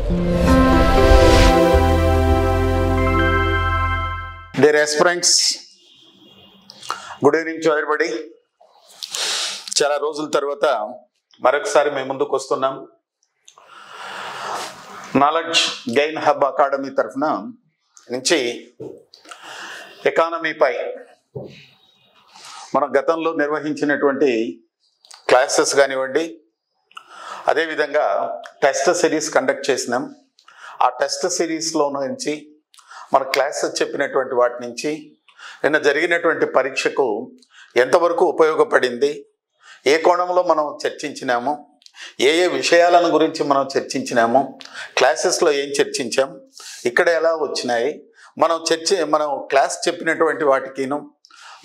Dear aspirants, good evening to everybody. చాలా రోజుల తర్వాత మరొకసారి మేము ముందుకు వస్తున్నాం. నాలెడ్జ్ గెయిన్ హబ్ అకాడమీ తరఫున నుంచి ఎకానమీపై మనం గతంలో నిర్వహించినటువంటి క్లాసెస్ కానివ్వండి, అదేవిధంగా టెస్ట్ సిరీస్ కండక్ట్ చేసినాం. ఆ టెస్ట్ సిరీస్లో నుంచి మన క్లాసెస్ చెప్పినటువంటి వాటి నుంచి నిన్న జరిగినటువంటి పరీక్షకు ఎంతవరకు ఉపయోగపడింది, ఏ కోణంలో మనం చర్చించినాము, ఏ ఏ విషయాలను గురించి మనం చర్చించినాము, క్లాసెస్లో ఏం చర్చించాం, ఇక్కడ ఎలా వచ్చినాయి, మనం క్లాస్ చెప్పినటువంటి వాటికిను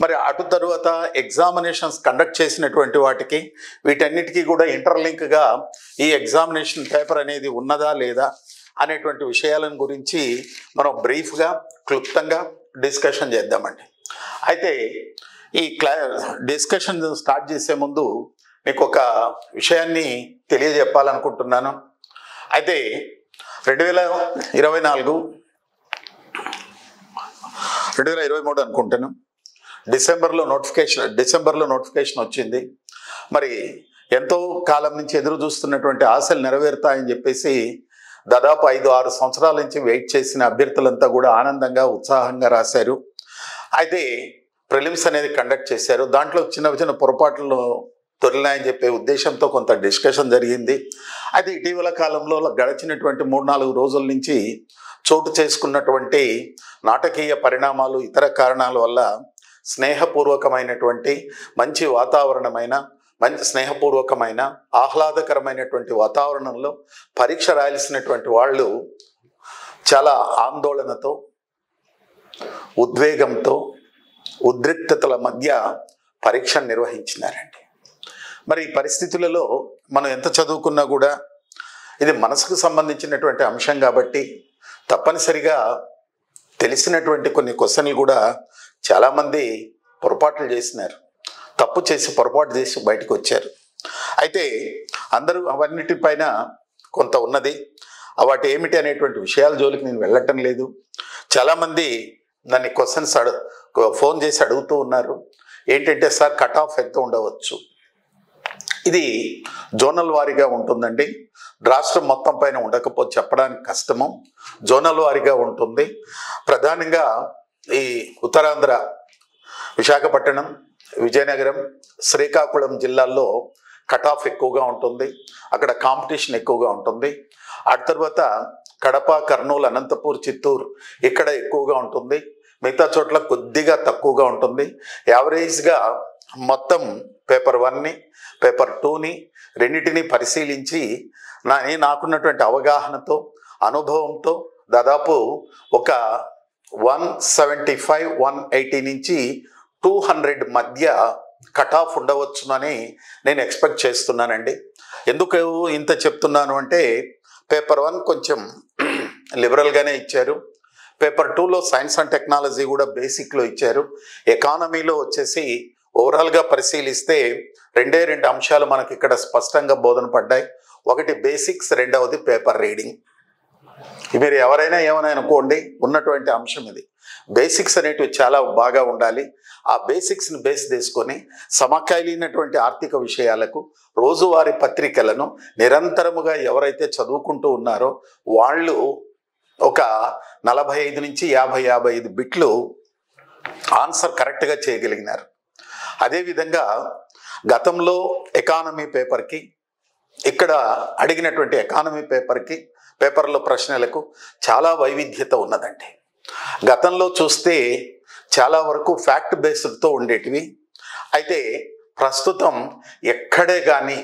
మరి అటు తరువాత ఎగ్జామినేషన్స్ కండక్ట్ చేసినటువంటి వాటికి వీటన్నిటికీ కూడా ఇంటర్లింక్గా ఈ ఎగ్జామినేషన్ పేపర్ అనేది ఉన్నదా లేదా అనేటువంటి విషయాలను గురించి మనం బ్రీఫ్గా క్లుప్తంగా డిస్కషన్ చేద్దామండి. అయితే ఈ డిస్కషన్ స్టార్ట్ చేసే ముందు మీకు ఒక విషయాన్ని తెలియజెప్పాలనుకుంటున్నాను. అయితే 2023 అనుకుంటాను డిసెంబర్లో నోటిఫికేషన్ వచ్చింది. మరి ఎంతో కాలం నుంచి ఎదురు చూస్తున్నటువంటి ఆశలు నెరవేరుతాయని చెప్పేసి దాదాపు 5-6 సంవత్సరాల నుంచి వెయిట్ చేసిన అభ్యర్థులంతా కూడా ఆనందంగా ఉత్సాహంగా రాశారు. అయితే ప్రిలిమ్స్ అనేది కండక్ట్ చేశారు. దాంట్లో చిన్న పొరపాట్లు తొలినాయని చెప్పే ఉద్దేశంతో కొంత డిస్కషన్ జరిగింది. అయితే ఇటీవల కాలంలో గడిచినటువంటి 3-4 రోజుల నుంచి చోటు చేసుకున్నటువంటి నాటకీయ పరిణామాలు, ఇతర కారణాల వల్ల స్నేహపూర్వకమైనటువంటి స్నేహపూర్వకమైన ఆహ్లాదకరమైనటువంటి వాతావరణంలో పరీక్ష రాయాల్సినటువంటి వాళ్ళు చాలా ఆందోళనతో, ఉద్వేగంతో, ఉద్రిక్తతల మధ్య పరీక్ష నిర్వహించినారండి. మరి ఈ పరిస్థితులలో మనం ఎంత చదువుకున్నా కూడా ఇది మనసుకు సంబంధించినటువంటి అంశం కాబట్టి తప్పనిసరిగా తెలిసినటువంటి కొన్ని క్వశ్చన్లు కూడా చాలామంది పొరపాట్లు చేసినారు, పొరపాటు చేసి బయటకు వచ్చారు. అయితే అందరూ అవన్నిటిపైన కొంత ఉన్నది. వాటి ఏమిటి అనేటువంటి విషయాల జోలికి నేను వెళ్ళటం లేదు. చాలామంది నన్ను క్వశ్చన్స్ ఫోన్ చేసి అడుగుతూ ఉన్నారు. ఏంటంటే సార్ కట్ ఆఫ్ ఎంత ఉండవచ్చు? ఇది జోనల్ వారీగా ఉంటుందండి. రాష్ట్రం మొత్తం పైన ఉండకపోతే చెప్పడానికి కష్టము. జోనల్ వారీగా ఉంటుంది. ప్రధానంగా ఈ ఉత్తరాంధ్ర, విశాఖపట్నం, విజయనగరం, శ్రీకాకుళం జిల్లాల్లో కట్ ఆఫ్ ఎక్కువగా ఉంటుంది. అక్కడ కాంపిటీషన్ ఎక్కువగా ఉంటుంది. ఆ తర్వాత కడప, కర్నూలు, అనంతపూర్, చిత్తూరు ఇక్కడ ఎక్కువగా ఉంటుంది. మిగతా చోట్ల కొద్దిగా తక్కువగా ఉంటుంది. యావరేజ్గా మొత్తం పేపర్ 1ని పేపర్ 2ని రెండింటినీ పరిశీలించి నాకున్నటువంటి అవగాహనతో, అనుభవంతో దాదాపు ఒక 175, 180 నుంచి 200 మధ్య కట్ ఆఫ్ ఉండవచ్చునని నేను ఎక్స్పెక్ట్ చేస్తున్నానండి. ఎందుకు ఇంత చెప్తున్నాను అంటే పేపర్ 1 కొంచెం లిబరల్గానే ఇచ్చారు. పేపర్ 2లో సైన్స్ అండ్ టెక్నాలజీ కూడా బేసిక్లో ఇచ్చారు. ఎకానమీలో వచ్చేసి ఓవరాల్గా పరిశీలిస్తే 2 అంశాలు మనకి ఇక్కడ స్పష్టంగా బోధన పడ్డాయి. ఒకటి బేసిక్స్, రెండవది పేపర్ రీడింగ్. మీరు ఎవరైనా ఏమైనా అనుకోండి, ఉన్నటువంటి అంశం ఇది. బేసిక్స్ అనేటివి చాలా బాగా ఉండాలి. ఆ బేసిక్స్ని బేస్ చేసుకొని సమకాలీనటువంటి ఆర్థిక విషయాలకు, రోజువారీ పత్రికలను నిరంతరముగా ఎవరైతే చదువుకుంటూ ఉన్నారో వాళ్ళు ఒక 45 నుంచి 50 బిట్లు ఆన్సర్ కరెక్ట్గా చేయగలిగినారు. అదేవిధంగా గతంలో ఎకానమీ పేపర్కి, ఇక్కడ అడిగినటువంటి ఎకానమీ పేపర్లో ప్రశ్నలకు చాలా వైవిధ్యత ఉన్నదండి. గతంలో చూస్తే చాలా వరకు ఫ్యాక్ట్ బేస్డ్తో ఉండేటివి. అయితే ప్రస్తుతం ఎక్కడే కానీ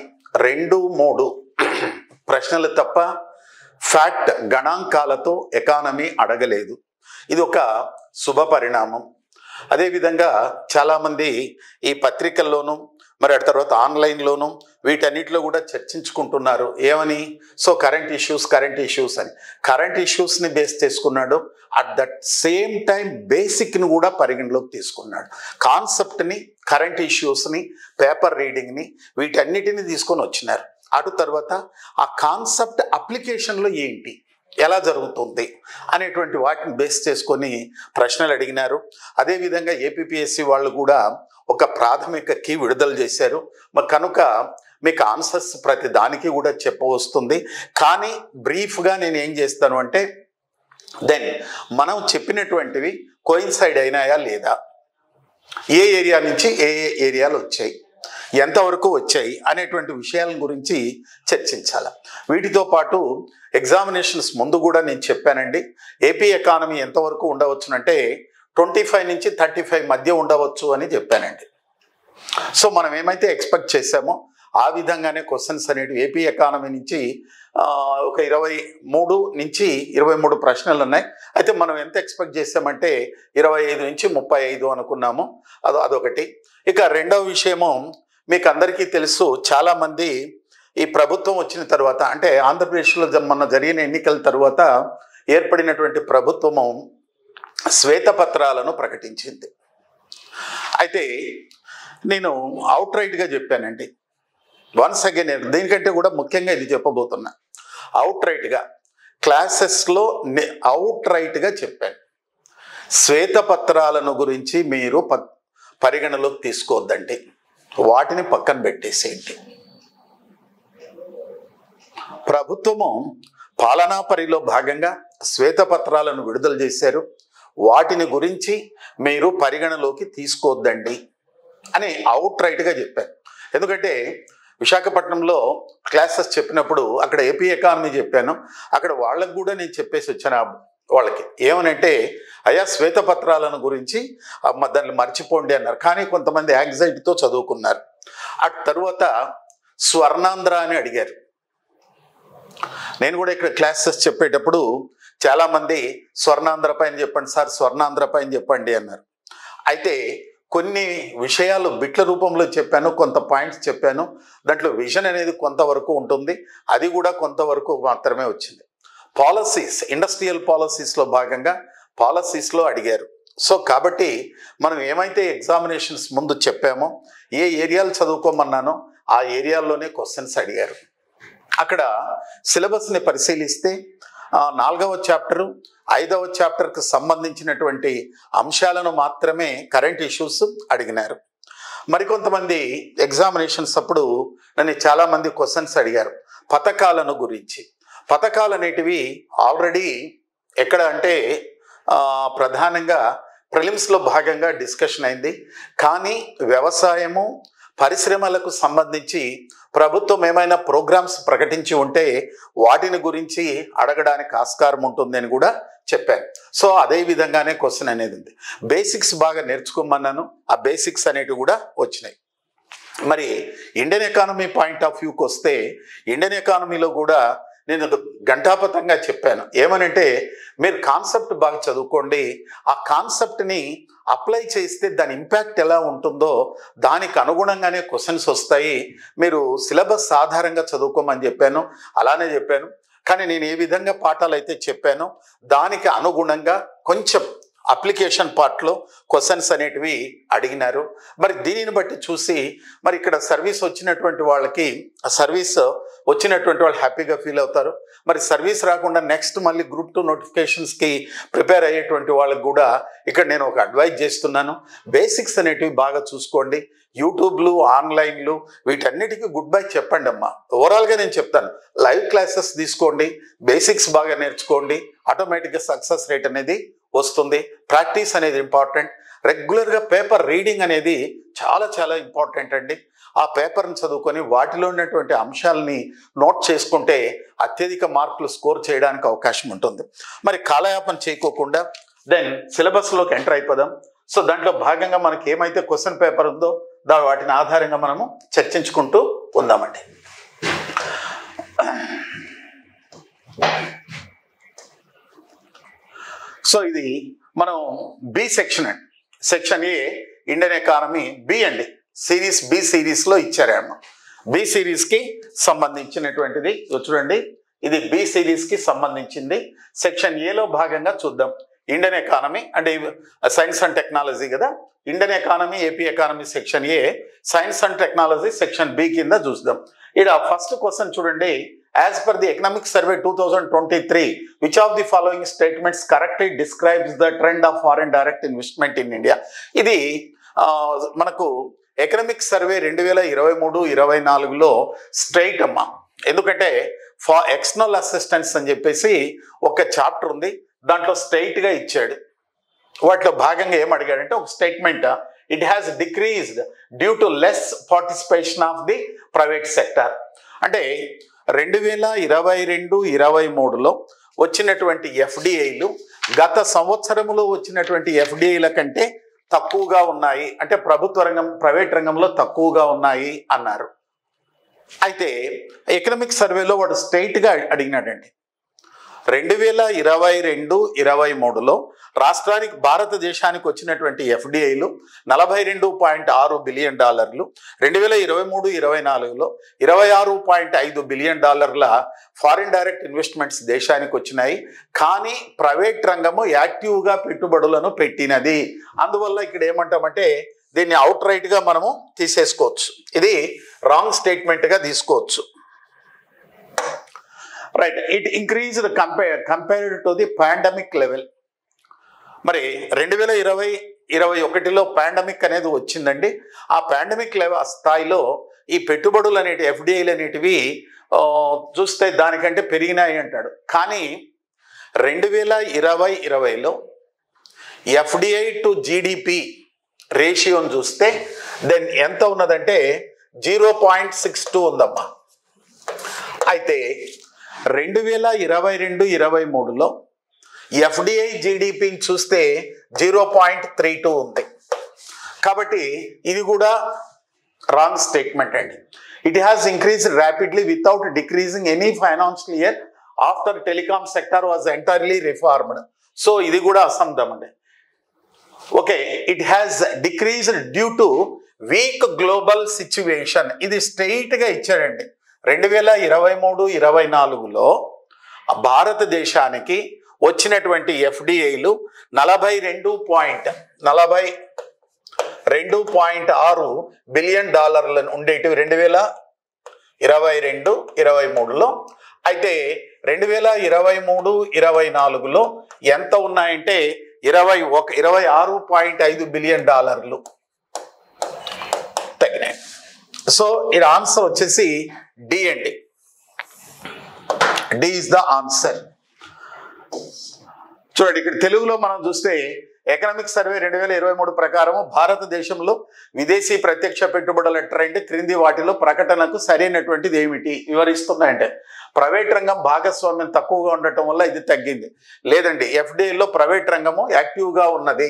2-3 ప్రశ్నలు తప్ప ఫ్యాక్ట్ గణాంకాలతో ఎకానమీ అడగలేదు. ఇది ఒక శుభ పరిణామం. అదేవిధంగా చాలామంది ఈ పత్రికల్లోనూ మరి ఆ తర్వాత ఆన్లైన్లోనూ వీటన్నిటిలో కూడా చర్చించుకుంటున్నారు. ఏమని? సో కరెంట్ ఇష్యూస్ అని. కరెంట్ ఇష్యూస్ని బేస్ చేసుకున్నాడు. అట్ దట్ సేమ్ టైం బేసిక్ని కూడా పరిగణలోకి తీసుకున్నాడు. కాన్సెప్ట్ని, కరెంట్ ఇష్యూస్ని, పేపర్ రీడింగ్ని వీటన్నిటిని తీసుకొని వచ్చినారు. అటు తర్వాత ఆ కాన్సెప్ట్ అప్లికేషన్లో ఏంటి, ఎలా జరుగుతుంది అనేటువంటి వాటిని బేస్ చేసుకొని ప్రశ్నలు అడిగినారు. అదేవిధంగా ఏపీపీఎస్సి వాళ్ళు కూడా ఒక ప్రాథమిక కీ విడుదల చేశారు. మరి కనుక మీకు ఆన్సర్స్ ప్రతి దానికి కూడా చెప్పవస్తుంది. కానీ బ్రీఫ్గా నేను ఏం చేస్తాను అంటే, దెన్ మనం చెప్పినటువంటివి కోయిన్సైడ్ అయినాయా లేదా, ఏ ఏరియా నుంచి ఏ ఏరియాలు వచ్చాయి, ఎంతవరకు వచ్చాయి అనేటువంటి విషయాల గురించి చర్చించాలి. వీటితో పాటు ఎగ్జామినేషన్స్ ముందు కూడా నేను చెప్పానండి, ఏపీ ఎకానమీ ఎంతవరకు ఉండవచ్చునంటే 25 నుంచి 35 మధ్య ఉండవచ్చు అని చెప్పానండి. సో మనం ఏమైతే ఎక్స్పెక్ట్ చేసామో ఆ విధంగానే క్వశ్చన్స్ అనేవి ఏపీ ఎకానమీ నుంచి ఒక 23 నుంచి 23 ప్రశ్నలు ఉన్నాయి. అయితే మనం ఎంత ఎక్స్పెక్ట్ చేసామంటే 25 నుంచి 35 అనుకున్నాము. అదొకటి. ఇక రెండవ విషయము, మీకు అందరికీ తెలుసు, చాలామంది ఈ ప్రభుత్వం వచ్చిన తర్వాత, అంటే ఆంధ్రప్రదేశ్లో మొన్న జరిగిన ఎన్నికల తర్వాత ఏర్పడినటువంటి ప్రభుత్వము శ్వేతపత్రాలను ప్రకటించింది. అయితే నేను అవుట్ రైట్గా చెప్పానండి, వన్స్ అగైన్ దీనికంటే కూడా ముఖ్యంగా ఇది చెప్పబోతున్నా. అవుట్ రైట్గా క్లాసెస్లో అవుట్ రైట్గా చెప్పాను, శ్వేతపత్రాలను గురించి మీరు పరిగణలోకి తీసుకోవద్దండి, వాటిని పక్కన పెట్టేసేయండి. ప్రభుత్వము పాలనా పరిలో భాగంగా శ్వేతపత్రాలను విడుదల చేశారు, వాటిని గురించి మీరు పరిగణలోకి తీసుకోవద్దండి అని అవుట్ రైట్గా చెప్పారు. ఎందుకంటే విశాఖపట్నంలో క్లాసెస్ చెప్పినప్పుడు అక్కడ ఏపీ ఎకానమీ చెప్పాను, అక్కడ వాళ్ళకు కూడా నేను చెప్పేసి వచ్చాను వాళ్ళకి. ఏమనంటే, అయ్యా శ్వేతపత్రాలను గురించి దాన్ని మర్చిపోండి అన్నారు. కానీ కొంతమంది యాంగ్జైటీతో చదువుకున్నారు. ఆ తర్వాత స్వర్ణాంధ్ర అని అడిగారు. నేను కూడా ఇక్కడ క్లాసెస్ చెప్పేటప్పుడు చాలామంది స్వర్ణాంధ్ర పైన చెప్పండి సార్, స్వర్ణాంధ్ర పైన చెప్పండి అన్నారు. అయితే కొన్ని విషయాలు బిట్ల రూపంలో చెప్పాను, కొంత పాయింట్స్ చెప్పాను. దాంట్లో విజన్ అనేది కొంతవరకు ఉంటుంది, అది కూడా కొంతవరకు మాత్రమే వచ్చింది. పాలసీస్, ఇండస్ట్రియల్ పాలసీస్లో భాగంగా పాలసీస్లో అడిగారు. సో కాబట్టి మనం ఏమైతే ఎగ్జామినేషన్స్ ముందు చెప్పామో, ఏ ఏరియాలు చదువుకోమన్నానో ఆ ఏరియాల్లోనే క్వశ్చన్స్ అడిగారు. అక్కడ సిలబస్ని పరిశీలిస్తే 4వ చాప్టరు 5వ చాప్టర్కి సంబంధించినటువంటి అంశాలను మాత్రమే కరెంట్ ఇష్యూస్ అడిగినారు. మరికొంతమంది ఎగ్జామినేషన్స్ అప్పుడు నన్ను చాలామంది క్వశ్చన్స్ అడిగారు పథకాలను గురించి. పథకాలు అనేటివి ఆల్రెడీ ఎక్కడ అంటే ప్రధానంగా ప్రిలిమ్స్లో భాగంగా డిస్కషన్ అయింది. కానీ వ్యవసాయము, పరిశ్రమలకు సంబంధించి ప్రభుత్వం ఏమైనా ప్రోగ్రామ్స్ ప్రకటించి ఉంటే వాటిని గురించి అడగడానికి ఆస్కారం ఉంటుందని కూడా చెప్పాను. సో అదే విధంగానే క్వశ్చన్ అనేది ఉంది. బేసిక్స్ బాగా నేర్చుకోమన్నాను, ఆ బేసిక్స్ అనేటివి కూడా వచ్చినాయి. మరి ఇండియన్ ఎకానమీ పాయింట్ ఆఫ్ వ్యూకి వస్తే, ఇండియన్ ఎకానమీలో కూడా నేను ఘంటాపథంగా చెప్పాను. ఏమనంటే, మీరు కాన్సెప్ట్ బాగా చదువుకోండి, ఆ కాన్సెప్ట్ని అప్లై చేస్తే దాని ఇంపాక్ట్ ఎలా ఉంటుందో దానికి అనుగుణంగానే క్వశ్చన్స్ వస్తాయి. మీరు సిలబస్ ఆధారంగా చదువుకోమని చెప్పాను, అలానే చెప్పాను. కానీ నేను ఏ విధంగా పాఠాలు అయితే చెప్పానో దానికి అనుగుణంగా కొంచెం అప్లికేషన్ పార్ట్లో క్వశ్చన్స్ అనేటివి అడిగినారు. మరి దీనిని బట్టి చూసి మరి ఇక్కడ సర్వీస్ వచ్చినటువంటి వాళ్ళకి, ఆ సర్వీస్ వచ్చినటువంటి వాళ్ళు హ్యాపీగా ఫీల్ అవుతారు. మరి సర్వీస్ రాకుండా నెక్స్ట్ మళ్ళీ గ్రూప్ 2 నోటిఫికేషన్స్కి ప్రిపేర్ అయ్యేటువంటి వాళ్ళకి కూడా ఇక్కడ నేను ఒక అడ్వైజ్ చేస్తున్నాను. బేసిక్స్ అనేటివి బాగా చూసుకోండి. యూట్యూబ్లు, ఆన్లైన్లు వీటన్నిటికీ గుడ్ బై చెప్పండి అమ్మా. ఓవరాల్గా నేను చెప్తాను, లైవ్ క్లాసెస్ తీసుకోండి, బేసిక్స్ బాగా నేర్చుకోండి, ఆటోమేటిక్గా సక్సెస్ రేట్ అనేది వస్తుంది. ప్రాక్టీస్ అనేది ఇంపార్టెంట్. రెగ్యులర్గా పేపర్ రీడింగ్ అనేది చాలా చాలా ఇంపార్టెంట్ అండి. ఆ పేపర్ని చదువుకొని వాటిలో ఉన్నటువంటి అంశాలని నోట్ చేసుకుంటే అత్యధిక మార్కులు స్కోర్ చేయడానికి అవకాశం ఉంటుంది. మరి కాలయాపన చేయకోకుండా దెన్ సిలబస్లోకి ఎంటర్ అయిపోదాం. సో దాంట్లో భాగంగా మనకి ఏమైతే క్వశ్చన్ పేపర్ ఉందో వాటిని ఆధారంగా మనము చర్చించుకుంటూ ఉందామండి. సో ఇది మనం బి సెక్షన్ అండి. Section A Indian economy B అండి. సిరీస్ బి సిరీస్లో ఇచ్చారేమో. బి సిరీస్కి సంబంధించినటువంటిది చూడండి, ఇది బి సిరీస్కి సంబంధించింది. సెక్షన్ ఏలో భాగంగా చూద్దాం. ఇండియన్ ఎకానమీ అంటే సైన్స్ అండ్ టెక్నాలజీ కదా. Indian economy, AP economy section A, science and technology section B కింద చూద్దాం. ఇక్కడ ఫస్ట్ క్వశ్చన్ చూడండి, as per the economic survey 2023, which of the following statements correctly describes the trend of foreign direct investment in India? ఇది మనకు economic survey 2023-24లో straight అమ్మా. ఎందుకంటే external assistance అని చెప్పేసి ఒక చాప్టర్ ఉంది, దాంట్లో స్ట్రైట్గా ఇచ్చాడు. వాటిలో భాగంగా ఏం అడిగాడంటే ఒక statement, it has decreased due to less participation of the private sector. అంటే 2022-23లో వచ్చినటువంటి ఎఫ్డిఐలు గత సంవత్సరంలో వచ్చినటువంటి ఎఫ్డిఐల కంటే తక్కువగా ఉన్నాయి, అంటే ప్రైవేట్ రంగంలో తక్కువగా ఉన్నాయి అన్నారు. అయితే ఎకనామిక్ సర్వేలో వాడు స్ట్రైట్గా అడిగినాడండి, 2022-23లో రాష్ట్రానికి భారతదేశానికి వచ్చినటువంటి ఎఫ్డిఐలు $42.6 బిలియన్, 2023-24లో $26.5 బిలియన్ ఫారిన్ డైరెక్ట్ ఇన్వెస్ట్మెంట్స్ దేశానికి వచ్చినాయి. కానీ ప్రైవేట్ రంగము యాక్టివ్గా పెట్టుబడులను పెట్టినది. అందువల్ల ఇక్కడ ఏమంటామంటే దీన్ని అవుట్ రైట్గా మనము తీసేసుకోవచ్చు, ఇది రాంగ్ స్టేట్మెంట్గా తీసుకోవచ్చు. Right, it increased compared to the pandemic level. మరి 2020-21లో పాండమిక్ అనేది వచ్చిందండి. ఆ పాండమిక్ లెవెల్ స్థాయిలో ఈ పెట్టుబడులు అనేటి ఎఫ్డిఐలు అనేటివి చూస్తే దానికంటే పెరిగినాయి అంటాడు. కానీ 2020-21లో ఎఫ్డిఐ టు జీడిపి రేషియోని చూస్తే దెన్ ఎంత ఉన్నదంటే 0.62 ఉందమ్మా. అయితే 2022-23లో ఎఫ్డిఐ జీడిపిని చూస్తే 0.32 ఉంది. కాబట్టి ఇది కూడా రాంగ్ స్టేట్మెంట్ అండి. It has increased rapidly without decreasing any financial year after telecom sector was entirely reformed. So ఇది కూడా అసంబద్ధం అండి. Okay, it has decreased due to week global situation. ఇది స్ట్రైట్గా ఇచ్చాడండి. 2023-24లో భారతదేశానికి వచ్చినటువంటి ఎఫ్డిఐలు $42.6 బిలియన్ ఉండేటివి 2022-23లో. అయితే 2023-24లో ఎంత ఉన్నాయంటే $26.5 బిలియన్ తగ్గినాయి. సో ఇది ఆన్సర్ వచ్చేసి డి అండి. D is the answer. చూడండి, ఇక్కడ తెలుగులో మనం చూస్తే ఎకనామిక్ సర్వే 2023 ప్రకారం భారతదేశంలో విదేశీ ప్రత్యక్ష పెట్టుబడుల ట్రెండ్ క్రింది వాటిలో ప్రకటనకు సరైనటువంటిది ఏమిటి వివరిస్తున్నాయంటే, ప్రైవేట్ రంగం భాగస్వామ్యం తక్కువగా ఉండటం వల్ల ఇది తగ్గింది. లేదండి, ఎఫ్డిఐలో ప్రైవేట్ రంగము యాక్టివ్గా ఉన్నది.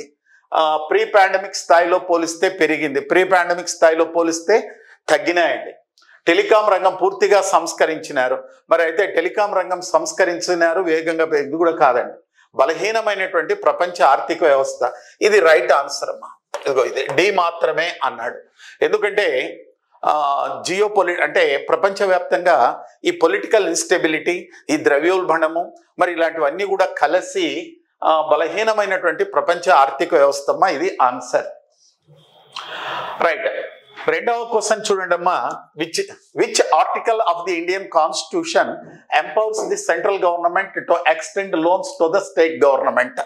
ప్రీ పాండమిక్ స్థాయిలో పోలిస్తే పెరిగింది, ప్రీ పాండమిక్ స్థాయిలో పోలిస్తే తగ్గినాయండి. టెలికాం రంగం పూర్తిగా సంస్కరించినారు. మరి అయితే టెలికాం రంగం సంస్కరించినారు వేగంగా, ఇది కూడా కాదండి, బలహీనమైనటువంటి ప్రపంచ ఆర్థిక వ్యవస్థ. ఇది రైట్ ఆన్సర్ అమ్మా. ఇదిగో ఇది డి మాత్రమే అన్నాడు. ఎందుకంటే అంటే ప్రపంచవ్యాప్తంగా ఈ పొలిటికల్ ఇన్స్టెబిలిటీ, ఈ ద్రవ్యోల్బణము, మరి ఇలాంటివన్నీ కూడా కలిసి బలహీనమైనటువంటి ప్రపంచ ఆర్థిక వ్యవస్థ అమ్మా. ఇది ఆన్సర్. రైట్, రెండవ క్వశ్చన్ చూడండి అమ్మా. Which article of the Indian constitution empowers the central government to extend loans to the state government?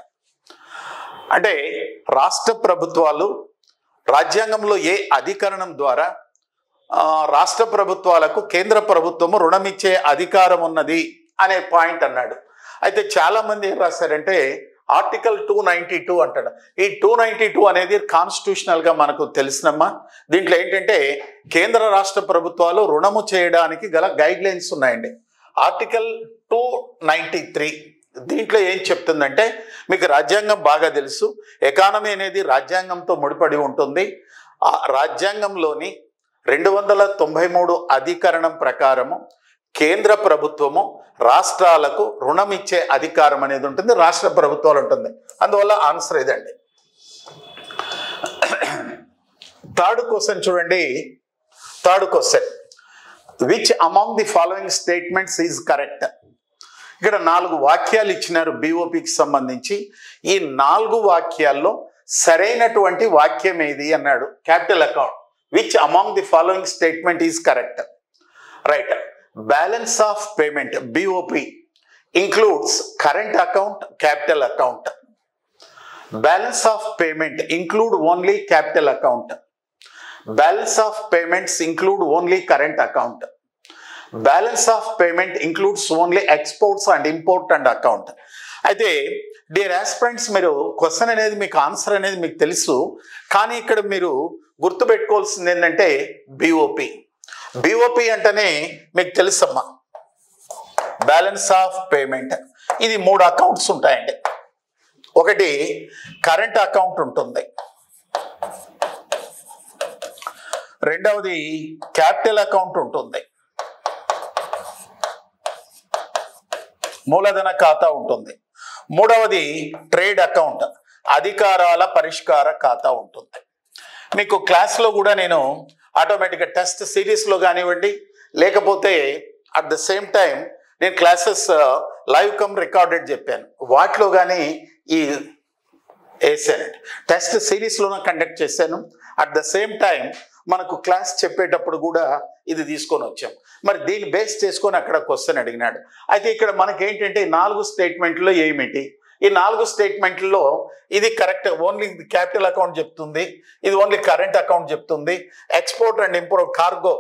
అంటే రాష్ట్ర ప్రభుత్వాలు రాజ్యాంగంలో ఏ అధికరణం ద్వారా రాష్ట్ర ప్రభుత్వాలకు కేంద్ర ప్రభుత్వము రుణం ఇచ్చే అధికారం ఉన్నది అనే పాయింట్ అన్నాడు. అయితే చాలా మంది ఏం రాశారంటే ఆర్టికల్ 292 అంటాడు. ఈ 292 అనేది కాన్స్టిట్యూషనల్గా మనకు తెలిసినమ్మా. దీంట్లో ఏంటంటే కేంద్ర రాష్ట్ర ప్రభుత్వాలు రుణము చేయడానికి గల గైడ్ లైన్స్ ఉన్నాయండి. ఆర్టికల్ 293 దీంట్లో ఏం చెప్తుందంటే, మీకు రాజ్యాంగం బాగా తెలుసు, ఎకానమీ అనేది రాజ్యాంగంతో ముడిపడి ఉంటుంది. ఆ రాజ్యాంగంలోని 293 అధికరణం ప్రకారము కేంద్ర ప్రభుత్వము రాష్ట్రాలకు రుణం ఇచ్చే అధికారం అనేది ఉంటుంది, రాష్ట్ర ప్రభుత్వాలు ఉంటుంది. అందువల్ల ఆన్సర్ ఇదండి. థర్డ్ క్వశ్చన్ చూడండి. Third question, which among the following statements is correct? ఇక్కడ 4 వాక్యాలు ఇచ్చినారు బిఓపికి సంబంధించి. ఈ 4 వాక్యాల్లో సరైనటువంటి వాక్యం ఏది అన్నాడు. Capital account, which among the following statement is correct? Right, balance of payment BOP includes current account, capital account. Balance of payment include only capital account. Balance of payments include only current account. Balance of payment includes only exports and import and account. అయితే dear aspirants, మీరు question అనేది మీకు answer అనేది మీకు తెలుసు, కానీ ఇక్కడ మీరు గుర్తుపెట్టుకోవాల్సింది ఏంటంటే BOP అంటేనే మీకు తెలుసమ్మా, బ్యాలెన్స్ ఆఫ్ పేమెంట్. ఇది 3 అకౌంట్స్ ఉంటాయండి. ఒకటి కరెంట్ అకౌంట్ ఉంటుంది, రెండవది క్యాపిటల్ అకౌంట్ ఉంటుంది, మూలధన ఖాతా ఉంటుంది, మూడవది ట్రేడ్ అకౌంట్, అధికారాల పరిష్కార ఖాతా ఉంటుంది. మీకు క్లాస్లో కూడా నేను ఆటోమేటిక్గా టెస్ట్ సిరీస్లో కానివ్వండి, లేకపోతే అట్ ద సేమ్ టైం నేను క్లాసెస్ లైవ్ కమ్ రికార్డెడ్ చెప్పాను, వాటిలో కానీ ఈ వేసానండి. టెస్ట్ సిరీస్లోనే కండక్ట్ చేశాను. అట్ ద సేమ్ టైం మనకు క్లాస్ చెప్పేటప్పుడు కూడా ఇది తీసుకొని వచ్చాం. మరి దీన్ని బేస్ చేసుకొని అక్కడ క్వశ్చన్ అడిగినాడు. అయితే ఇక్కడ మనకేంటంటే 4 స్టేట్మెంట్లో ఏమిటి, ఈ 4 స్టేట్మెంట్లో ఇది కరెక్ట్, ఓన్లీ క్యాపిటల్ అకౌంట్ చెప్తుంది, ఇది ఓన్లీ కరెంట్ అకౌంట్ చెప్తుంది, export and import cargo,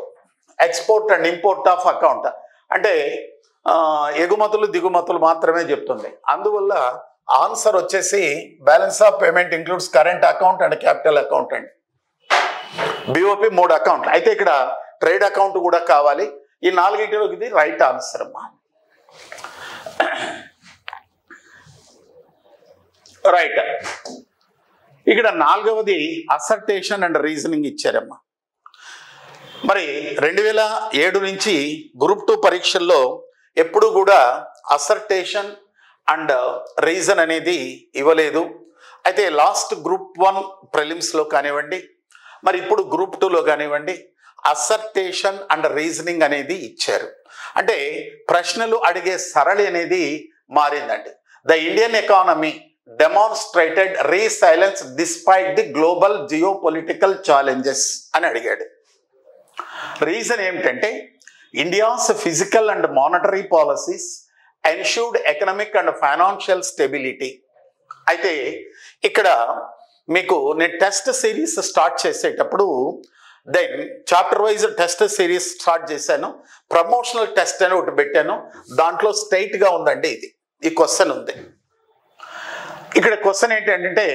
export and import of account అంటే ఎగుమతులు దిగుమతులు మాత్రమే చెప్తుంది. అందువల్ల ఆన్సర్ వచ్చేసి balance of payment includes current account and capital account అండి. BOP 3 account. అయితే ఇక్కడ ట్రేడ్ అకౌంట్ కూడా కావాలి. ఈ 4 ఇది రైట్ ఆన్సర్ అమ్మా. రైట్. ఇక్కడ 4వది అసర్టేషన్ అండ్ రీజనింగ్ ఇచ్చారమ్మా. మరి 2007 నుంచి గ్రూప్ 2 పరీక్షల్లో ఎప్పుడు కూడా అసర్టేషన్ అండ్ రీజన్ అనేది ఇవ్వలేదు. అయితే లాస్ట్ గ్రూప్ 1 ప్రిలిమ్స్లో కానివ్వండి, మరి ఇప్పుడు గ్రూప్ 2లో కానివ్వండి, అసర్టేషన్ అండ్ రీజనింగ్ అనేది ఇచ్చారు. అంటే ప్రశ్నలు అడిగే సరళి అనేది మారిందండి. The Indian economy demonstrated resilience despite the global geopolitical challenges అని అడిగాడు. రీజన్ ఏమిటంటే India's physical and monetary policies ensured economic and financial stability. అయితే ఇక్కడ మీకు నేను టెస్ట్ సిరీస్ స్టార్ట్ చేసేటప్పుడు then chapter wise test series start చేశాను. ప్రమోషనల్ టెస్ట్ అని ఒకటి పెట్టాను, దాంట్లో స్ట్రైట్గా ఉందండి ఇది, ఈ క్వశ్చన్ ఉంది. ఇక్కడ క్వశ్చన్ ఏంటంటే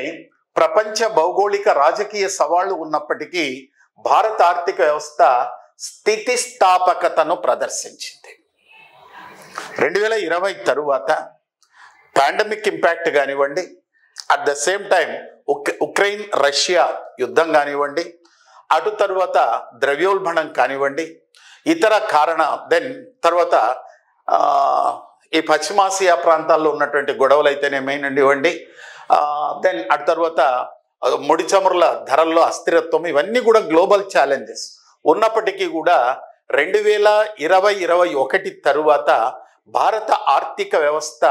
ప్రపంచ భౌగోళిక రాజకీయ సవాళ్లు ఉన్నప్పటికీ భారత ఆర్థిక వ్యవస్థ స్థితిస్థాపకతను ప్రదర్శించింది. 2020 తరువాత పాండమిక్ ఇంపాక్ట్ కానివ్వండి, at the same time Ukraine Russia యుద్ధం కానివ్వండి, అటు తర్వాత ద్రవ్యోల్బణం కానివ్వండి, ఇతర కారణ దెన్ తర్వాత ఈ పశ్చిమాసియా ప్రాంతాల్లో ఉన్నటువంటి గొడవలు అయితేనేమైనండివ్వండి, దెన్ అటు తర్వాత ముడి చమురుల ధరల్లో అస్థిరత్వం, ఇవన్నీ కూడా గ్లోబల్ ఛాలెంజెస్ ఉన్నప్పటికీ కూడా 2020-21 తరువాత భారత ఆర్థిక వ్యవస్థ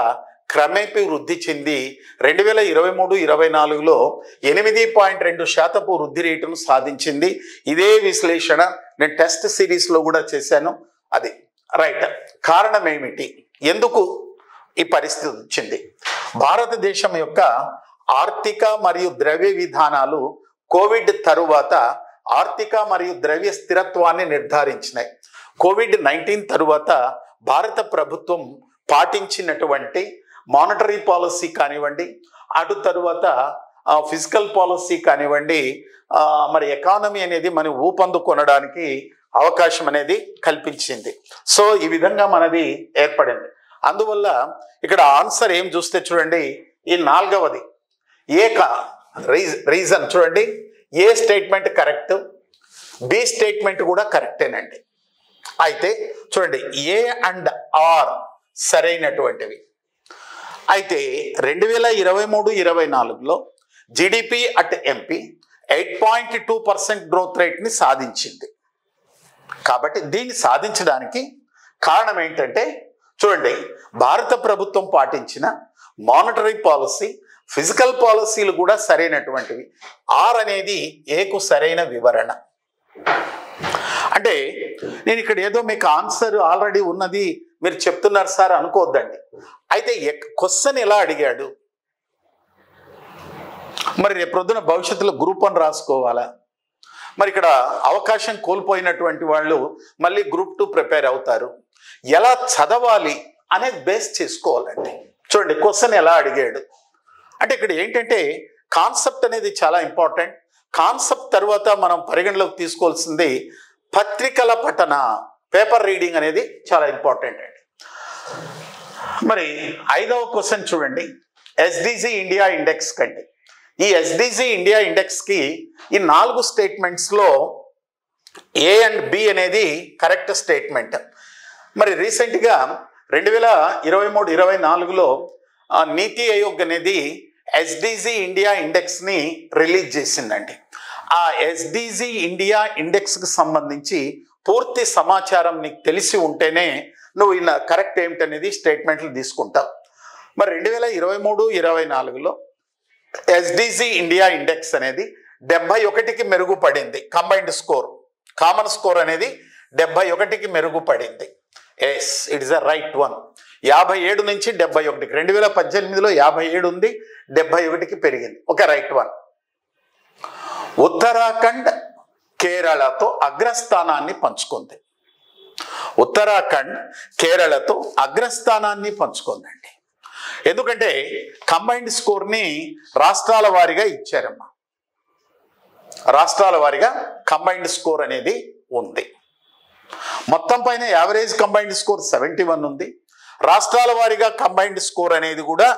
క్రమేపీ వృద్ధి చెంది 2023-24లో 8.2% వృద్ధి రేటును సాధించింది. ఇదే విశ్లేషణ నేను టెస్ట్ సిరీస్లో కూడా చేశాను. అది రైట్. కారణం ఏమిటి, ఎందుకు ఈ పరిస్థితి వచ్చింది? భారతదేశం యొక్క ఆర్థిక మరియు ద్రవ్య విధానాలు కోవిడ్ తరువాత ఆర్థిక మరియు ద్రవ్య స్థిరత్వాన్ని నిర్ధారించినాయి. COVID-19 తరువాత భారత ప్రభుత్వం పాటించినటువంటి మానిటరీ పాలసీ కానివ్వండి, అటు తరువాత ఫిజికల్ పాలసీ కానివ్వండి, మరి ఎకానమీ అనేది మనం ఊపందుకొనడానికి అవకాశం అనేది కల్పించింది. సో ఈ విధంగా మనది ఏర్పడింది. అందువల్ల ఇక్కడ ఆన్సర్ ఏం చూస్తే చూడండి, ఈ 4వది రీజన్ చూడండి, ఏ స్టేట్మెంట్ కరెక్ట్, బి స్టేట్మెంట్ కూడా కరెక్టేనండి. అయితే చూడండి ఏ అండ్ ఆర్ సరైనటువంటివి. అయితే 2023-24లో జీడిపి అట్ ఎంపీ 8.2% గ్రోత్ రేట్ని సాధించింది. కాబట్టి దీన్ని సాధించడానికి కారణం ఏంటంటే చూడండి, భారత ప్రభుత్వం పాటించిన మానిటరీ పాలసీ, ఫిజికల్ పాలసీలు కూడా సరైనటువంటివి. ఆర్ అనేది ఏకు సరైన వివరణ. అంటే నేను ఇక్కడ ఏదో మీకు ఆన్సర్ ఆల్రెడీ ఉన్నది మీరు చెప్తున్నారు సార్ అనుకోవద్దండి. అయితే క్వశ్చన్ ఎలా అడిగాడు, మరి రేపు ప్రొద్దున భవిష్యత్తులో గ్రూప్ 1 రాసుకోవాలా, మరి ఇక్కడ అవకాశం కోల్పోయినటువంటి వాళ్ళు మళ్ళీ గ్రూప్ 2 ప్రిపేర్ అవుతారు, ఎలా చదవాలి అనేది బేస్ చేసుకోవాలండి. చూడండి క్వశ్చన్ ఎలా అడిగాడు అంటే ఇక్కడ ఏంటంటే కాన్సెప్ట్ అనేది చాలా ఇంపార్టెంట్. కాన్సెప్ట్ తర్వాత మనం పరిగణలోకి తీసుకోవాల్సింది పత్రికల పఠన, పేపర్ రీడింగ్ అనేది చాలా ఇంపార్టెంట్ అండి. మరి 5వ క్వశ్చన్ చూడండి, ఎస్డిజి ఇండియా ఇండెక్స్ కండి. ఈ ఎస్డిజి ఇండియా ఇండెక్స్కి ఈ 4 స్టేట్మెంట్స్లో ఏ అండ్ బి అనేది కరెక్ట్ స్టేట్మెంట్. మరి రీసెంట్గా 2023-24లో నీతి ఆయోగ్ అనేది ఎస్డిజి ఇండియా ఇండెక్స్ని రిలీజ్ చేసిందండి. ఆ ఎస్డిజి ఇండియా ఇండెక్స్కి సంబంధించి పూర్తి సమాచారం నీకు తెలిసి ఉంటేనే నువ్వు ఇలా కరెక్ట్ ఏమిటనేది స్టేట్మెంట్లు తీసుకుంటావు. మరి 2023-24లో ఎస్డిజి ఇండియా ఇండెక్స్ అనేది 71కి మెరుగుపడింది. కంబైన్డ్ స్కోర్, కామన్ స్కోర్ అనేది 71కి మెరుగుపడింది. Yes, it is the right one. 57 నుంచి 71కి, 2018లో 57 ఉంది, 71కి పెరిగింది. Okay, right one. ఉత్తరాఖండ్ కేరళతో అగ్రస్థానాన్ని పంచుకుంది. ఉత్తరాఖండ్ కేరళతో అగ్రస్థానాన్ని పంచుకుందండి. ఎందుకంటే కంబైన్డ్ స్కోర్ని రాష్ట్రాల వారీగా ఇచ్చారమ్మా. రాష్ట్రాల వారీగా కంబైన్డ్ స్కోర్ అనేది ఉంది. మొత్తం పైన యావరేజ్ కంబైన్డ్ స్కోర్ 71 ఉంది. రాష్ట్రాల వారీగా కంబైన్డ్ స్కోర్ అనేది కూడా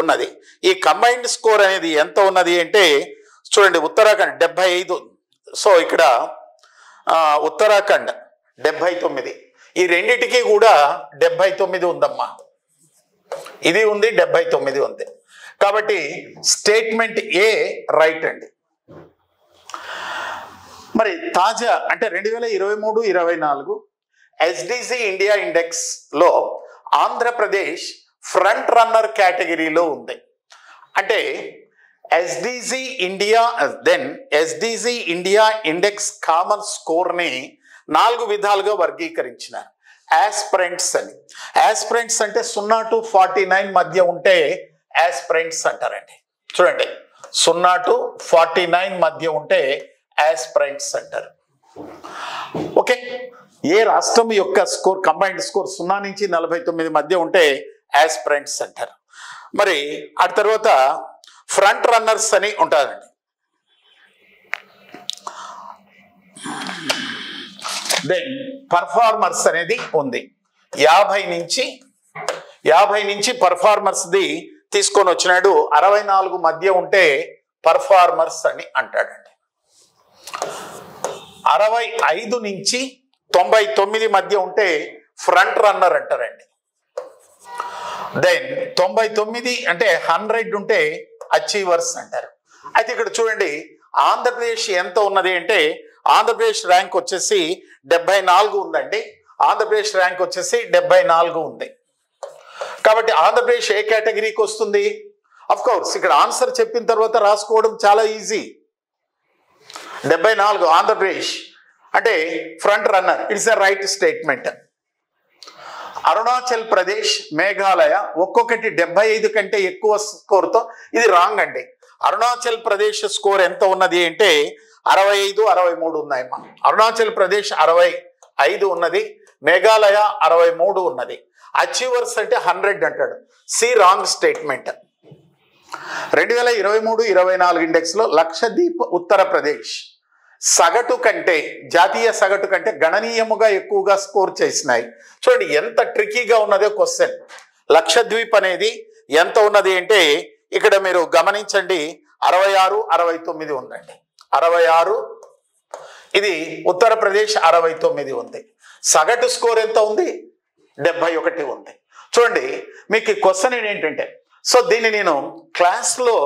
ఉన్నది. ఈ కంబైన్డ్ స్కోర్ అనేది ఎంత ఉన్నది అంటే చూడండి, ఉత్తరాఖండ్ 75. సో ఇక్కడ ఉత్తరాఖండ్ 79, ఈ రెండిటికి కూడా 79 ఉందమ్మా. ఇది ఉంది, 79 ఉంది. కాబట్టి స్టేట్మెంట్ ఏ రైట్ అండి. మరి తాజా అంటే 2023-24 ఎస్డిజి ఇండియా ఇండెక్స్లో ఆంధ్రప్రదేశ్ ఫ్రంట్ రన్నర్ కేటగిరీలో ఉంది. అంటే ఎస్డిజి ఇండియా ఇండెక్స్ కామన్ స్కోర్ని 4 విధాలుగా వర్గీకరించినారు. యాస్పిరెంట్స్ అని. యాస్పిరెంట్స్ అంటే 0 to 49 మధ్య ఉంటే యాస్పిరెంట్స్ అంటారండి. చూడండి, 0 to 49 మధ్య ఉంటే యాస్పిరెంట్స్ అంటారు. ఓకే, ఏ రాష్ట్రం యొక్క స్కోర్ కంబైన్డ్ స్కోర్ 0 నుంచి 49 మధ్య ఉంటే యాస్పిరెంట్స్ అంటారు. మరి ఆ తర్వాత ఫ్రంట్ రన్నర్స్ అని ఉంటారండి. దెన్ పర్ఫార్మర్స్ అనేది ఉంది. 50 నుంచి పర్ఫార్మర్స్ది తీసుకొని వచ్చినాడు. 64 మధ్య ఉంటే పర్ఫార్మర్స్ అని అంటాడండి. 65 నుంచి 99 మధ్య ఉంటే ఫ్రంట్ రన్నర్ అంటారండి. దెన్ 99 అంటే 100 ఉంటే అచీవర్స్ అంటారు. అయితే ఇక్కడ చూడండి ఆంధ్రప్రదేశ్ ఎంత ఉన్నది అంటే ఆంధ్రప్రదేశ్ ర్యాంక్ వచ్చేసి 74 ఉందండి. ఆంధ్రప్రదేశ్ ర్యాంక్ వచ్చేసి 74 ఉంది. కాబట్టి ఆంధ్రప్రదేశ్ ఏ కేటగిరీకి వస్తుంది? అఫ్ కోర్స్ ఇక్కడ ఆన్సర్ చెప్పిన తర్వాత రాసుకోవడం చాలా ఈజీ. 74 ఆంధ్రప్రదేశ్ అంటే front runner, it's a right statement. Arunachal Pradesh, Meghalaya ఒక్కొక్కటి 75 కంటే ఎక్కువ స్కోర్తో, ఇది రాంగ్ అండి. అరుణాచల్ ప్రదేశ్ స్కోర్ ఎంత ఉన్నది అంటే 65, 63 ఉన్నాయమ్మా. అరుణాచల్ ప్రదేశ్ 65 ఉన్నది, మేఘాలయ 63 ఉన్నది. అచీవర్స్ అంటే 100 అంటాడు. C wrong statement. 2023-24 ఇండెక్స్లో లక్షద్వీప్, ఉత్తరప్రదేశ్ సగటు కంటే, జాతీయ సగటు కంటే గణనీయముగా ఎక్కువగా స్కోర్ చేసినాయి. చూడండి ఎంత ట్రికీగా ఉన్నదో క్వశ్చన్. లక్షద్వీప్ అనేది ఎంత ఉన్నది అంటే ఇక్కడ మీరు గమనించండి, 66, 69 ఉందండి. 66, ఇది ఉత్తరప్రదేశ్ 69 ఉంది. సగటు స్కోర్ ఎంత ఉంది? 71 ఉంది. చూడండి మీకు క్వశ్చన్ ఏంటంటే, సో దీన్ని నేను క్లాస్లో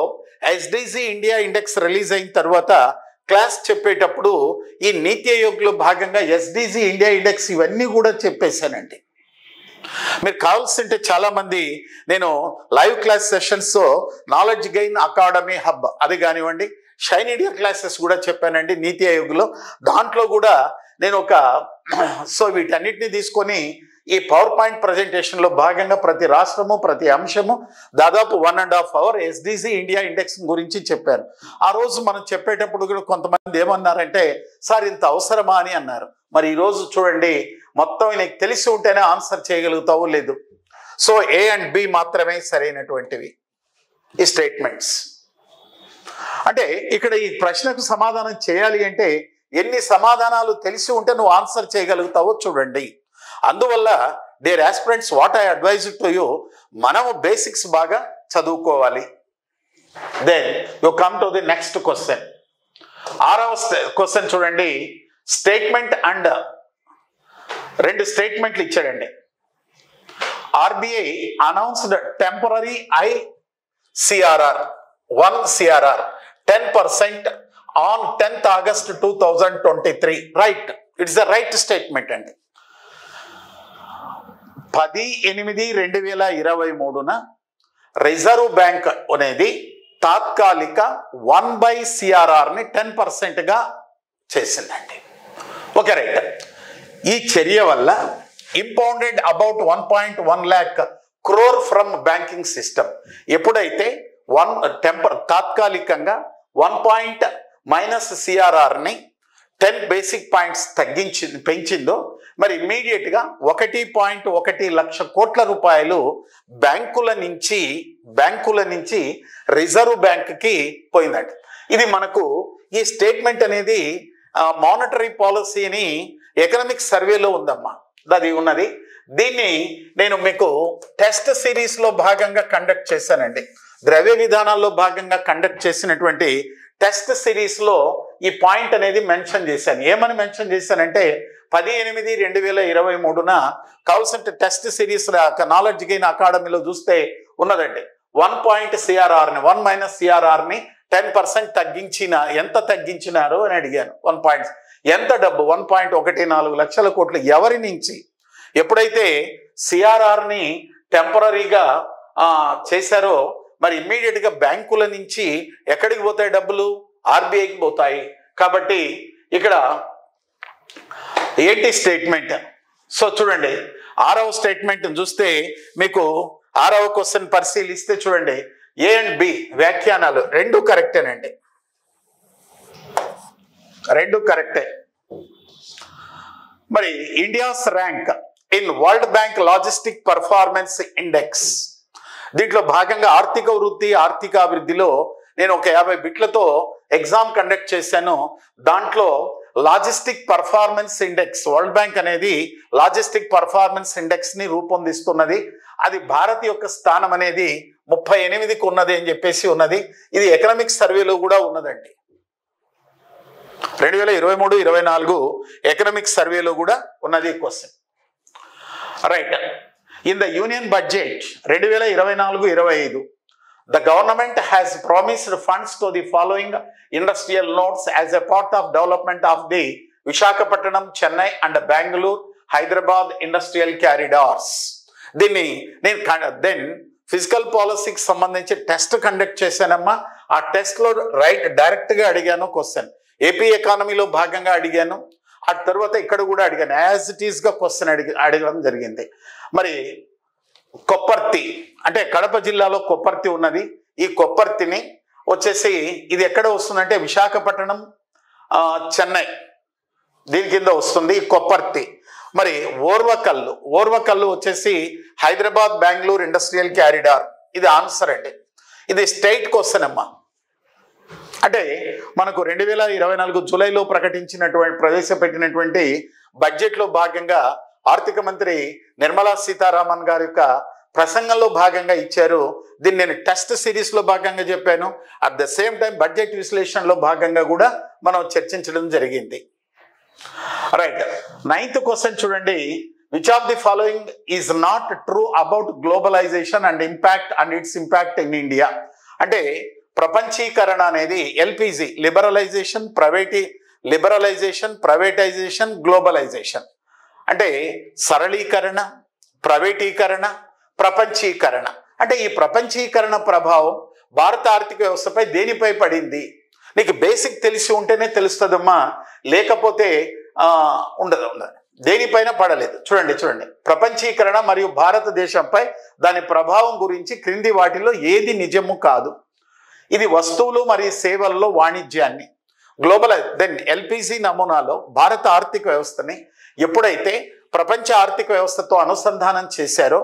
ఎస్డిజి ఇండియా ఇండెక్స్ రిలీజ్ అయిన తర్వాత క్లాస్ చెప్పేటప్పుడు ఈ నీతి ఆయోగ్లో భాగంగా ఎస్డిజి ఇండియా ఇండెక్స్ ఇవన్నీ కూడా చెప్పేశానండి. మీరు కావాల్సింటే చాలామంది నేను live class sessions knowledge gain academy hub అది కానివ్వండి, షైన్ ఇండియా క్లాసెస్ కూడా చెప్పానండి నీతి ఆయోగ్లో. దాంట్లో కూడా నేను సో వీటన్నిటిని తీసుకొని ఈ పవర్ పాయింట్ ప్రజెంటేషన్లో భాగంగా ప్రతి రాష్ట్రము ప్రతి అంశము దాదాపు 1.5 hour ఎస్డిసి ఇండియా ఇండెక్స్ గురించి చెప్పాను. ఆ రోజు మనం చెప్పేటప్పుడు కూడా కొంతమంది ఏమన్నారంటే సార్ ఇంత అవసరమా అని అన్నారు. మరి ఈరోజు చూడండి, మొత్తం నీకు తెలిసి ఉంటేనే ఆన్సర్ చేయగలుగుతావు లేదు. సో ఏ అండ్ బి మాత్రమే సరైనటువంటివి ఈ స్టేట్మెంట్స్. అంటే ఇక్కడ ఈ ప్రశ్నకు సమాధానం చేయాలి అంటే ఎన్ని సమాధానాలు తెలిసి ఉంటే నువ్వు ఆన్సర్ చేయగలుగుతావో చూడండి. అందువల్ల dear aspirants, what I advise to you, మనము బేసిక్స్ బాగా చదువుకోవాలి. Then you come to the next question. 6వ క్వశ్చన్ చూడండి. స్టేట్మెంట్ అండ్ 2 స్టేట్మెంట్లు ఇచ్చాడండి. RBI announced temporary ICRR 1 CRR 10% on 10th August 2023. Right, it's the right statement అండి. 10/8/2023 reserve bank అనేది తాత్కాలిక 1/CRRని 10%గా చేసిందండి. Okay, right. ఈ చర్య వల్ల impounded about 1.1 lakh crore from banking system. ఎప్పుడైతే తాత్కాలికంగా 1 CRRని 10 బేసిక్ పాయింట్స్ పెంచిందో, మరి ఇమ్మీడియట్గా 1.1 లక్ష కోట్ల రూపాయలు బ్యాంకుల నుంచి రిజర్వ్ బ్యాంక్కి పోయిందంట. ఇది మనకు ఈ స్టేట్మెంట్ అనేది మానిటరీ పాలసీని ఎకనామిక్ సర్వేలో ఉందమ్మా, అది ఉన్నది. దీన్ని నేను మీకు టెస్ట్ సిరీస్లో భాగంగా కండక్ట్ చేశానండి. ద్రవ్య విధానాల్లో భాగంగా కండక్ట్ చేసినటువంటి టెస్ట్ సిరీస్లో ఈ పాయింట్ అనేది మెన్షన్ చేశాను. ఏమని మెన్షన్ చేశానంటే 10/8/2023 కావాల్సిన టెస్ట్ సిరీస్ నాలెడ్జ్ గెయిన్ అకాడమీలో చూస్తే ఉన్నదండి. 1 CRRని 10% ఎంత తగ్గించినారు అని అడిగాను. 1 పాయింట్ ఎంత డబ్బు, 1.14 లక్షల కోట్లు ఎవరి నుంచి? ఎప్పుడైతే సిఆర్ఆర్ని టెంపరీగా చేశారో, మరి ఇమ్మీడియట్గా బ్యాంకుల నుంచి ఎక్కడికి పోతాయి డబ్బులు? ఆర్బీఐకి పోతాయి. కాబట్టి ఇక్కడ ఏంటి స్టేట్మెంట్? సో చూడండి, 6వ స్టేట్మెంట్ చూస్తే మీకు 6వ క్వశ్చన్ పరిశీలిస్తే చూడండి, ఏ అండ్ బి వ్యాఖ్యానాలు 2 కరెక్టేనండి, 2 కరెక్టే. మరి India's rank in world bank logistic performance index, దీంట్లో భాగంగా ఆర్థిక వృద్ధి ఆర్థిక అభివృద్ధిలో నేను ఒక 50 బిట్లతో ఎగ్జామ్ కండక్ట్ చేశాను. దాంట్లో logistic performance index, world bank అనేది లాజిస్టిక్ పర్ఫార్మెన్స్ ఇండెక్స్ ని రూపొందిస్తున్నది. అది భారత్ యొక్క స్థానం అనేది 38కి ఉన్నది అని చెప్పేసి ఉన్నది. ఇది ఎకనామిక్ సర్వేలో కూడా ఉన్నదండి. 2023-24 ఎకనామిక్ సర్వేలో కూడా ఉన్నది question. Right. In the union budget 2024-25 the government has promised funds to the following industrial nodes as a part of development of the Visakhapatnam, Chennai and Bangalore, Hyderabad industrial corridors. దీన్ని నేను then physical పాలసీకి సంబంధించి test conduct చేశానమ్మా. ఆ టెస్ట్లో డైరెక్ట్గా అడిగాను question. AP ఎకానమీలో భాగంగా అడిగాను. ఆ తర్వాత ఇక్కడ కూడా అడిగాను, యాజ్ ఇట్ ఈస్గా క్వశ్చన్ అడగడం జరిగింది. మరి కొప్పర్తి అంటే కడప జిల్లాలో కొప్పర్తి ఉన్నది. ఈ కొప్పర్తిని వచ్చేసి ఇది ఎక్కడ వస్తుందంటే విశాఖపట్నం, చెన్నై దీని కింద వస్తుంది కొప్పర్తి. మరి ఓర్వకల్లు వచ్చేసి హైదరాబాద్ బెంగళూరు ఇండస్ట్రియల్ క్యారిడార్. ఇది ఆన్సర్ అండి. ఇది స్టేట్ క్వశ్చన్ అమ్మా. అంటే మనకు 2024 జూలైలో ప్రవేశపెట్టినటువంటి బడ్జెట్లో భాగంగా ఆర్థిక మంత్రి నిర్మలా సీతారామన్ గారి యొక్క ప్రసంగంలో భాగంగా ఇచ్చారు. దీన్ని నేను టెస్ట్ సిరీస్లో భాగంగా చెప్పాను. At the same time budget విశ్లేషణలో భాగంగా కూడా మనం చర్చించడం జరిగింది. రైట్. 9th క్వశ్చన్ చూడండి, which of the following is not true about globalisation and its impact in India? అంటే ప్రపంచీకరణ అనేది ఎల్పిజి లిబరలైజేషన్, ప్రైవేటైజేషన్, గ్లోబలైజేషన్ అంటే సరళీకరణ, ప్రైవేటీకరణ, ప్రపంచీకరణ. అంటే ఈ ప్రపంచీకరణ ప్రభావం భారత ఆర్థిక వ్యవస్థపై దేనిపై పడింది? నీకు బేసిక్ తెలిసి ఉంటేనే తెలుస్తుందమ్మా. లేకపోతే ఉండదు. దేనిపైన పడలేదు. చూడండి ప్రపంచీకరణ మరియు భారతదేశంపై దాని ప్రభావం గురించి క్రింది వాటిలో ఏది నిజము కాదు. ఇది వస్తువులు మరియు సేవల్లో వాణిజ్యాన్ని దెన్ ఎల్పిసి నమూనాలో భారత ఆర్థిక వ్యవస్థని ఎప్పుడైతే ప్రపంచ ఆర్థిక వ్యవస్థతో అనుసంధానం చేశారో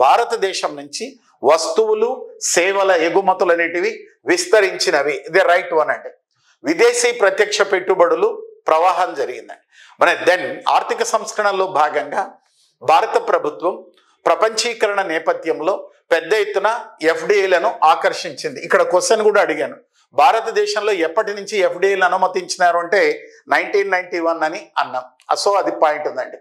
భారతదేశం నుంచి వస్తువులు సేవల ఎగుమతులు అనేటివి విస్తరించినవి. ఇది రైట్ వన్ అండి. విదేశీ ప్రత్యక్ష పెట్టుబడులు ప్రవాహం జరిగిందండి. దెన్ ఆర్థిక సంస్కరణలో భాగంగా భారత ప్రభుత్వం ప్రపంచీకరణ నేపథ్యంలో పెద్ద ఎత్తున ఎఫ్డిఐలను ఆకర్షించింది. ఇక్కడ క్వశ్చన్ కూడా అడిగాను, భారతదేశంలో ఎప్పటి నుంచి ఎఫ్డిఐలు అనుమతించినారు అంటే 1991 అని అన్నాం. సో అది పాయింట్ ఉందండి.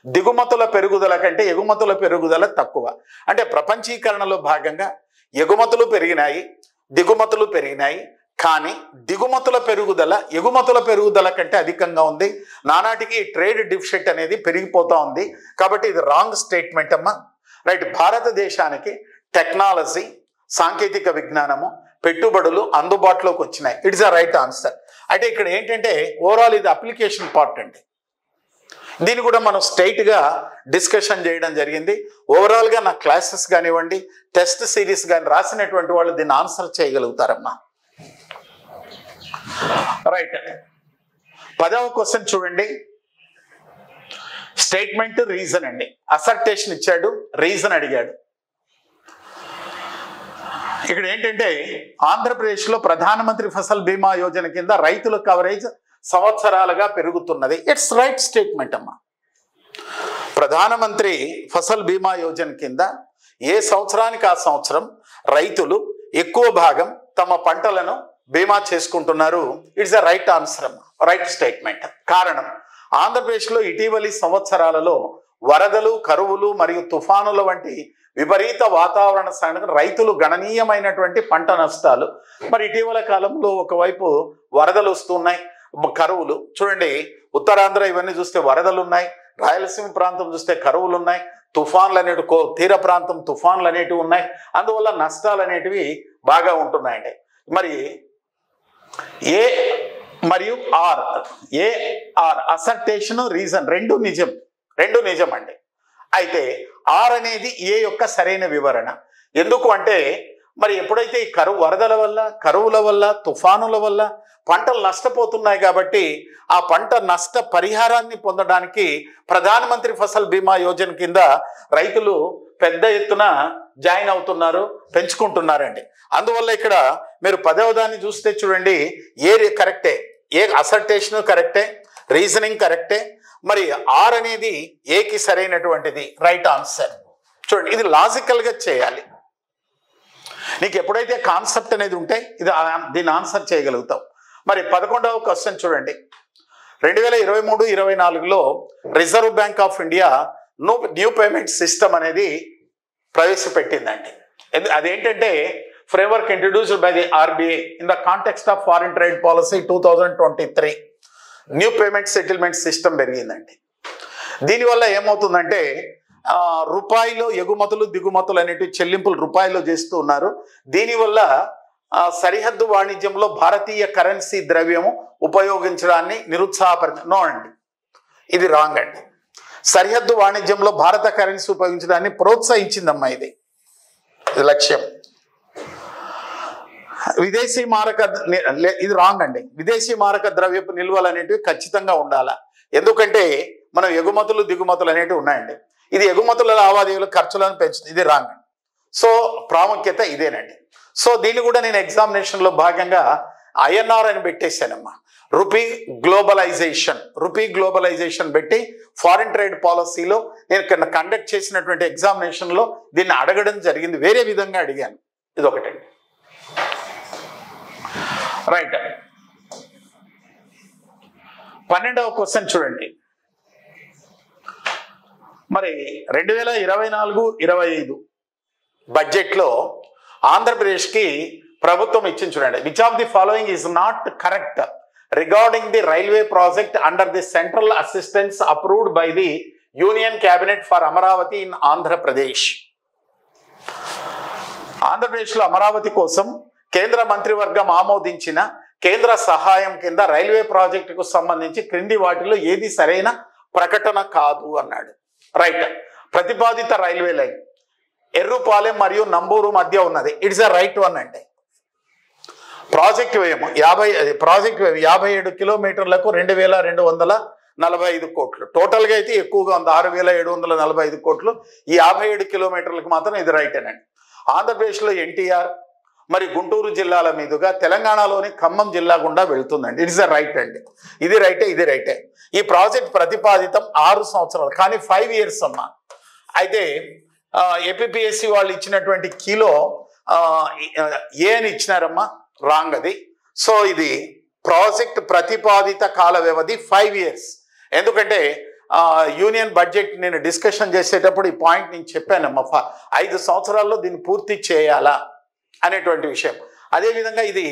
దిగుమతుల పెరుగుదల కంటే ఎగుమతుల పెరుగుదల తక్కువ. అంటే ప్రపంచీకరణలో భాగంగా ఎగుమతులు పెరిగినాయి, దిగుమతులు పెరిగినాయి, కానీ దిగుమతుల పెరుగుదల ఎగుమతుల పెరుగుదల కంటే అధికంగా ఉంది. నానాటికి ట్రేడ్ డిఫిసిట్ అనేది పెరిగిపోతూ ఉంది. కాబట్టి ఇది రాంగ్ స్టేట్మెంట్ అమ్మా. రైట్. భారతదేశానికి టెక్నాలజీ, సాంకేతిక విజ్ఞానము, పెట్టుబడులు అందుబాటులోకి వచ్చినాయి. It's a right answer. అయితే ఇక్కడ ఏంటంటే ఓవరాల్ ఇది అప్లికేషన్ పార్ట్ అండి. దీన్ని కూడా మనం స్ట్రైట్గా డిస్కషన్ చేయడం జరిగింది. ఓవరాల్గా నా క్లాసెస్ కానివ్వండి, టెస్ట్ సిరీస్ కానీ రాసినటువంటి వాళ్ళు దీన్ని ఆన్సర్ చేయగలుగుతారమ్మా. రైట్. 10వ క్వశ్చన్ చూడండి. స్టేట్మెంట్ రీజన్ అండి. అసర్టేషన్ ఇచ్చాడు, రీజన్ అడిగాడు. ఇక్కడ ఏంటంటే ఆంధ్రప్రదేశ్లో ప్రధానమంత్రి ఫసల్ బీమా యోజన కింద రైతుల కవరేజ్ సంవత్సరాలుగా పెరుగుతున్నది. ఇట్స్ రైట్ స్టేట్మెంట్ అమ్మా. ప్రధానమంత్రి ఫసల్ బీమా యోజన కింద ఏ సంవత్సరానికి ఆ సంవత్సరం రైతులు ఎక్కువ భాగం తమ పంటలను బీమా చేసుకుంటున్నారు. ఇట్స్ ద రైట్ ఆన్సర్ అమ్మా, రైట్ స్టేట్మెంట్. కారణం, ఆంధ్రప్రదేశ్లో ఇటీవలి సంవత్సరాలలో వరదలు, కరువులు మరియు తుఫానుల వంటి విపరీత వాతావరణ సంఘటన రైతులు గణనీయమైనటువంటి పంట నష్టాలు. మరి ఇటీవల కాలంలో ఒకవైపు వరదలు వస్తున్నాయి, కరువులు. చూడండి, ఉత్తరాంధ్ర ఇవన్నీ చూస్తే వరదలు ఉన్నాయి, రాయలసీమ ప్రాంతం చూస్తే కరువులు ఉన్నాయి, తుఫాన్లు అనేటివి తీర ప్రాంతం తుఫాన్లు అనేటివి ఉన్నాయి. అందువల్ల నష్టాలు అనేటివి బాగా ఉంటున్నాయండి. మరి ఏ మరియు ఆర్, అసర్టేషన్, రీజన్ రెండు నిజం అండి. అయితే ఆర్ అనేది ఏ యొక్క సరైన వివరణ. ఎందుకు అంటే మరి ఎప్పుడైతే ఈ వరదల వల్ల, కరువుల వల్ల, తుఫానుల వల్ల పంటలు నష్టపోతున్నాయి కాబట్టి ఆ పంట నష్ట పరిహారాన్ని పొందడానికి ప్రధానమంత్రి ఫసల్ బీమా యోజన కింద రైతులు పెద్ద ఎత్తున జాయిన్ అవుతున్నారు, పెంచుకుంటున్నారండి. అందువల్ల ఇక్కడ మీరు 10వ దాన్ని చూస్తే చూడండి, కరెక్టే, అసర్టేషన్ కరెక్టే, రీజనింగ్ కరెక్టే, మరి ఆర్ అనేది ఏకి సరైనటువంటిది, రైట్ ఆన్సర్. చూడండి, ఇది లాజికల్గా చేయాలి. నీకు ఎప్పుడైతే కాన్సెప్ట్ అనేది ఉంటే దీన్ని ఆన్సర్ చేయగలుగుతావు. మరి 11వ క్వశ్చన్ చూడండి. 2023-24లో reserve bank of India new payment system అనేది ప్రవేశపెట్టిందండి. అదేంటంటే framework introduced by the RBI in the context of foreign trade policy 2023 new payment settlement system పెరిగిందండి. దీనివల్ల ఏమవుతుందంటే రూపాయిలో ఎగుమతులు, దిగుమతులు అనేటివి చెల్లింపులు రూపాయిలో చేస్తూ ఉన్నారు. దీనివల్ల సరిహద్దు వాణిజ్యంలో భారతీయ కరెన్సీ ద్రవ్యము ఉపయోగించడాన్ని నో అండి, ఇది రాంగ్ అండి. సరిహద్దు వాణిజ్యంలో భారత కరెన్సీ ఉపయోగించడాన్ని ప్రోత్సహించిందమ్మా, ఇది లక్ష్యం. విదేశీ మారక, ఇది రాంగ్ అండి. విదేశీ మారక ద్రవ్యపు నిల్వలు అనేటివి ఖచ్చితంగా ఉండాలా. ఎందుకంటే మనం ఎగుమతులు, దిగుమతులు అనేటివి ఉన్నాయండి. ఇది ఎగుమతుల లావాదేవీల ఖర్చులను పెంచుతుంది, ఇది రాంగ్. సో ప్రాముఖ్యత ఇదేనండి. సో దీన్ని కూడా నేను ఎగ్జామినేషన్లో భాగంగా ఐఎన్ఆర్ అని పెట్టేశానమ్మా. రూపీ గ్లోబలైజేషన్ పెట్టి ఫారిన్ ట్రేడ్ పాలసీలో నేను కండక్ట్ చేసినటువంటి ఎగ్జామినేషన్లో దీన్ని అడగడం జరిగింది. వేరే విధంగా అడిగాను, ఇది ఒకటండి. రైట్. 12వ క్వశ్చన్ చూడండి. మరి 2024-25 బడ్జెట్లో ఆంధ్రప్రదేశ్కి ప్రభుత్వం ఇచ్చింది చూడండి. Which of the following is not correct regarding the railway project under the central assistance approved by the union cabinet for Amaravati in Andhra Pradesh. ఆంధ్రప్రదేశ్లో అమరావతి కోసం కేంద్ర మంత్రివర్గం ఆమోదించిన కేంద్ర సహాయం కింద రైల్వే ప్రాజెక్టుకు సంబంధించి క్రింది వాటిలో ఏది సరైన ప్రకటన కాదు అన్నాడు. రైట్. ప్రతిపాదిత రైల్వే లైన్ ఎర్రుపాలెం మరియు నంబూరు మధ్య ఉన్నది. ఇట్స్ అ రైట్ వన్ అండి. ప్రాజెక్ట్ వ్యయం 57 కిలోమీటర్లకు 2245 కోట్లు. టోటల్గా అయితే ఎక్కువగా ఉంది, 6745 కోట్లు. ఈ 57 కిలోమీటర్లకు మాత్రం ఇది రైట్ అనండి. ఆంధ్రప్రదేశ్లో ఎన్టీఆర్ మరి గుంటూరు జిల్లాల మీదుగా తెలంగాణలోని ఖమ్మం జిల్లా గుండా వెళ్తుందండి. ఇట్స్ అ రైట్ అండి. ఇది రైటే, ఇది రైటే. ఈ ప్రాజెక్ట్ ప్రతిపాదితం 6 సంవత్సరాలు, కానీ 5 ఇయర్స్ అమ్మా. అయితే ఏపీపీఎస్సీ వాళ్ళు ఇచ్చినటువంటి కీలో ఏ అని ఇచ్చినారమ్మా, రాంగ్ అది. సో ఇది ప్రాజెక్ట్ ప్రతిపాదిత కాల వ్యవధి 5 ఇయర్స్. ఎందుకంటే యూనియన్ బడ్జెట్ నేను డిస్కషన్ చేసేటప్పుడు ఈ పాయింట్ నేను చెప్పానమ్మా, 5 సంవత్సరాల్లో దీన్ని పూర్తి చేయాలా అనేటువంటి విషయం. అదేవిధంగా ఇది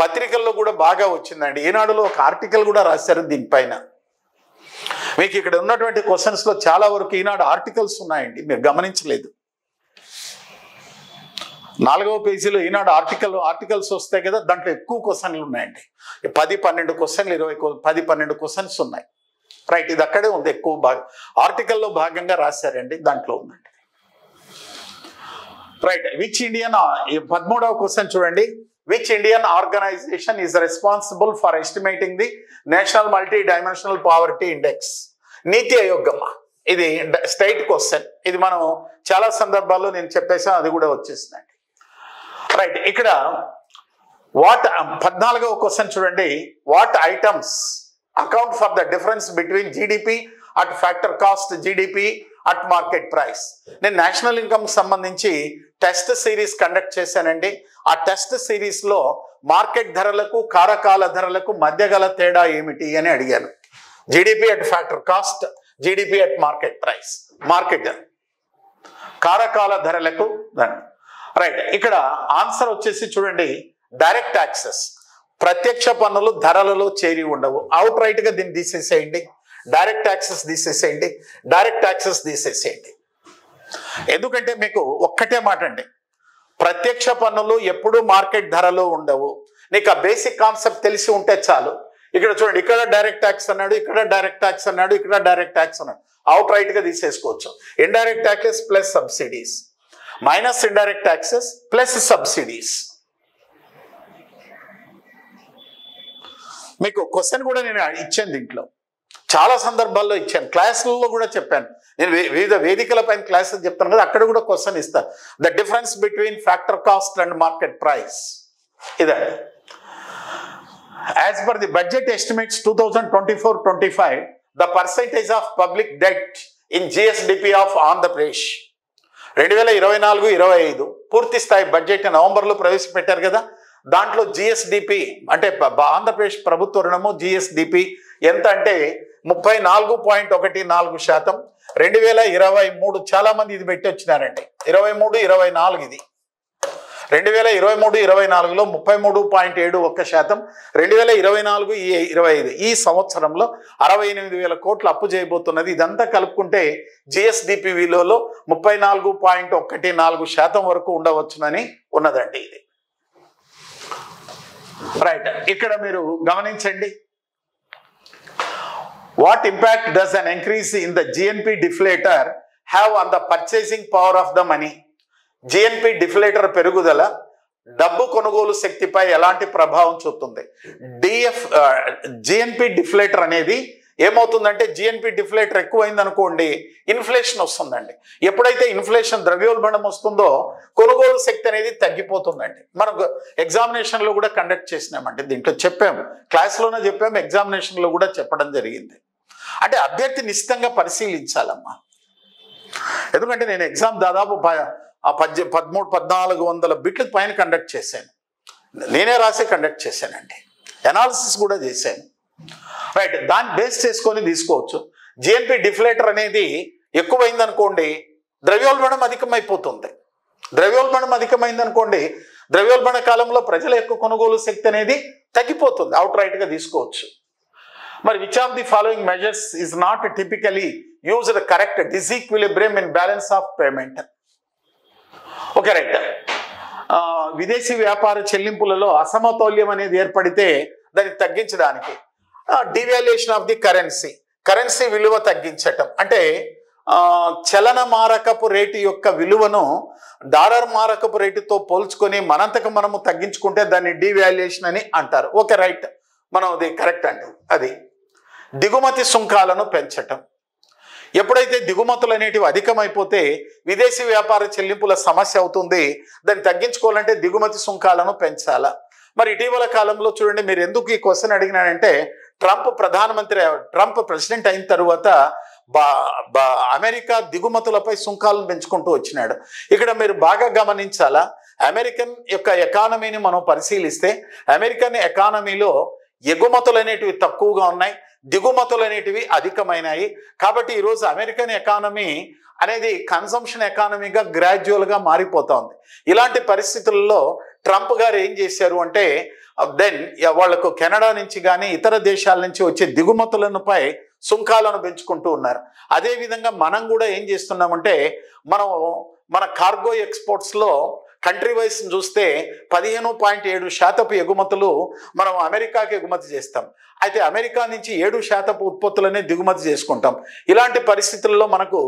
పత్రికల్లో కూడా బాగా వచ్చిందండి. ఈనాడులో ఒక ఆర్టికల్ కూడా రాశారు దీనిపైన. మీకు ఇక్కడ ఉన్నటువంటి క్వశ్చన్స్లో చాలా వరకు ఈనాడు ఆర్టికల్స్ ఉన్నాయండి, మీరు గమనించలేదు. 4వ పేజీలో ఈనాడు ఆర్టికల్స్ వస్తాయి కదా, దాంట్లో ఎక్కువ క్వశ్చన్లు ఉన్నాయండి. 10-12 క్వశ్చన్లు, 10-12 క్వశ్చన్స్ ఉన్నాయి. రైట్, ఇది అక్కడే ఉంది. ఎక్కువ ఆర్టికల్లో భాగంగా రాశారండి, దాంట్లో ఉందండి. రైట్. విచ్ ఇండియన్ 13వ క్వశ్చన్ చూడండి. Which Indian organisation is responsible for estimating the national multidimensional poverty index? NITI Aayog అమ్మా. ఇది స్టేట్ క్వశ్చన్. ఇది మనం చాలా సందర్భాల్లో నేను చెప్పేసాను, అది కూడా వచ్చేసిందండి. రైట్. ఇక్కడ 14వ క్వశ్చన్ చూడండి. What items account for the difference between GDP at factor cost, GDP at market price? నేను నేషనల్ ఇన్కమ్ సంబంధించి టెస్ట్ సిరీస్ కండక్ట్ చేశానండి. ఆ టెస్ట్ సిరీస్లో మార్కెట్ ధరలకు కారకాల ధరలకు మధ్య గల తేడా ఏమిటి అని అడిగాను. GDP at factor cost, GDP at market price, market కారకాల ధరలకు. రైట్. ఇక్కడ ఆన్సర్ వచ్చేసి చూడండి, డైరెక్ట్ ట్యాక్సెస్, ప్రత్యక్ష పన్నులు ధరలలో చేరి ఉండవు. అవుట్ రైట్గా దీన్ని తీసేసేయండి. డైరెక్ట్ ట్యాక్సెస్ తీసేసేయండి, డైరెక్ట్ ట్యాక్సెస్ తీసేసేయండి. ఎందుకంటే మీకు ఒక్కటే మాట అండి, ప్రత్యక్ష పన్నులు ఎప్పుడు మార్కెట్ ధరలో ఉండవు. నీకు ఆ బేసిక్ కాన్సెప్ట్ తెలిసి ఉంటే చాలు. ఇక్కడ చూడండి, ఇక్కడ డైరెక్ట్ ట్యాక్స్ అన్నాడు, ఇక్కడ డైరెక్ట్ ట్యాక్స్ అన్నాడు, ఇక్కడ డైరెక్ట్ ట్యాక్స్ అన్నాడు. అవుట్ రైట్గా తీసేసుకోవచ్చు. Indirect taxes plus subsidies minus indirect taxes plus subsidies. మీకు క్వశ్చన్ కూడా నేను ఇచ్చాను, దీంట్లో చాలా సందర్భాల్లో ఇచ్చాను, క్లాసులలో కూడా చెప్పాను. నేను వివిధ వేదికల పైన క్లాసెస్ చెప్తాను కదా, అక్కడ కూడా క్వశ్చన్ ఇస్తాను. The difference between factor cost and market price ఇదండి. As per the budget estimates 2024-25, the percentage of public debt in GSDP of Andhra Pradesh 2024-25 పూర్తి స్థాయి బడ్జెట్ నవంబర్లో ప్రవేశపెట్టారు కదా. దాంట్లో జిఎస్డిపి అంటే ఆంధ్రప్రదేశ్ ప్రభుత్వ రుణము జిఎస్డిపి ఎంత అంటే 34.14%. 2023 చాలా మంది ఇది పెట్టి వచ్చినారండి. 23-24 ఇది 2023-24లో 33.71%. 2024-25 ఈ సంవత్సరంలో 68,000 కోట్లు అప్పు చేయబోతున్నది. ఇదంతా కలుపుకుంటే జిఎస్డిపి విలువలో 34.14% వరకు ఉండవచ్చునని ఉన్నదండి ఇది. రైట్. ఇక్కడ మీరు గమనించండి, what impact does an increase in the GNP deflator have on the purchasing power of the money? GNP deflator పెరుగుదల డబ్బు కొనుగోలు శక్తిపై ఎలాంటి ప్రభావం చూపుతుంది? జిఎన్పి డిఫ్లేటర్ అనేది ఏమవుతుందంటే, జిఎన్పి డిఫ్లేటర్ ఎక్కువైంది అనుకోండి, ఇన్ఫ్లేషన్ వస్తుందండి. ఎప్పుడైతే ఇన్ఫ్లేషన్ ద్రవ్యోల్బణం వస్తుందో కొనుగోలు శక్తి అనేది తగ్గిపోతుందండి. మనకు ఎగ్జామినేషన్లో కూడా కండక్ట్ చేసినామంటే, దీంట్లో చెప్పాము, క్లాస్లోనే చెప్పాము, ఎగ్జామినేషన్లో కూడా చెప్పడం జరిగింది. అంటే అభ్యర్థి నిశ్చితంగా పరిశీలించాలమ్మా. ఎందుకంటే నేను ఎగ్జామ్ దాదాపు 1300-1400 బిట్లకు పైన కండక్ట్ చేశాను. నేనే రాసి కండక్ట్ చేశానండి, ఎనాలిసిస్ కూడా చేశాను. రైట్. దాన్ని బేస్ చేసుకొని తీసుకోవచ్చు. జిఎన్పి డిఫ్లేటర్ అనేది ఎక్కువైంది అనుకోండి, ద్రవ్యోల్బణం అధికమైపోతుంది. ద్రవ్యోల్బణం అధికమైంది అనుకోండి, ద్రవ్యోల్బణ కాలంలో ప్రజల యొక్క కొనుగోలు శక్తి అనేది తగ్గిపోతుంది. అవుట్ రైట్గా తీసుకోవచ్చు. మరి which of the following measures is not typically used correct disequilibrium in balance of payment? Okay, right. విదేశీ వ్యాపార చెల్లింపులలో అసమతౌల్యం అనేది ఏర్పడితే దాన్ని తగ్గించడానికి డివాల్యుయేషన్ ఆఫ్ ది కరెన్సీ విలువ తగ్గించటం, అంటే చలన మారకపు రేటు యొక్క విలువను డాలర్ మారకపు రేటుతో పోల్చుకొని మనంతకు మనము తగ్గించుకుంటే దాన్ని డివాల్యుయేషన్ అని అంటారు. ఓకే, రైట్, మనం అది కరెక్ట్ అండి. అది దిగుమతి సుంకాలను పెంచటం. ఎప్పుడైతే దిగుమతులు అనేటివి అధికమైపోతే విదేశీ వ్యాపార చెల్లింపుల సమస్య అవుతుంది. దాన్ని తగ్గించుకోవాలంటే దిగుమతి సుంకాలను పెంచాలా. మరి ఇటీవల కాలంలో చూడండి, మీరు ఎందుకు ఈ క్వశ్చన్ అడిగినానంటే ట్రంప్ ప్రెసిడెంట్ అయిన తర్వాత అమెరికా దిగుమతులపై సుంకాలను పెంచుకుంటూ వచ్చినాడు. ఇక్కడ మీరు బాగా గమనించాలా, అమెరికన్ యొక్క ఎకానమీని మనం పరిశీలిస్తే అమెరికన్ ఎకానమీలో ఎగుమతులు అనేటివి తక్కువగా ఉన్నాయి, దిగుమతులు అనేటివి అధికమైనాయి. కాబట్టి ఈరోజు అమెరికన్ ఎకానమీ అనేది కన్సంప్షన్ ఎకానమీగా గ్రాడ్యువల్గా మారిపోతుంది. ఇలాంటి పరిస్థితుల్లో ట్రంప్ గారు ఏం చేశారు అంటే వాళ్లకు కెనడా నుంచి కానీ ఇతర దేశాల నుంచి వచ్చే దిగుమతులపై సుంకాలను పెంచుకుంటూ ఉన్నారు. అదేవిధంగా మనం కూడా ఏం చేస్తున్నామంటే మన కార్గో ఎక్స్పోర్ట్స్లో కంట్రీ వైజ్ చూస్తే 15.7% ఎగుమతులు మనం అమెరికాకి ఎగుమతి చేస్తాం. అయితే అమెరికా నుంచి 7% ఉత్పత్తులనే దిగుమతి చేసుకుంటాం. ఇలాంటి పరిస్థితుల్లో మనకు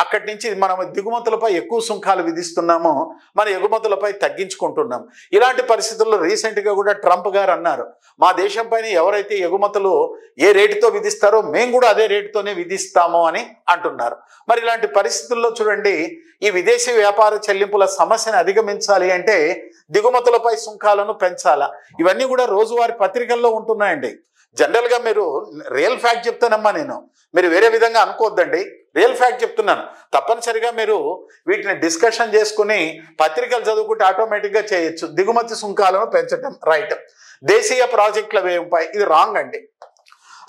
అక్కడి నుంచి మనం దిగుమతులపై ఎక్కువ సుంకాలు విధిస్తున్నాము, మన ఎగుమతులపై తగ్గించుకుంటున్నాం. ఇలాంటి పరిస్థితుల్లో రీసెంట్గా కూడా ట్రంప్ గారు అన్నారు, మా దేశం పైన ఎవరైతే ఎగుమతులు ఏ రేటుతో విధిస్తారో మేము కూడా అదే రేటుతోనే విధిస్తాము అని అంటున్నారు. మరి ఇలాంటి పరిస్థితుల్లో చూడండి, ఈ విదేశీ వ్యాపార చెల్లింపుల సమస్యను అధిగమించాలి అంటే దిగుమతులపై సుంకాలను పెంచాలా. ఇవన్నీ కూడా రోజువారీ పత్రికల్లో ఉంటున్నాయండి. జనరల్గా మీరు రియల్ ఫ్యాక్ట్ చెప్తానమ్మా, మీరు వేరే విధంగా అనుకోవద్దండి, రియల్ ఫ్యాక్ట్ చెప్తున్నాను. తప్పనిసరిగా మీరు వీటిని డిస్కషన్ చేసుకుని పత్రికలు చదువుకుంటే ఆటోమేటిక్గా చేయొచ్చు. దిగుమతి సుంకాలను పెంచడం రైట్. దేశీయ ప్రాజెక్టుల వ్యయంపై ఇది రాంగ్ అండి.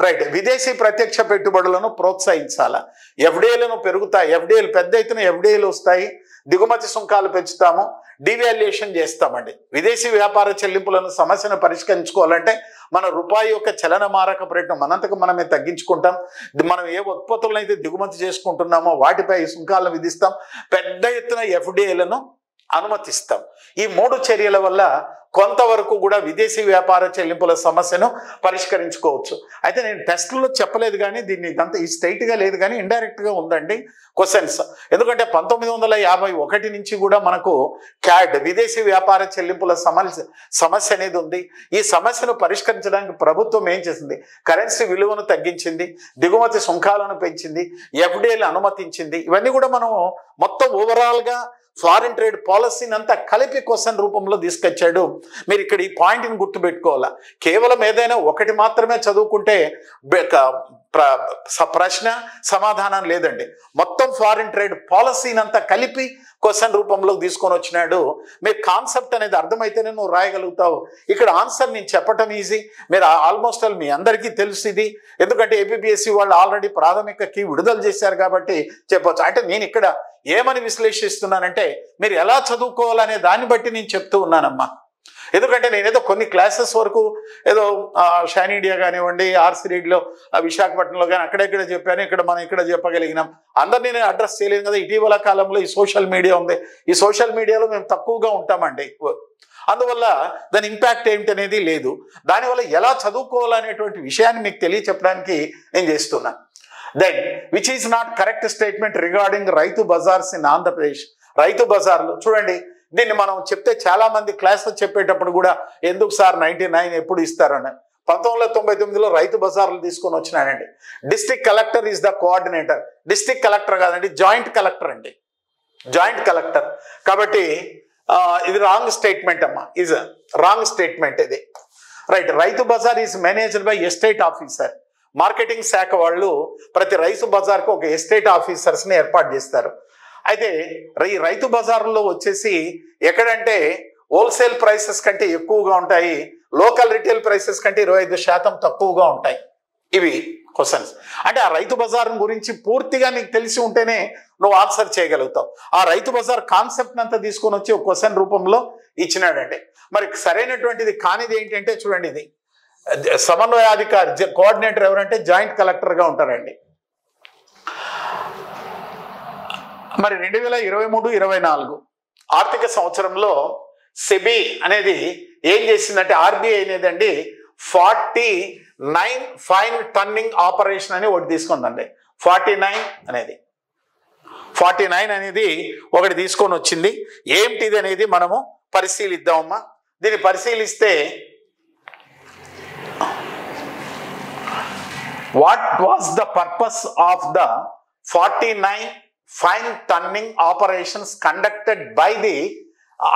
రైట్. విదేశీ ప్రత్యక్ష పెట్టుబడులను ప్రోత్సహించాలా. ఎఫ్డిఐలను పెరుగుతాయి, ఎఫ్డిఐలు పెద్ద ఎత్తున ఎఫ్డిఐలు వస్తాయి, దిగుమతి సుంకాలు పెంచుతాము, డివాల్యుయేషన్ చేస్తామండి. విదేశీ వ్యాపార చెల్లింపులను సమస్యను పరిష్కరించుకోవాలంటే మన రూపాయి యొక్క చలన మారకపు రేటును మనంతకు మనమే తగ్గించుకుంటాం. మనం ఏ ఉత్పత్తులను అయితే దిగుమతి చేసుకుంటున్నామో వాటిపై సుంకాలను విధిస్తాం, పెద్ద ఎత్తున ఎఫ్డిఐలను అనుమతిస్తాం. ఈ 3 చర్యల వల్ల కొంతవరకు కూడా విదేశీ వ్యాపార చెల్లింపుల సమస్యను పరిష్కరించుకోవచ్చు. అయితే నేను టెస్ట్లో చెప్పలేదు కానీ దీన్ని ఇదంతా ఈ స్ట్రైట్గా లేదు కానీ ఇండైరెక్ట్గా ఉందండి క్వశ్చన్స్. ఎందుకంటే 1951 నుంచి కూడా మనకు క్యాడ్ విదేశీ వ్యాపార చెల్లింపుల సమస్య అనేది ఉంది. ఈ సమస్యను పరిష్కరించడానికి ప్రభుత్వం ఏం చేసింది? కరెన్సీ విలువను తగ్గించింది, దిగుమతి సుంకాలను పెంచింది, ఎఫ్డిఐలు అనుమతించింది. ఇవన్నీ కూడా మనం మొత్తం ఓవరాల్గా ఫారిన్ ట్రేడ్ పాలసీని అంతా కలిపి క్వశ్చన్ రూపంలో తీసుకొచ్చాడు. మీరు ఇక్కడ ఈ పాయింట్ని గుర్తుపెట్టుకోవాలా. కేవలం ఏదైనా ఒకటి మాత్రమే చదువుకుంటే ప్రశ్న సమాధానం లేదండి. మొత్తం ఫారిన్ ట్రేడ్ పాలసీని అంతా కలిపి క్వశ్చన్ రూపంలో తీసుకొని వచ్చినాడు. మీరు కాన్సెప్ట్ అనేది అర్థమైతేనే నువ్వు రాయగలుగుతావు. ఇక్కడ ఆన్సర్ నేను చెప్పటం ఈజీ, మీరు ఆల్మోస్ట్ మీ అందరికీ తెలుసు ఇది. ఎందుకంటే ఏపీపీఎస్సీ వాళ్ళు ఆల్రెడీ ప్రాథమిక కీ విడుదల చేశారు కాబట్టి చెప్పవచ్చు. అంటే నేను ఇక్కడ ఏమని విశ్లేషిస్తున్నానంటే మీరు ఎలా చదువుకోవాలనే దాన్ని బట్టి నేను చెప్తూ ఉన్నానమ్మా. ఎందుకంటే నేనేదో కొన్ని క్లాసెస్ వరకు ఏదో షైన్ ఇండియా కానివ్వండి, ఆర్సీ రీడ్లో విశాఖపట్నంలో కానీ అక్కడెక్కడ చెప్పాను, మనం ఇక్కడ చెప్పగలిగినాం. అందరినీ నేను అడ్రస్ చేయలేను కదా. ఇటీవల కాలంలో ఈ సోషల్ మీడియా ఉంది, ఈ సోషల్ మీడియాలో మేము తక్కువగా ఉంటామండి. అందువల్ల దాని ఇంపాక్ట్ ఏమిటి అనేది లేదు. దానివల్ల ఎలా చదువుకోవాలనేటువంటి విషయాన్ని మీకు తెలియచెప్పడానికి నేను చేస్తున్నాను. Then which is not correct statement regarding Rythu bazaars in Andhra Pradesh. రైతు బజార్లు చూడండి, దీన్ని మనం చెప్తే చాలా మంది క్లాసులు చెప్పేటప్పుడు కూడా ఎందుకు సార్ 99 ఎప్పుడు ఇస్తారని 1999లో రైతు బజార్లు తీసుకొని వచ్చినానండి. District collector is the coordinator. District collector కాదండి, జాయింట్ కలెక్టర్ అండి, జాయింట్ కలెక్టర్. కాబట్టి ఇది రాంగ్ స్టేట్మెంట్ అమ్మా, ఈజ్ రాంగ్ స్టేట్మెంట్ ఇది. Right. Rythu Bazar is managed by estate officer. Marketing శాఖ వాళ్ళు ప్రతి రైతు బజార్కు ఒక ఎస్టేట్ ఆఫీసర్స్ని ఏర్పాటు చేస్తారు. అయితే ఈ రైతు బజార్లో వచ్చేసి ఎక్కడంటే హోల్సేల్ ప్రైసెస్ కంటే ఎక్కువగా ఉంటాయి, లోకల్ రిటైల్ ప్రైసెస్ కంటే 25% తక్కువగా ఉంటాయి. ఇవి క్వశ్చన్స్. అంటే ఆ రైతు బజార్ గురించి పూర్తిగా నీకు తెలిసి ఉంటేనే నువ్వు ఆన్సర్ చేయగలుగుతావు. ఆ రైతు బజార్ కాన్సెప్ట్ అంతా తీసుకొని వచ్చి ఒక క్వశ్చన్ రూపంలో ఇచ్చినాడంటే మరి సరైనటువంటిది కానిది ఏంటంటే చూడండి, ఇది సమన్వయాధికారి కోఆర్డినేటర్ ఎవరంటే జాయింట్ కలెక్టర్గా ఉంటారండి. మరి 2023-24 ఆర్థిక సంవత్సరంలో సెబీ అనేది ఏం చేసిందంటే ఆర్బీఐ అనేది అండి 49 ఫైన్ టర్నింగ్ ఆపరేషన్ అని ఒకటి తీసుకుందండి. 49 అనేది ఒకటి తీసుకొని వచ్చింది. ఏంటిది అనేది మనము పరిశీలిద్దామమ్మా. దీన్ని పరిశీలిస్తే what was the purpose of the 49 fine turning operations conducted by the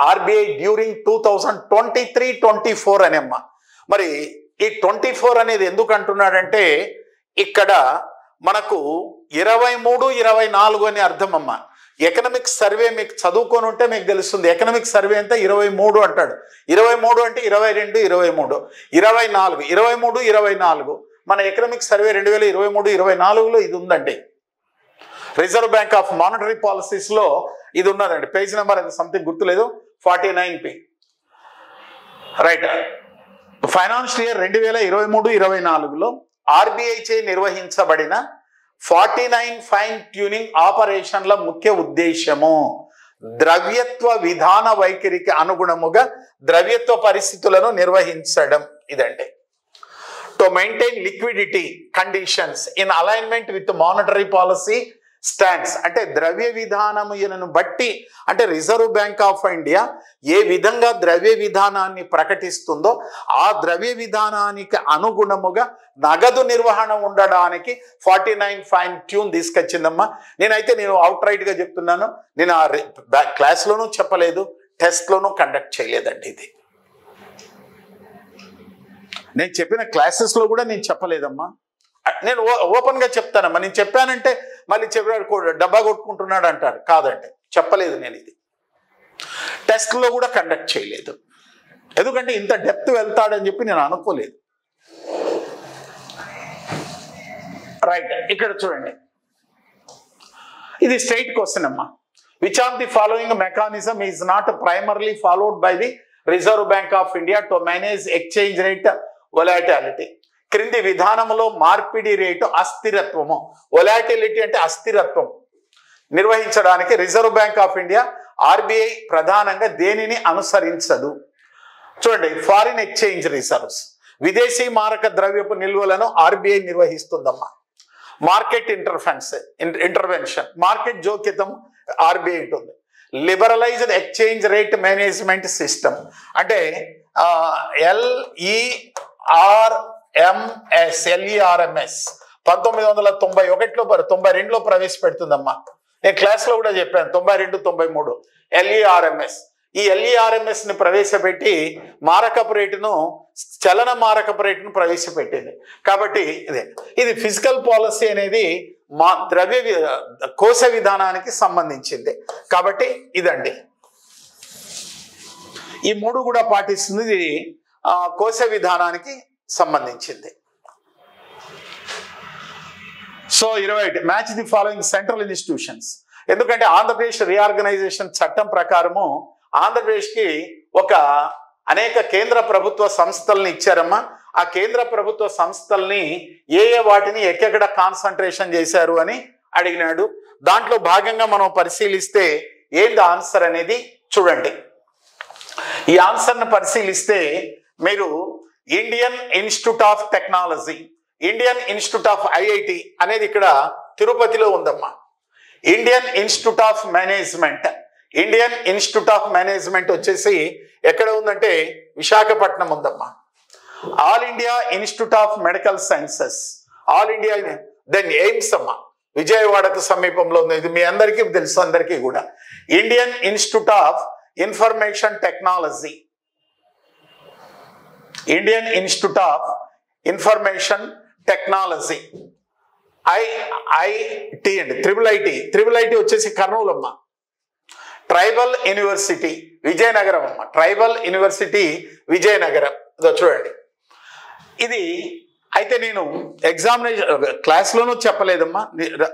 RBI during 2023-24 అనేమ్మా. మరి ఈ 24 అనేది ఎందుకు అంటున్నాడంటే ఇక్కడ మనకు 23-24 అని అర్థం అమ్మా. ఎకనామిక్ సర్వే మీకు చదువుకొని ఉంటే మీకు తెలుస్తుంది. ఎకనామిక్ సర్వే అంతా 23 అంటాడు. 23 అంటే 22, 23, 24, 23, 24. మన ఎకనామిక్ సర్వే 2023-24లో ఇది ఉందండి. రిజర్వ్ బ్యాంక్ ఆఫ్ మానిటరీ పాలసీస్లో ఇది ఉన్నదండి. పేజ్ నెంబర్ అది సంథింగ్ గుర్తులేదు, 49P. రైట్. ఫైనాన్షియల్ ఇయర్ 2023-24లో ఆర్బీఐ చే నిర్వహించబడిన 49 ఫైన్ ట్యూనింగ్ ఆపరేషన్ల ముఖ్య ఉద్దేశము ద్రవ్యత్వ విధాన వైఖరికి అనుగుణముగా ద్రవ్యత్వ పరిస్థితులను నిర్వహించడం. ఇదండి. To maintain liquidity conditions in alignment with monetary policy stands. అంటే ద్రవ్య విధానమును బట్టి, అంటే రిజర్వ్ బ్యాంక్ ఆఫ్ ఇండియా ఏ విధంగా ద్రవ్య విధానాన్ని ప్రకటిస్తుందో ఆ ద్రవ్య విధానానికి అనుగుణముగా నగదు నిర్వహణ ఉండడానికి 49 ఫైన్ ట్యూన్ తీసుకొచ్చిందమ్మా. నేను అవుట్ రైట్గా చెప్తున్నాను. నేను ఆ క్లాస్లోనూ చెప్పలేదు, టెస్ట్లోనూ కండక్ట్ చేయలేదండి. ఇది నేను చెప్పిన క్లాసెస్లో కూడా నేను చెప్పలేదమ్మా. నేను ఓపెన్గా చెప్తానమ్మా. నేను చెప్పానంటే మళ్ళీ చెప్పాడు డబ్బా కొట్టుకుంటున్నాడు అంటారు. కాదండి, చెప్పలేదు. నేను ఇది టెస్ట్లో కూడా కండక్ట్ చేయలేదు. ఎందుకంటే ఇంత డెప్త్ వెళ్తాడని చెప్పి నేను అనుకోలేదు. రైట్. ఇక్కడ చూడండి, ఇది స్ట్రైట్ క్వశ్చన్ అమ్మా. Which of the following mechanism is not primarily followed by the reserve bank of India to manage exchange rate volatility. క్రింది విధానంలో మార్పిడి రేటు అస్థిరత్వము, వొలాటిలిటీ అంటే అస్థిరత్వం, నిర్వహించడానికి reserve bank of India RBI ప్రధానంగా దేనిని అనుసరించదు? చూడండి, ఫారిన్ ఎక్స్చేంజ్ రిజర్వ్స్, విదేశీ మారక ద్రవ్యపు నిల్వలను ఆర్బీఐ నిర్వహిస్తుందమ్మా. మార్కెట్ ఇంటర్వెన్షన్, మార్కెట్ జోక్యతం ఆర్బీఐ ఉంటుంది. Liberalised exchange rate management system అంటే LERMS 1991-92లో ప్రవేశపెడుతుందమ్మా. నేను క్లాస్లో కూడా చెప్పాను, 92-93 LERMS. ఈ LERMS ని ప్రవేశపెట్టి మారకపు రేటును, చలన మారకపు రేటును ప్రవేశపెట్టింది. కాబట్టి ఇది ఫిజికల్ పాలసీ అనేది కోశ విధానానికి సంబంధించింది. కాబట్టి ఇదండి, ఈ మూడు కూడా పాటిస్తుంది. ఇది కోశ విధానానికి సంబంధించింది. So 28 match the following central institutions. ఎందుకంటే ఆంధ్రప్రదేశ్ రీఆర్గనైజేషన్ చట్టం ప్రకారము ఆంధ్రప్రదేశ్కి అనేక కేంద్ర ప్రభుత్వ సంస్థల్ని ఇచ్చారమ్మా. ఆ కేంద్ర ప్రభుత్వ సంస్థల్ని ఏ వాటిని ఎక్కడ కాన్సన్ట్రేషన్ చేశారు అని అడిగినాడు. దాంట్లో భాగంగా మనం పరిశీలిస్తే ఏంది ఆన్సర్ అనేది చూడండి. ఈ ఆన్సర్ను పరిశీలిస్తే మీరు Indian institute of technology, Indian institute of IIT అనేది ఇక్కడ తిరుపతిలో ఉందమ్మా. Indian institute of management, Indian institute of management వచ్చేసి ఎక్కడ ఉందంటే విశాఖపట్నం ఉందమ్మా. All India institute of medical sciences, all India, then AIIMS అమ్మా, విజయవాడకు సమీపంలో ఉంది. ఇది మీ అందరికీ తెలుసు, అందరికీ కూడా. Indian institute of information technology, Indian institute of information technology, IIT అండి, ట్రిపుల్ ఐటీ వచ్చేసి కర్నూలు అమ్మ. ట్రైబల్ యూనివర్సిటీ విజయనగరం అమ్మ, ట్రైబల్ యూనివర్సిటీ విజయనగరం. ఇదో చూడండి. ఇది అయితే నేను ఎగ్జామినేషన్ క్లాస్లోనూ చెప్పలేదమ్మా,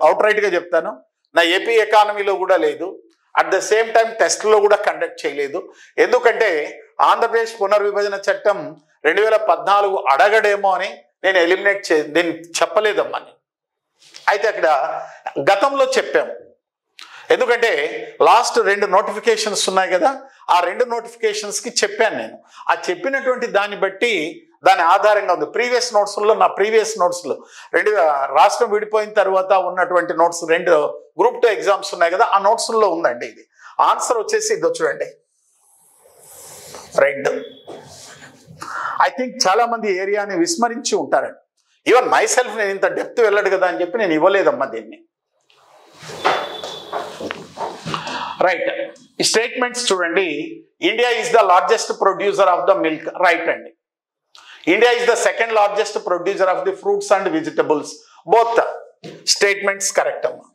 అవుట్ రైట్గా చెప్తాను. నా ఏపీ ఎకానమీలో కూడా లేదు, అట్ ద సేమ్ టైం టెస్ట్లో కూడా కండక్ట్ చేయలేదు. ఎందుకంటే ఆంధ్రప్రదేశ్ పునర్విభజన చట్టం 2014 అడగడేమో అని నేను నేను చెప్పలేదమ్మా. అయితే అక్కడ గతంలో చెప్పాము. ఎందుకంటే లాస్ట్ 2 నోటిఫికేషన్స్ ఉన్నాయి కదా, ఆ 2 నోటిఫికేషన్స్కి చెప్పాను నేను. ఆ చెప్పినటువంటి దాన్ని బట్టి దాని ఆధారంగా ఉంది. నా ప్రీవియస్ నోట్స్లో రాష్ట్రం విడిపోయిన తర్వాత ఉన్నటువంటి నోట్స్ 2 గ్రూప్ 2 ఎగ్జామ్స్ ఉన్నాయి కదా, ఆ నోట్స్లో ఉందండి. ఇది ఆన్సర్ వచ్చేసి ఇదో చూడండి, 2. ఐ థింక్ చాలా మంది ఏరియాని విస్మరించి ఉంటారండి. ఈవెన్ మై సెల్ఫ్ నేను ఇంత డెప్త్ వెళ్ళడు కదా అని చెప్పి నేను ఇవ్వలేదమ్మా దీన్ని. రైట్, ఈ స్టేట్మెంట్స్ చూడండి. India is the largest producer of the milk. Right అండి. India is the second largest producer of the fruits and vegetables. Both statements correct అమ్మా.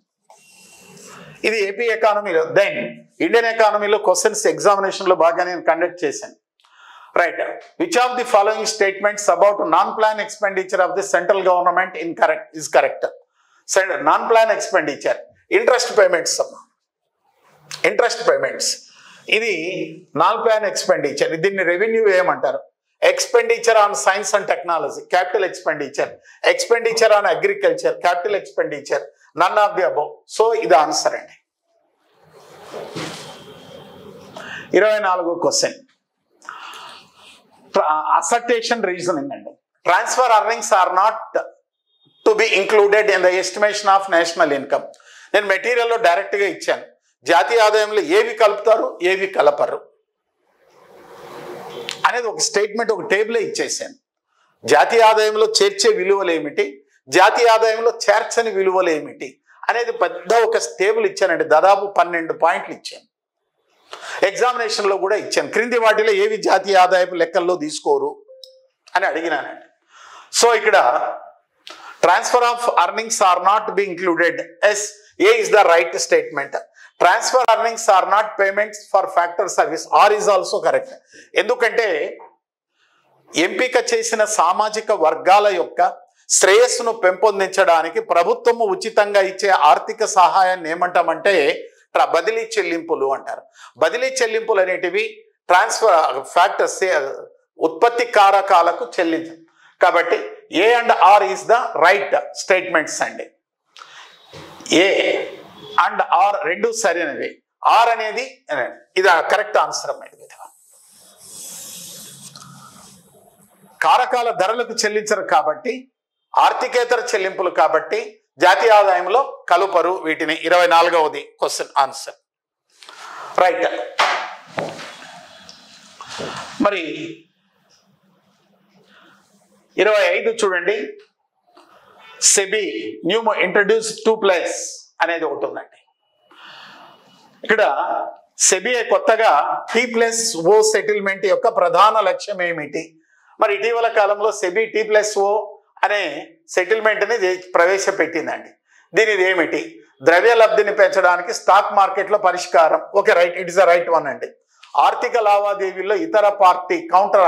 ఇది ఏపీ ఎకానమీలో. దెన్ ఇండియన్ ఎకానమీలో క్వశ్చన్స్ ఎగ్జామినేషన్లో బాగా నేను కండక్ట్ చేశాను. Right, which of the following statements about non plan expenditure of the central government is correct? Non plan expenditure, interest payments అమ్మా. Interest payments ఇది నాన్ ప్లాన్ ఎక్స్పెండిచర్. దీన్ని revenue ఏమంటారు? Expenditure on science and technology, capital expenditure. Expenditure on agriculture, capital expenditure. None of the above. So ఇది answer అండి. 24వ question, assertion reasoning అండి. Transfer earnings are not to be included in the estimation of national income. నేను మెటీరియల్లో డైరెక్ట్గా ఇచ్చాను. జాతీయ ఆదాయంలో ఏవి కలుపుతారు, ఏవి కలపరు అనేది ఒక స్టేట్మెంట్, ఒక టేబులే ఇచ్చేసాను. జాతీయ ఆదాయంలో చేర్చే విలువలు ఏమిటి, జాతీయ ఆదాయంలో చేర్చని విలువలు ఏమిటి అనేది పెద్ద ఒక టేబుల్ ఇచ్చానండి. దాదాపు 12 పాయింట్లు ఇచ్చాను. ఎగ్జామినేషన్లో కూడా ఇచ్చాను. క్రింది వాటిలో ఏవి జాతీయ ఆదాయపు లెక్కల్లో తీసుకోరు అని అడిగినానండి. సో ఇక్కడ transfer of earnings are not be included. Yes, A is the right statement. Transfer earnings are not payments for factor service. R is also correct. ఎందుకంటే ఎంపిక చేసిన సామాజిక వర్గాల యొక్క శ్రేయస్సును పెంపొందించడానికి ప్రభుత్వము ఉచితంగా ఇచ్చే ఆర్థిక సహాయాన్ని ఏమంటామంటే బదిలీ చెల్లింపులు అంటారు. బదిలీ చెల్లింపులు అనేటివి ట్రాన్స్ఫర్ ఫ్యాక్టర్స్, ఉత్పత్తి కారకాలకు చెల్లించం. కాబట్టి A and R is the right statements అండి. ఏ అండ్ ఆర్ 2 సరైనవి. ఆర్ అనేది ఇది కరెక్ట్ ఆన్సర్ అన్నమాట. కారకాల ధరలకు చెల్లించరు కాబట్టి, ఆర్థికేతర చెల్లింపులు కాబట్టి జాతీయ ఆదాయంలో కలుపరు వీటిని. 24వది క్వశ్చన్ ఆన్సర్. రైట్, మరి 25 చూడండి. సెబీ న్యూ ఇంట్రడ్యూస్ 2+ అనేది ఒకటి ఉందండి. ఇక్కడ సెబీ కొత్తగా T+O సెటిల్మెంట్ యొక్క ప్రధాన లక్ష్యం ఏమిటి? మరి ఇటీవల కాలంలో సెబీ T+O అనే సెటిల్మెంట్ని ప్రవేశపెట్టిందండి. దీనిది ఏమిటి? ద్రవ్య లబ్ధిని పెంచడానికి స్టాక్ మార్కెట్లో పరిష్కారం. Okay, right, it is the right one అండి. ఆర్థిక లావాదేవీల్లో ఇతర పార్టీ కౌంటర్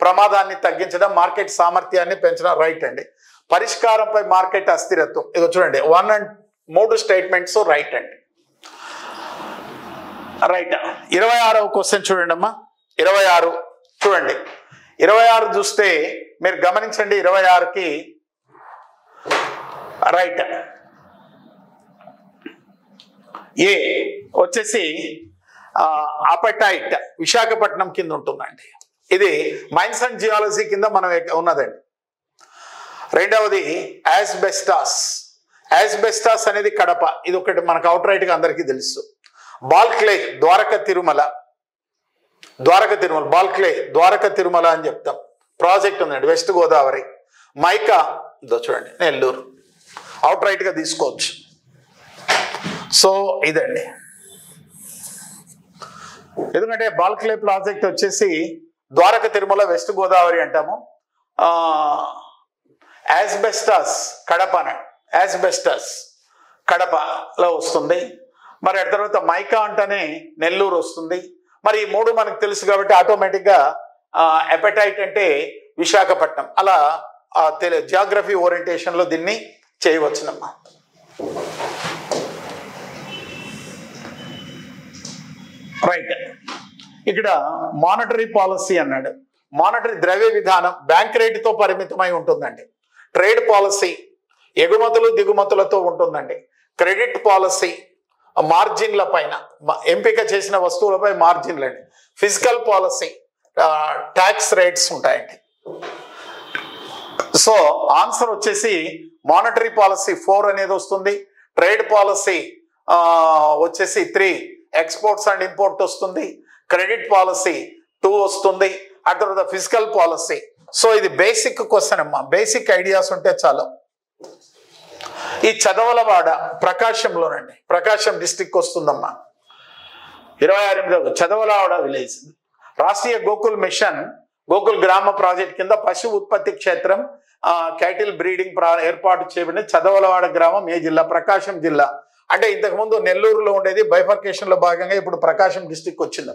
ప్రమాదాన్ని తగ్గించడం, మార్కెట్ సామర్థ్యాన్ని పెంచడం. రైట్ అండి. పరిష్కారంపై మార్కెట్ అస్థిరత్వం. ఇదో చూడండి, 1 and 3 స్టేట్మెంట్స్ రైట్ అండి. రైట్, 26వ క్వశ్చన్ చూడండి అమ్మా. 26 చూడండి. 26 చూస్తే మీరు గమనించండి. 26కి రైట్ ఏ వచ్చేసి అపటైట్ విశాఖపట్నం కింద ఉంటుందండి. ఇది మైన్స్ అండ్ జియాలజీ కింద మనం ఉన్నదండి. రెండవది యాస్బెస్టాస్. యాస్బెస్టాస్ అనేది కడప. ఇది ఒకటి మనకు అవుట్ రైట్గా అందరికీ తెలుసు. బాల్క్లే ద్వారక తిరుమల. బాల్క్లే ద్వారక తిరుమల అని చెప్తాం. ప్రాజెక్ట్ ఉందండి వెస్ట్ గోదావరి. మైకా ఇదో చూడండి నెల్లూరు. అవుట్ రైట్గా తీసుకోవచ్చు. సో ఇదండి. ఎందుకంటే బాల్క్లే ప్రాజెక్ట్ వచ్చేసి ద్వారక తిరుమల వెస్ట్ గోదావరి అంటాము. యాస్బెస్టాస్ కడప, యాస్బెస్టాస్ కడపలో వస్తుంది. మరి ఆ తర్వాత మైకా అంటేనే నెల్లూరు వస్తుంది. మరి ఈ 3 మనకు తెలుసు కాబట్టి ఆటోమేటిక్గా ఎపటైట్ అంటే విశాఖపట్నం. అలా జియోగ్రఫీ ఓరియంటేషన్లో దీన్ని చేయవచ్చునమ్మా. రైట్, ఇక్కడ మానిటరీ పాలసీ అన్నాడు. మానిటరీ ద్రవ్య విధానం బ్యాంక్ రేటుతో పరిమితమై ఉంటుందండి. ట్రేడ్ పాలసీ ఎగుమతులు దిగుమతులతో ఉంటుందండి. క్రెడిట్ పాలసీ మార్జిన్ల పైన, ఎంపిక చేసిన వస్తువులపై మార్జిన్లు అండి. ఫిజికల్ పాలసీ ట్యాక్స్ రేట్స్ ఉంటాయండి. సో ఆన్సర్ వచ్చేసి మానిటరీ పాలసీ 4 అనేది వస్తుంది, ట్రేడ్ పాలసీ వచ్చేసి 3, ఎక్స్పోర్ట్స్ అండ్ ఇంపోర్ట్ వస్తుంది, క్రెడిట్ పాలసీ 2 వస్తుంది, ఆ తర్వాత ఫిజికల్ పాలసీ. సో ఇది బేసిక్ క్వశ్చన్ అమ్మా, బేసిక్ ఐడియాస్ ఉంటే చాలు. ఈ చదవలవాడ ప్రకాశంలోనండి, ప్రకాశం డిస్టిక్ వస్తుందమ్మా. 26 చదవలవాడ విలేజ్. రాష్ట్రీయ గోకుల్ మిషన్ గోకుల్ గ్రామ ప్రాజెక్ట్ కింద పశు ఉత్పత్తి క్షేత్రం క్యాటిల్ బ్రీడింగ్ ఏర్పాటు చేయబడిన చదవలవాడ గ్రామం ఏ జిల్లా? ప్రకాశం జిల్లా. అంటే ఇంతకుముందు నెల్లూరులో ఉండేది, బైఫర్కేషన్ లో భాగంగా ఇప్పుడు ప్రకాశం డిస్టిక్ వచ్చింది.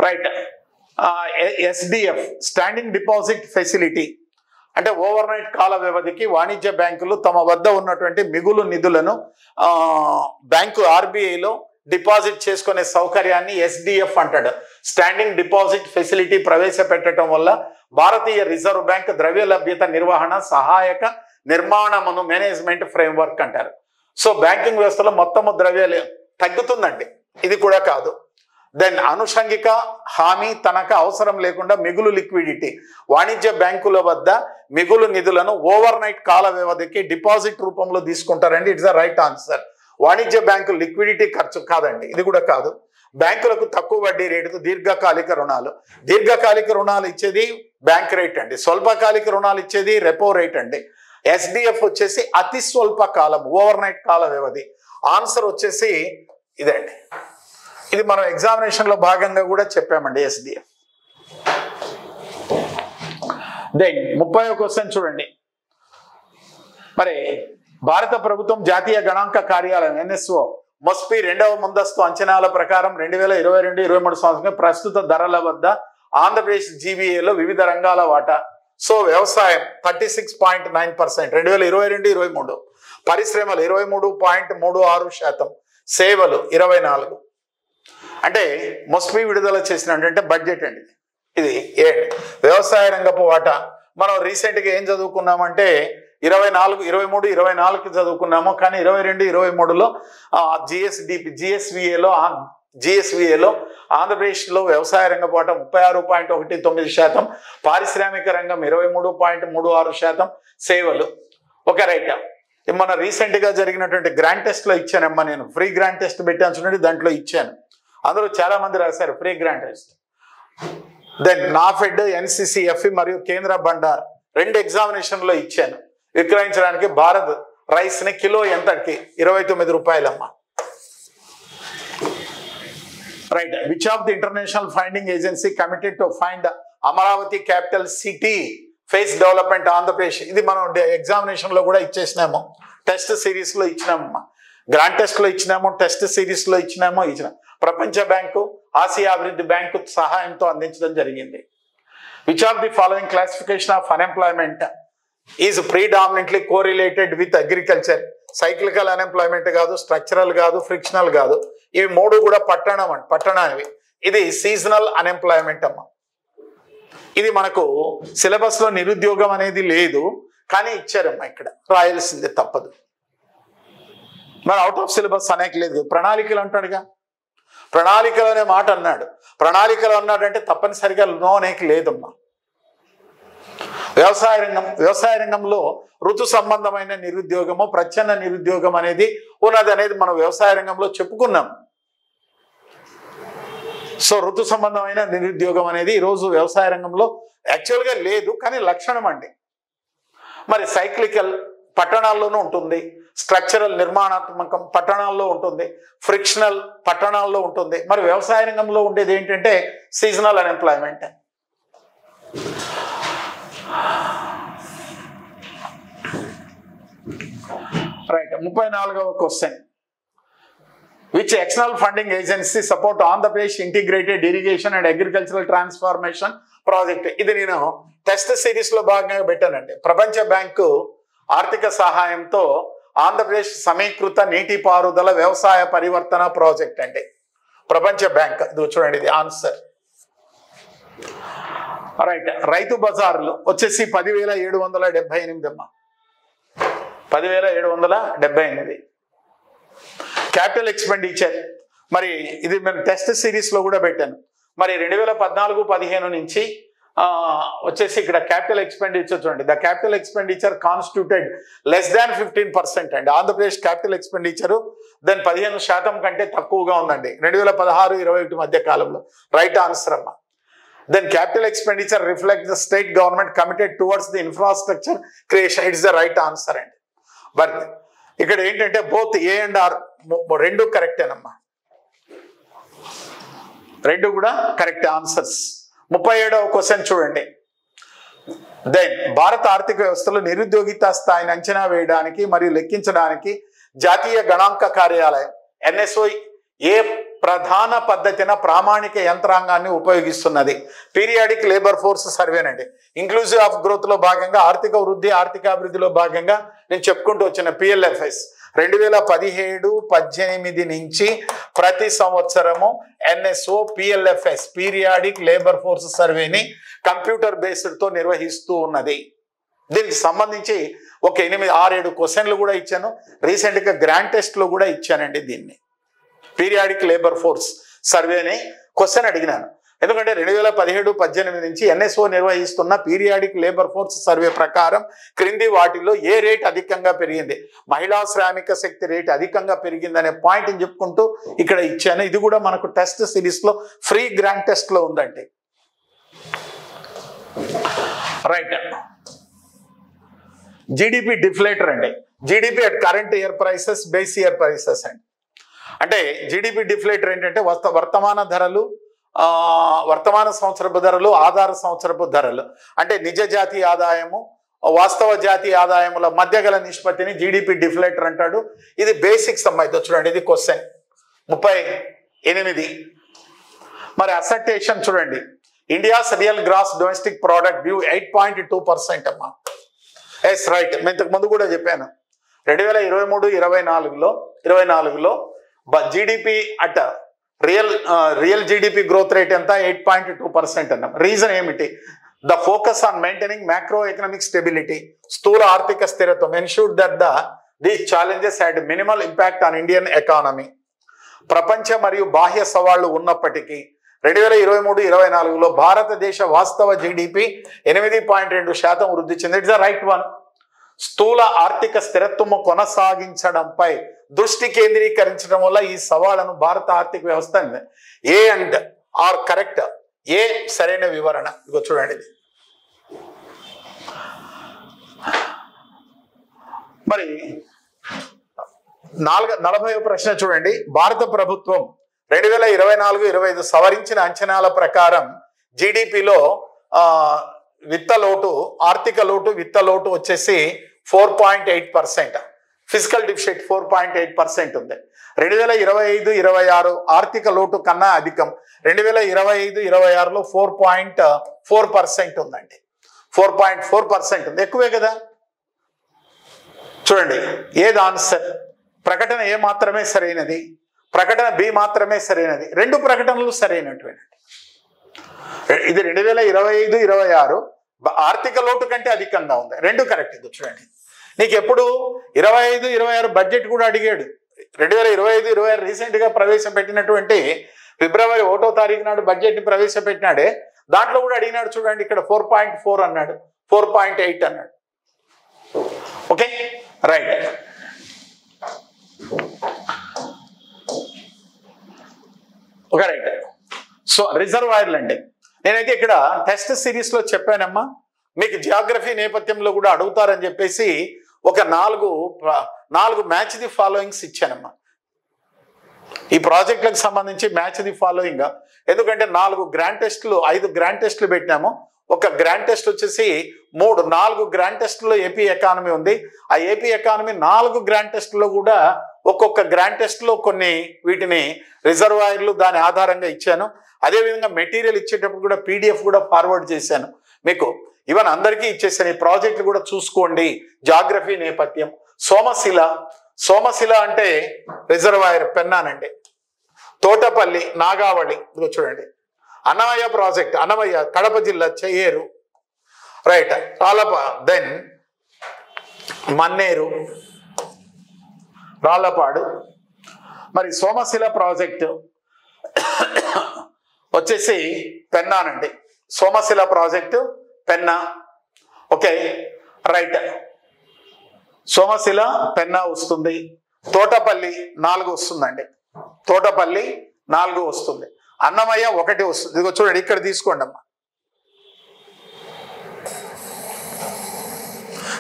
Right. SDF standing deposit facility అంటే ఓవర్ నైట్ కాల వ్యవధికి వాణిజ్య బ్యాంకులు తమ వద్ద ఉన్నటువంటి మిగులు నిధులను బ్యాంకు ఆర్బీఐలో డిపాజిట్ చేసుకునే సౌకర్యాన్ని ఎస్డిఎఫ్ అంటాడు. స్టాండింగ్ డిపాజిట్ ఫెసిలిటీ ప్రవేశపెట్టడం వల్ల భారతీయ రిజర్వ్ బ్యాంక్ ద్రవ్య లభ్యత నిర్వహణ సహాయక నిర్మాణమును మేనేజ్మెంట్ ఫ్రేమ్వర్క్ అంటారు. సో బ్యాంకింగ్ వ్యవస్థలో మొత్తము ద్రవ్యాలు తగ్గుతుందండి, ఇది కూడా కాదు. దెన్ అనుషంగిక హామీ తనఖా అవసరం లేకుండా మిగులు లిక్విడిటీ, వాణిజ్య బ్యాంకుల వద్ద మిగులు నిధులను ఓవర్ నైట్ కాల వ్యవధికి డిపాజిట్ రూపంలో తీసుకుంటారండి. It's the right answer. వాణిజ్య బ్యాంకు లిక్విడిటీ ఖర్చు కాదండి, ఇది కూడా కాదు. బ్యాంకులకు తక్కువ వడ్డీ రేటుతో దీర్ఘకాలిక రుణాలు, దీర్ఘకాలిక రుణాలు ఇచ్చేది బ్యాంక్ రేట్ అండి, స్వల్పకాలిక రుణాలు ఇచ్చేది రెపో రేట్ అండి. ఎస్డిఎఫ్ వచ్చేసి అతి స్వల్ప కాలం, ఓవర్ నైట్ కాల వ్యవధి. ఆన్సర్ వచ్చేసి ఇదండి. ఇది మనం ఎగ్జామినేషన్ లో భాగంగా కూడా చెప్పామండి ఎస్డిఎఫ్. దెన్ 30వ క్వశ్చన్ చూడండి. మరి భారత ప్రభుత్వం జాతీయ గణాంక కార్యాలయం ఎన్ఎస్ఓ మొస్పీ 2వ ముందస్తు అంచనాల ప్రకారం 2022-23 సంవత్సరం ప్రస్తుత ధరల వద్ద ఆంధ్రప్రదేశ్ జీబీఏలో వివిధ రంగాల వాటా. సో వ్యవసాయం 36.9%, 2022-23, పరిశ్రమలు 23.36%, సేవలు 24. అంటే మొస్పీ విడుదల చేసినటువంటి బడ్జెట్ అండి ఇది. వ్యవసాయ రంగపు వాటా మనం రీసెంట్గా ఏం చదువుకున్నామంటే 23-24 చదువుకున్నాము. కానీ 22-23లో జిఎస్విఏలో ఆంధ్రప్రదేశ్లో వ్యవసాయ రంగ పాట 36.19%, పారిశ్రామిక రంగం 23.36%, సేవలు ఒక రైట్. మన రీసెంట్గా జరిగినటువంటి గ్రాండ్ టెస్ట్లో ఇచ్చానమ్మా, నేను ఫ్రీ గ్రాండ్ టెస్ట్ పెట్టాను చూడండి, దాంట్లో ఇచ్చాను. అందులో చాలా మంది రాశారు free grand test. Then NAFED, NCCF మరియు కేంద్ర బండార్ 2 ఎగ్జామినేషన్లో ఇచ్చాను. విక్రయించడానికి భారత్ రైస్ ని కిలో ఎంతకి? 29 రూపాయలమ్మా. Right. Which of the international finding agency committed to find Amaravati capital city phase development Andhra Pradesh? ఇది మనం ఎగ్జామినేషన్ లో కూడా ఇచ్చేసినాము, టెస్ట్ సిరీస్ లో ఇచ్చినామమ్మా. గ్రాండ్ టెస్ట్ లో ఇచ్చినాము, టెస్ట్ సిరీస్ లో ఇచ్చినాము. ప్రపంచ బ్యాంకు, ఆసియా అభివృద్ధి బ్యాంకు సహాయంతో అందించడం జరిగింది. Which of the following classification of unemployment is predominantly correlated with agriculture? Cyclical unemployment కాదు, స్ట్రక్చరల్ కాదు, ఫ్రిక్షనల్ కాదు. ఇవి 3 కూడా పట్టణానివి. ఇది సీజనల్ అన్ఎంప్లాయ్మెంట్ అమ్మ. ఇది మనకు సిలబస్ లో నిరుద్యోగం అనేది లేదు, కానీ ఇచ్చారమ్మా, ఇక్కడ రాయాల్సిందే తప్పదు. మరి అవుట్ ఆఫ్ సిలబస్ అనేక లేదు. ప్రణాళికలు అంటాడుగా, ప్రణాళికలు అనే మాట అన్నాడు. ప్రణాళికలు అన్నాడంటే తప్పనిసరిగా నో అనేక లేదమ్మా. వ్యవసాయ రంగంలో ఋతు సంబంధమైన నిరుద్యోగము, ప్రచ్ఛన్న నిరుద్యోగం అనేది ఉన్నది అనేది మనం వ్యవసాయ రంగంలో చెప్పుకున్నాం. సో ఋతు సంబంధమైన నిరుద్యోగం అనేది ఈరోజు వ్యవసాయ రంగంలో యాక్చువల్గా లేదు, కానీ లక్షణం అండి. మరి సైక్లికల్ పట్టణాల్లోనూ ఉంటుంది, స్ట్రక్చరల్ నిర్మాణాత్మకం పట్టణాల్లో ఉంటుంది, ఫ్రిక్షనల్ పట్టణాల్లో ఉంటుంది. మరి వ్యవసాయ రంగంలో ఉండేది ఏంటంటే సీజనల్ అన్ఎంప్లాయ్మెంట్. రైట్. 34వ question. Which external funding agency support Andhra Pradesh integrated irrigation and agricultural transformation project? ఇది నేను టెస్ట్ సిరీస్ లో భాగంగా పెట్టానండి. ప్రపంచ బ్యాంకు ఆర్థిక సహాయంతో ఆంధ్రప్రదేశ్ సమీకృత నీటిపారుదల వ్యవసాయ పరివర్తన ప్రాజెక్ట్ అండి. ప్రపంచ బ్యాంక్. ఇది చూడండి, ఇది ఆన్సర్. రైట్. రైతు బజార్లు వచ్చేసి 10,778 అమ్మా, 10,778. క్యాపిటల్ ఎక్స్పెండిచర్ మరి ఇది నేను టెస్ట్ సిరీస్లో కూడా పెట్టాను. మరి 2014-15 నుంచి వచ్చేసి ఇక్కడ క్యాపిటల్ ఎక్స్పెండిచర్ చూడండి. The capital expenditure constituted less than 15% అండి. ఆంధ్రప్రదేశ్ క్యాపిటల్ ఎక్స్పెండిచరు దాని 15% కంటే తక్కువగా ఉందండి 2016-21 మధ్య కాలంలో. రైట్ ఆన్సర్ అమ్మా. Then capital expenditure reflect the state government committed towards the infrastructure creation. It's the right answer అండి. బట్ ఇక్కడ ఏంటంటే బోత్ ఏ అండ్ ఆర్ రెండు కరెక్టేనమ్మా, రెండు కూడా కరెక్ట్ ఆన్సర్స్. 37వ క్వశ్చన్ చూడండి. దెన్ భారత ఆర్థిక వ్యవస్థలో నిరుద్యోగిత స్థాయిని అంచనా వేయడానికి మరియు లెక్కించడానికి జాతీయ గణాంక కార్యాలయం NSO ఏ ప్రధాన పద్ధతిన ప్రామాణిక యంత్రాంగాన్ని ఉపయోగిస్తున్నది? పీరియాడిక్ లేబర్ ఫోర్స్ సర్వేనండి. ఇంక్లూజివ్ ఆఫ్ గ్రోత్ లో భాగంగా ఆర్థిక వృద్ధి ఆర్థిక అభివృద్ధిలో భాగంగా నేను చెప్పుకుంటూ వచ్చిన PLFS 2017-18 నుంచి ప్రతి సంవత్సరము NSO PLFS periodic labour force సర్వేని కంప్యూటర్ బేస్డ్తో నిర్వహిస్తూ ఉన్నది. దీనికి సంబంధించి ఒక 6-7 క్వశ్చన్లు కూడా ఇచ్చాను. రీసెంట్గా గ్రాండ్ టెస్ట్లో కూడా ఇచ్చానండి. దీన్ని పీరియాడిక్ లేబర్ ఫోర్స్ సర్వేని క్వశ్చన్ అడిగినాను. ఎందుకంటే 2017-18 నుంచి NSO నిర్వహిస్తున్న పీరియాడిక్ లేబర్ ఫోర్స్ సర్వే ప్రకారం క్రింది వాటిలో ఏ రేట్ అధికంగా పెరిగింది? మహిళా శ్రామిక శక్తి రేట్ అధికంగా పెరిగిందనే పాయింట్ని చెప్పుకుంటూ ఇక్కడ ఇచ్చాను. ఇది కూడా మనకు టెస్ట్ సిరీస్లో ఫ్రీ గ్రాండ్ టెస్ట్లో ఉందండి. రైట్. జీడిపి డిఫ్లేటర్ అండి. GDP at current year prices base year prices అండి. అంటే జీడిపి డిఫ్లేటర్ ఏంటంటే వర్తమాన ధరలు, వర్తమాన సంవత్సరపు ధరలు, ఆధార సంవత్సరపు ధరలు, అంటే నిజ జాతీయ ఆదాయము వాస్తవ జాతీయ ఆదాయముల మధ్య గల నిష్పత్తిని జీడిపి డిఫ్లేటర్ అంటాడు. ఇది బేసిక్స్ అమ్మాయి. చూడండి, ఇది క్వశ్చన్ 38. మరి అసర్టేషన్ చూడండి. India's real gross domestic product due 8.2% అమ్మా. Yes right. నేను ఇంతకు ముందు కూడా చెప్పాను 2023-24లో GDP at real GDP growth rate ఎంత? 8.2% అన్నాం. రీజన్ ఏమిటి? The focus on maintaining macro economic stability, స్థూల ఆర్థిక స్థిరత్వం, ensure that these challenges had minimal impact on Indian economy. ప్రపంచ మరియు బాహ్య సవాళ్లు ఉన్నప్పటికీ 2023-24లో భారతదేశ వాస్తవ జీడిపి 8.2% వృద్ధి చెంది. It's the right one. స్థూల ఆర్థిక స్థిరత్వము కొనసాగించడంపై దృష్టి కేంద్రీకరించడం వల్ల ఈ సవాళ్లను భారత ఆర్థిక వ్యవస్థ ఏ అండ్ ఆర్ కరెక్ట్. ఏ సరైన వివరణ. ఇగో చూడండి. మరి 40వ ప్రశ్న చూడండి. భారత ప్రభుత్వం 2024-25 సవరించిన అంచనాల ప్రకారం జీడిపిలో ఆర్థిక లోటు విత్త లోటు వచ్చేసి 4.8%. ఫిజికల్ డిఫిసిట్ 4.8% ఉంది. 2025-26 ఆర్థిక లోటు కన్నా అధికం. 2025-26లో 4.4% ఉందండి. 4.4% ఉంది. ఎక్కువే కదా. చూడండి, ఏది ఆన్సర్? ప్రకటన ఏ మాత్రమే సరైనది, ప్రకటన బి మాత్రమే సరైనది. రెండు ప్రకటనలు సరైనటువంటి. ఇది 2025-26 ఆర్థిక లోటు కంటే అధికంగా ఉంది. రెండు కరెక్ట్. ఇది చూడండి, నీకు ఎప్పుడు 25-26 బడ్జెట్ కూడా అడిగాడు. 2025-26 రీసెంట్గా ప్రవేశపెట్టినటువంటి ఫిబ్రవరి 1వ తారీఖు నాడు బడ్జెట్ని ప్రవేశపెట్టినాడే, దాంట్లో కూడా అడిగినాడు. చూడండి, ఇక్కడ 4.4 అన్నాడు, 4.8 అన్నాడు. Okay right. Okay right. So రిజర్వాయర్లు అండి. నేనైతే ఇక్కడ టెస్ట్ సిరీస్లో చెప్పానమ్మా, మీకు జియోగ్రఫీ నేపథ్యంలో కూడా అడుగుతారని చెప్పేసి ఒక 4 మ్యాచ్ ది ఫాలోయింగ్స్ ఇచ్చానమ్మా. ఈ ప్రాజెక్టులకు సంబంధించి మ్యాచ్ ది ఫాలోయింగ్. ఎందుకంటే 5 గ్రాండ్ టెస్టులు పెట్టినాము. ఒక గ్రాండ్ టెస్ట్ వచ్చేసి 4 గ్రాండ్ టెస్టుల్లో ఏపీ ఎకానమీ ఉంది. ఆ ఏపీ ఎకానమీ 4 గ్రాండ్ టెస్టుల్లో కూడా ఒక్కొక్క గ్రాండ్ టెస్ట్లో కొన్ని వీటిని రిజర్వాయర్లు దాని ఆధారంగా ఇచ్చాను. అదేవిధంగా మెటీరియల్ ఇచ్చేటప్పుడు కూడా PDF కూడా ఫార్వర్డ్ చేశాను మీకు. ఈవెన్ అందరికీ ఇచ్చేసాను. ఈ ప్రాజెక్టులు కూడా చూసుకోండి. జాగ్రఫీ నేపథ్యం. సోమశిల అంటే రిజర్వాయర్ పెన్నానండి. తోటపల్లి, నాగావళి, ఇదిగో చూడండి. అన్నమయ్య ప్రాజెక్ట్, అన్నమయ్య కడప జిల్లా చెయ్యేరు, రైట్. దెన్ మన్నేరు, రాళ్లపాడు, మరి సోమశిల ప్రాజెక్టు వచ్చేసి పెన్నానండి. Somasila project Penna. Okay right. Somasila Penna వస్తుంది. తోటపల్లి 4 వస్తుందండి. తోటపల్లి 4 వస్తుంది. అన్నమయ్య 1 వస్తుంది. ఇదిగో చూడండి ఇక్కడ తీసుకోండి అమ్మా.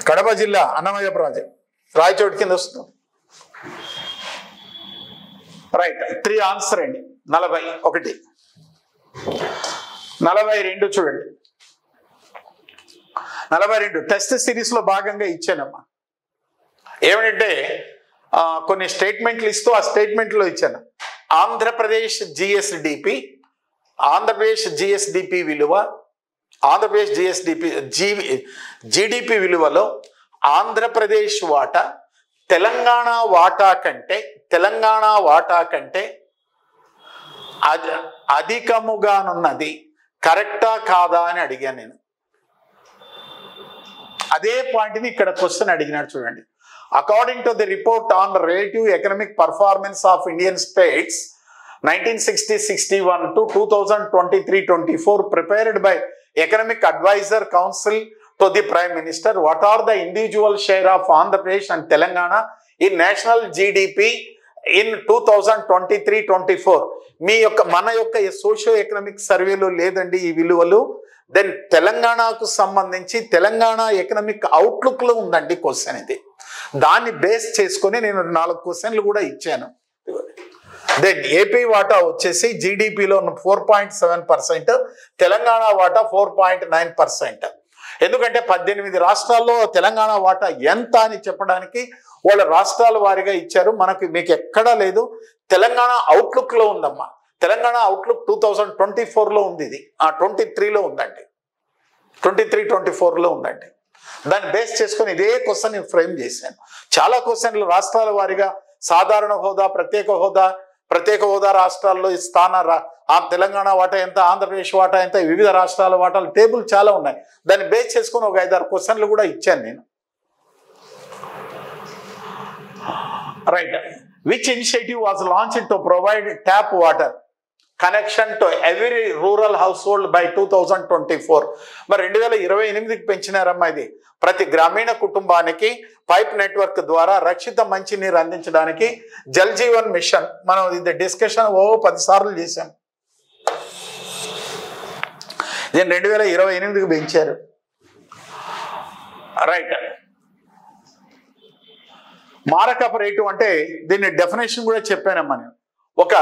కడప జిల్లా అన్నమయ్య ప్రాజెక్ట్ రాయచోటి కింద వస్తుంది. రైట్. 3 ఆన్సర్ అండి. 41. 42 చూడండి. 42 టెస్ట్ సిరీస్ లో భాగంగా ఇచ్చానమ్మా. ఏమిటంటే కొన్ని స్టేట్మెంట్లు ఇస్తూ ఆ స్టేట్మెంట్లో ఇచ్చాను. ఆంధ్రప్రదేశ్ జిఎస్డిపి విలువ, ఆంధ్రప్రదేశ్ జీడిపి విలువలో ఆంధ్రప్రదేశ్ వాటా తెలంగాణ వాటా కంటే అధికముగానున్నది కరెక్టా కాదా అని అడిగాను నేను. అదే పాయింట్ని ఇక్కడ క్వశ్చన్ అడిగినాడు చూడండి. According to the report on relative economic performance of Indian states 1960-61 to 2023-24 prepared by Economic Advisor Council to the Prime Minister, what are the individual share of Andhra Pradesh and Telangana in national GDP in 2023-24? మన యొక్క socio economic సర్వేలో లేదండి ఈ విలువలు. Then తెలంగాణకు సంబంధించి Telangana economic అవుట్లుక్లో ఉందండి question ఇది. దాన్ని బేస్ చేసుకొని నేను 4 క్వశ్చన్లు కూడా ఇచ్చాను. దెన్ ఏపీ వాటా వచ్చేసి జీడిపిలో 4.7%, తెలంగాణ వాటా 4.9%. ఎందుకంటే 18 రాష్ట్రాల్లో తెలంగాణ వాటా ఎంత అని చెప్పడానికి వాళ్ళ రాష్ట్రాల వారీగా ఇచ్చారు. మీకు ఎక్కడా లేదు. తెలంగాణ అవుట్లుక్లో ఉందమ్మా. తెలంగాణ అవుట్లుక్ 2024లో ఉంది. ఇది 23లో ఉందండి. 23-24లో ఉందండి. దాన్ని బేస్ చేసుకొని ఇదే క్వశ్చన్ నేను ఫ్రేమ్ చేశాను. చాలా క్వశ్చన్లు రాష్ట్రాల వారీగా సాధారణ హోదా, ప్రత్యేక హోదా రాష్ట్రాల్లో తెలంగాణ వాటా ఎంత, ఆంధ్రప్రదేశ్ వాటా ఎంత, వివిధ రాష్ట్రాల వాటాలు టేబుల్ చాలా ఉన్నాయి. దాన్ని బేస్ చేసుకొని ఒక 5-6 క్వశ్చన్లు కూడా ఇచ్చాను నేను. Right. Which initiative was launched to provide tap water connection to every rural house hold by 2024? మరి 2028కి పెంచినారమ్మా. ఇది ప్రతి గ్రామీణ కుటుంబానికి పైప్ నెట్వర్క్ ద్వారా రక్షిత మంచినీరు అందించడానికి జల్ జీవన్ మిషన్. మనం ఇది డిస్కషన్ 10 సార్లు చేశాం. దీన్ని 2028కి పెంచారు. రైట్. మారకపు రేటు అంటే దీన్ని డెఫినేషన్ కూడా చెప్పానమ్మా నేను. ఒక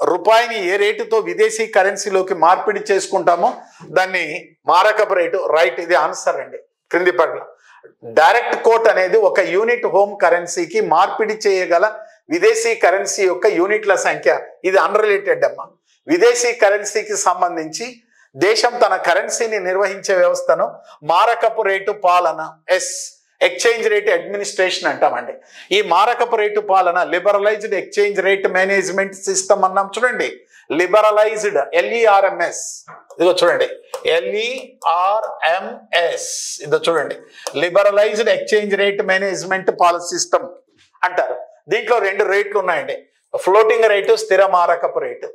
రూపాయిని ఏ రేటుతో విదేశీ కరెన్సీలోకి మార్పిడి చేసుకుంటామో దాన్ని మారకపు రేటు. రైట్. ఇది ఆన్సర్ అండి. క్రింది పట్ల డైరెక్ట్ కోట్ అనేది ఒక యూనిట్ హోమ్ కరెన్సీకి మార్పిడి చేయగల విదేశీ కరెన్సీ యొక్క యూనిట్ల సంఖ్య. ఇది అన్రిలేటెడ్ అమ్మా. విదేశీ కరెన్సీకి సంబంధించి దేశం తన కరెన్సీని నిర్వహించే వ్యవస్థను మారకపు రేటు పాలన ఎక్స్చేంజ్ రేట్ అడ్మినిస్ట్రేషన్ అంటామండి. ఈ మారకపు రేటు పాలన liberalised exchange rate management system అన్నాం చూడండి. Liberalised LERMS. ఇదిగో చూడండి LERMS. ఇదో చూడండి liberalised exchange rate management policy system అంటారు. దీంట్లో 2 రేట్లు ఉన్నాయండి. ఫ్లోటింగ్ రేటు, స్థిర మారకపు రేటు.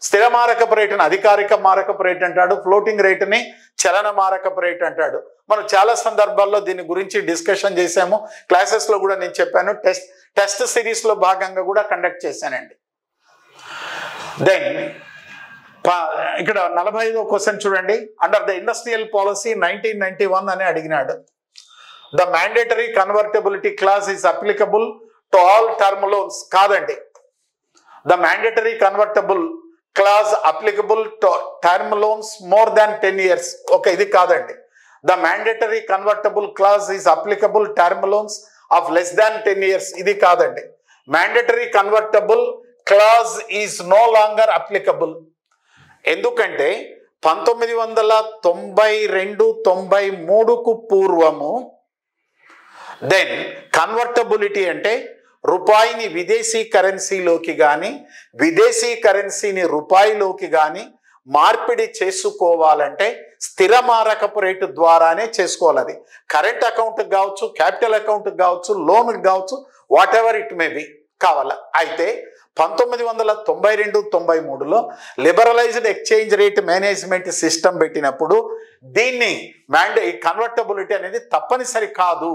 స్థిర మారకపు రేటుని అధికారిక మారకపు రేటు అంటాడు. ఫ్లోటింగ్ రేటుని చలన మారకపు రేటు అంటాడు. మనం చాలా సందర్భాల్లో దీని గురించి డిస్కషన్ చేశాము. క్లాసెస్లో కూడా నేను చెప్పాను. టెస్ట్ సిరీస్లో భాగంగా కూడా కండక్ట్ చేశానండి. దెన్ ఇక్కడ 45వ క్వశ్చన్ చూడండి. అండర్ ద ఇండస్ట్రియల్ పాలసీ 1991 అని అడిగినాడు. The mandatory convertibility clause is applicable to all term loans. కాదండి. The mandatory convertible clause applicable to term loans more than 10 years. Okay, ఇది కాదండి. The mandatory convertible clause is applicable term loans of less than 10 years. ఇది కాదండి. Mandatory convertible clause is no longer applicable. ఎందుకంటే 1992-93కు పూర్వము then convertibility అంటే రూపాయిని విదేశీ కరెన్సీలోకి కానీ విదేశీ కరెన్సీని రూపాయిలోకి కానీ మార్పిడి చేసుకోవాలంటే స్థిర మారకపు రేటు ద్వారానే చేసుకోవాలి. అది కరెంట్ అకౌంట్కి కావచ్చు, క్యాపిటల్ అకౌంట్కి కావచ్చు, లోన్కి కావచ్చు, whatever it may be కావాలా. అయితే 1992-93లో liberalised exchange rate management system పెట్టినప్పుడు దీన్ని కన్వర్టబిలిటీ అనేది తప్పనిసరి కాదు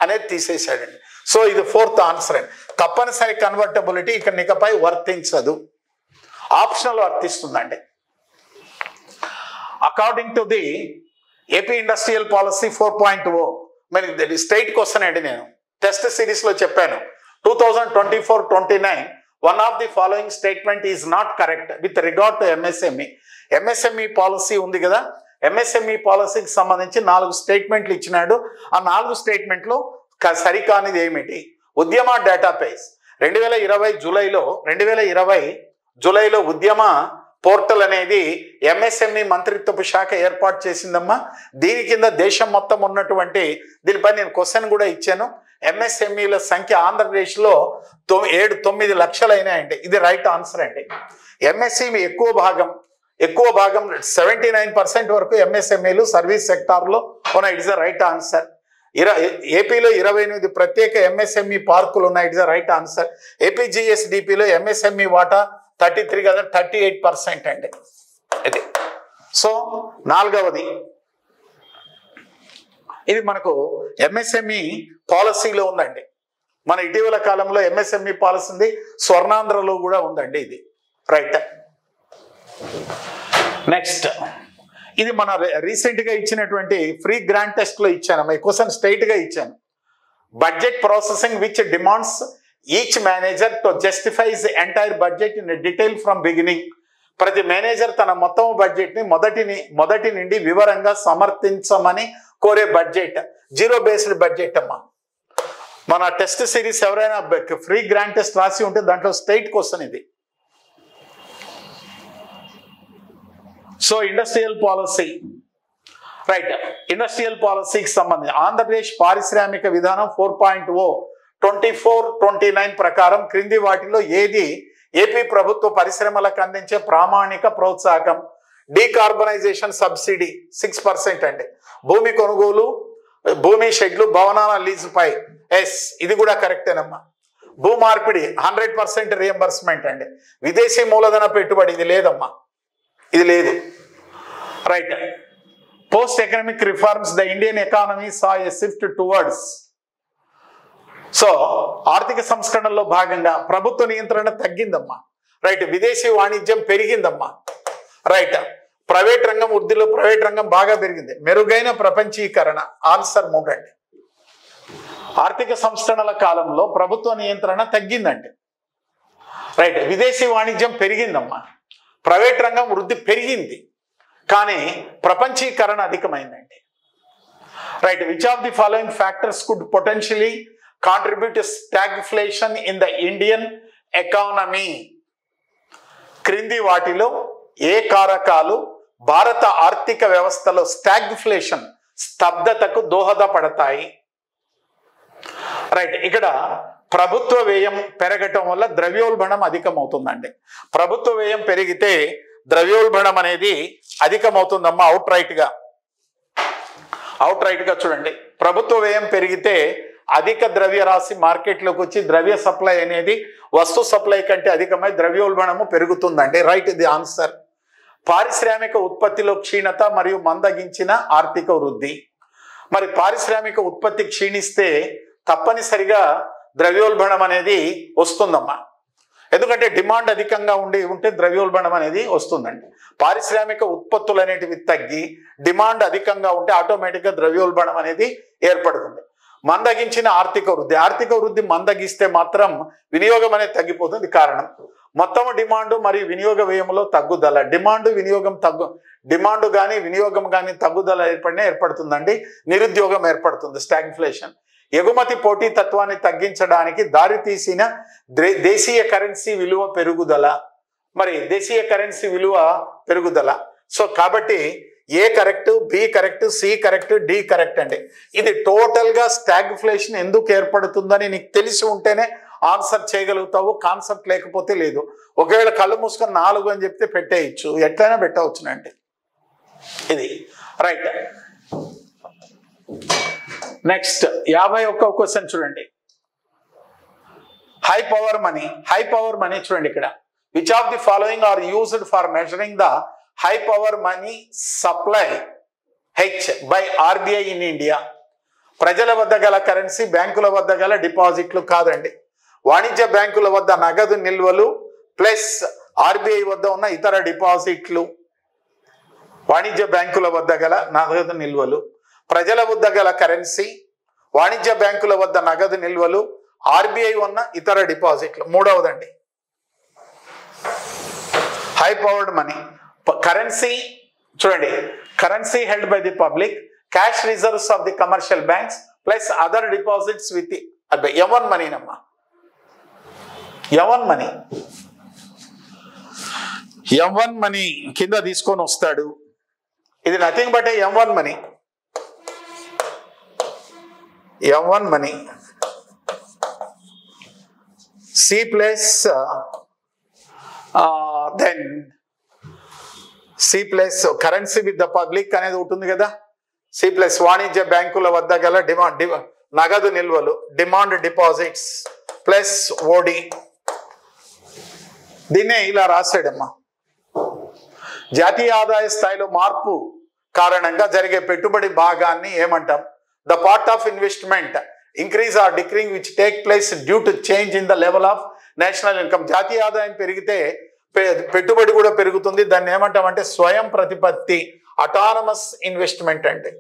అనేది తీసేశాడండి. సో ఇది ఫోర్త్ ఆన్సర్ అండి. తప్పనిసరి కన్వర్టబిలిటీ ఇకపై వర్తించదు, ఆప్షనల్ వర్తిస్తుందండి. According to the AP industrial policy 4.0, మరి స్ట్రైట్ క్వశ్చన్ అండి. నేను టెస్ట్ సిరీస్లో చెప్పాను 2024-29 one of the following statement is not correct with regard to MSME. MSME policy ఉంది కదా, MSME పాలసీకి సంబంధించి 4 స్టేట్మెంట్లు ఇచ్చినాడు. ఆ 4 స్టేట్మెంట్లు సరికానిది ఏమిటి? ఉద్యమ డేటాబేస్ 2020 జూలైలో ఉద్యమ పోర్టల్ అనేది MSME మంత్రిత్వపు శాఖ ఏర్పాటు చేసిందమ్మా. దీని కింద దేశం మొత్తం ఉన్నటువంటి, దీనిపై నేను క్వశ్చన్ కూడా ఇచ్చాను, MSMEల సంఖ్య ఆంధ్రప్రదేశ్లో 7-9 లక్షలు అయినాయండి. ఇది రైట్ ఆన్సర్ అండి. MSME ఎక్కువ భాగం 79% వరకు MSMEలు సర్వీస్ సెక్టార్లో ఉన్నాయి. It's the right answer. ఏపీలో 28 ప్రత్యేక MSME పార్కులు ఉన్నాయి. It's the right answer. APGSDPలో MSME వాటా 33 కదా, 38% అండి. ఇది సో 4వది. ఇది మనకు MSME పాలసీలో ఉందండి. మన ఇటీవల కాలంలో MSME పాలసీ ఉంది, స్వర్ణాంధ్రలో కూడా ఉందండి. ఇది రైట్. నెక్స్ట్, ఇది మన రీసెంట్గా ఇచ్చినటువంటి ఫ్రీ గ్రాండ్ టెస్ట్లో ఇచ్చాను. ఈ క్వశ్చన్ స్ట్రైట్గా ఇచ్చాను. Budget processing which demands each manager to justifies entire budget in detail from beginning. ప్రతి మేనేజర్ తన మొత్తం బడ్జెట్ని మొదటి నుండి వివరంగా సమర్థించమని కోరే బడ్జెట్ జీరో బేస్డ్ బడ్జెట్ అమ్మా. మన టెస్ట్ సిరీస్ ఎవరైనా ఫ్రీ గ్రాండ్ టెస్ట్ రాసి ఉంటే దాంట్లో స్ట్రైట్ క్వశ్చన్ ఇది. So industrial policy right. Industrial పాలసీకి సంబంధించి ఆంధ్రప్రదేశ్ పారిశ్రామిక విధానం 4.0 24-29 ప్రకారం క్రింది వాటిలో ఏది ఏపీ ప్రభుత్వ పరిశ్రమలకు అందించే ప్రామాణిక ప్రోత్సాహకం? డీకార్బనైజేషన్ సబ్సిడీ 6% అండి. భూమి కొనుగోలు, భూమి షెడ్లు, భవనాల లీజుపై ఎస్, ఇది కూడా కరెక్టేనమ్మా. భూమార్పిడి 100% రియంబర్స్మెంట్ అండి. విదేశీ మూలధన పెట్టుబడి ఇది లేదమ్మా, ఇది లేదు. Right. Post economic reforms the Indian economy saw a shift towards. So ఆర్థిక సంస్కరణలో భాగంగా ప్రభుత్వ నియంత్రణ తగ్గిందమ్మా. రైట్. విదేశీ వాణిజ్యం పెరిగిందమ్మా. రైట్. ప్రైవేట్ రంగం వృద్ధిలో ప్రైవేట్ రంగం బాగా పెరిగింది. మెరుగైన ప్రపంచీకరణ ఆన్సర్ 3 అండి. ఆర్థిక సంస్కరణల కాలంలో ప్రభుత్వ నియంత్రణ తగ్గిందండి. రైట్. విదేశీ వాణిజ్యం పెరిగిందమ్మా. ప్రైవేట్ రంగం వృద్ధి పెరిగింది, కానీ ప్రపంచీకరణ అధికమైందండి. Right. Which of the following factors could potentially contribute to stagflation in the Indian economy? క్రింది వాటిలో ఏ కారకాలు భారత ఆర్థిక వ్యవస్థలో స్టాగ్ఫ్లేషన్ స్తబ్దతకు దోహదపడతాయి? రైట్. ఇక్కడ ప్రభుత్వ వ్యయం పెరగటం వల్ల ద్రవ్యోల్బణం అధికమవుతుందండి. ప్రభుత్వ వ్యయం పెరిగితే ద్రవ్యోల్బణం అనేది అధికమవుతుందమ్మా. అవుట్ రైట్ గా చూడండి. ప్రభుత్వ వ్యయం పెరిగితే అధిక ద్రవ్యరాశి మార్కెట్లోకి వచ్చి ద్రవ్య సప్లై అనేది వస్తు సప్లై కంటే అధికమై ద్రవ్యోల్బణము పెరుగుతుందండి. రైట్. ఇది ఆన్సర్. పారిశ్రామిక ఉత్పత్తిలో క్షీణత మరియు మందగించిన ఆర్థిక వృద్ధి. మరి పారిశ్రామిక ఉత్పత్తి క్షీణిస్తే తప్పనిసరిగా ద్రవ్యోల్బణం అనేది వస్తుందమ్మా. ఎందుకంటే డిమాండ్ అధికంగా ఉంటే ద్రవ్యోల్బణం అనేది వస్తుందండి. పారిశ్రామిక ఉత్పత్తులు అనేటివి తగ్గి డిమాండ్ అధికంగా ఉంటే ఆటోమేటిక్గా ద్రవ్యోల్బణం అనేది ఏర్పడుతుంది. మందగించిన ఆర్థిక వృద్ధి మందగిస్తే మాత్రం వినియోగం అనేది తగ్గిపోతుంది. కారణం మొత్తం డిమాండ్ మరియు వినియోగ వ్యయంలో తగ్గుదల. డిమాండ్ కానీ వినియోగం కానీ తగ్గుదల ఏర్పడుతుందండి. నిరుద్యోగం ఏర్పడుతుంది, స్టాగ్ఫ్లేషన్. ఎగుమతి పోటీతత్వాన్ని తగ్గించడానికి దారితీసిన దేశీయ కరెన్సీ విలువ పెరుగుదల. మరి దేశీయ కరెన్సీ విలువ పెరుగుదల. సో కాబట్టి A correct, B correct, C correct, D correct అండి. ఇది టోటల్గా స్టాగ్ఫ్లేషన్ ఎందుకు ఏర్పడుతుందని నీకు తెలిసి ఉంటేనే ఆన్సర్ చేయగలుగుతావు. కాన్సెప్ట్ లేకపోతే లేదు. ఒకవేళ కళ్ళు మూసుకొని 4 అని చెప్తే పెట్టేయచ్చు, ఎట్లయినా పెట్టవచ్చునండి. ఇది రైట్. నెక్స్ట్ 51వ క్వశ్చన్ చూడండి. హై పవర్ మనీ చూడండి ఇక్కడ. Which of the following are used for measuring the high power money supply H by RBI in India? ప్రజల వద్ద గల కరెన్సీ, బ్యాంకుల వద్ద గల డిపాజిట్లు కాదండి. వాణిజ్య బ్యాంకుల వద్ద నగదు నిల్వలు ప్లస్ ఆర్బీఐ వద్ద ఉన్న ఇతర డిపాజిట్లు. వాణిజ్య బ్యాంకుల వద్ద గల నగదు నిల్వలు, ప్రజల వద్ద గల కరెన్సీ, వాణిజ్య బ్యాంకుల వద్ద నగదు నిల్వలు, ఆర్బీఐ ఉన్న ఇతర డిపాజిట్లు. మూడవదండి హై పవర్డ్ మనీ. కరెన్సీ చూడండి, currency held by the public, cash reserves of the commercial banks plus other deposits with M one మనీనమ్మా. M1 మనీ కింద తీసుకొని వస్తాడు. ఇది nothing but M1 money. C plus then C plus currency with the public అనేది ఉంటుంది కదా. C plus వాణిజ్య బ్యాంకుల వద్ద గల నగదు నిల్వలు, డిమాండ్ డిపాజిట్స్ ప్లస్ ఓడి. దీన్నే ఇలా రాశాడమ్మా. జాతీయ ఆదాయ స్థాయిలో మార్పు కారణంగా జరిగే పెట్టుబడి భాగాన్ని ఏమంటాం? The part of investment increase or decrease which take place due to change in the level of national income. జాతీయ ఆదాయం పెరిగితే పెట్టుబడి కూడా పెరుగుతుంది. దాన్ని ఏమంటామంటే స్వయం ప్రతిపత్తి, అటానమస్ ఇన్వెస్ట్మెంట్. అంటే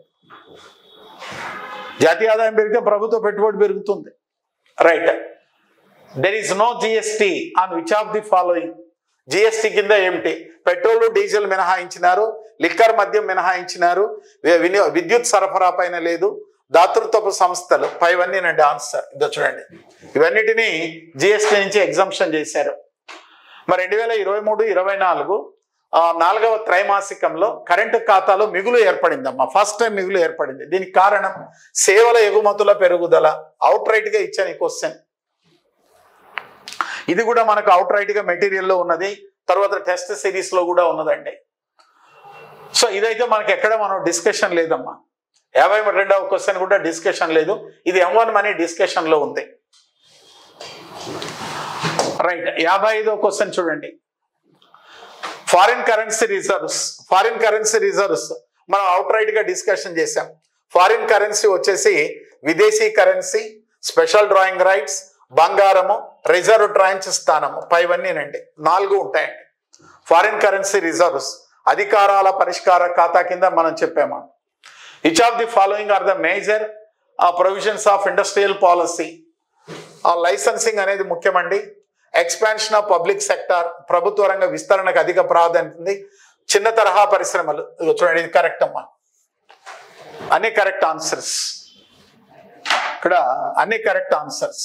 జాతీయ ఆదాయం పెరిగితే ప్రభుత్వ పెట్టుబడి పెరుగుతుంది. Right. There is no GST on which of the following? GST కింద ఏమిటి? పెట్రోల్ డీజిల్ మినహాయించినారు, లిక్కర్ మద్యం మినహాయించినారు, విద్యుత్ సరఫరా పైన లేదు, దాతృత్వపు సంస్థలు పైవన్నీనండి ఆన్సర్. ఇదో చూడండి, ఇవన్నిటినీ జిఎస్టీ నుంచి ఎగ్జంప్షన్ చేశారు. మరి 2023-24 4వ త్రైమాసికంలో కరెంటు ఖాతాలో మిగులు ఏర్పడిందమ్మా. ఫస్ట్ టైం మిగులు ఏర్పడింది. దీనికి కారణం సేవల ఎగుమతుల పెరుగుదల. అవుట్ రైట్ గా ఇచ్చాను ఈ క్వశ్చన్. ఇది కూడా మనకు అవుట్ రైట్ గా మెటీరియల్లో ఉన్నది, తర్వాత టెస్ట్ సిరీస్ లో కూడా ఉన్నదండి. సో ఇదైతే మనకి ఎక్కడ మనం డిస్కషన్ లేదమ్మా. 52వ క్వశ్చన్ కూడా డిస్కషన్ లేదు. ఇది M1 మనీ డిస్కషన్ లో ఉంది. రైట్. 55వ క్వశ్చన్ చూడండి. ఫారిన్ కరెన్సీ రిజర్వ్స్ మనం అవుట్ రైట్ గా డిస్కషన్ చేసాం. ఫారిన్ కరెన్సీ వచ్చేసి విదేశీ కరెన్సీ, స్పెషల్ డ్రాయింగ్ రైట్స్, బంగారము, రిజర్వ్ ట్రాంచ్ స్థానము పైవన్నీనండి. 4 ఉంటాయండి. ఫారిన్ కరెన్సీ రిజర్వ్స్ అధికారాల పరిష్కార ఖాతా కింద మనం చెప్పామా. Which of the following are the major provisions of industrial policy? Licensing అనేది ముఖ్యమండి. ఎక్స్పాన్షన్ ఆఫ్ పబ్లిక్ సెక్టార్, ప్రభుత్వ రంగ విస్తరణకు అధిక ప్రాధాన్యత ఉంది. చిన్న తరహా పరిశ్రమలు, చూడండి ఇది కరెక్ట్ అమ్మా. అన్ని కరెక్ట్ ఆన్సర్స్ ఇక్కడ, అన్ని correct answers.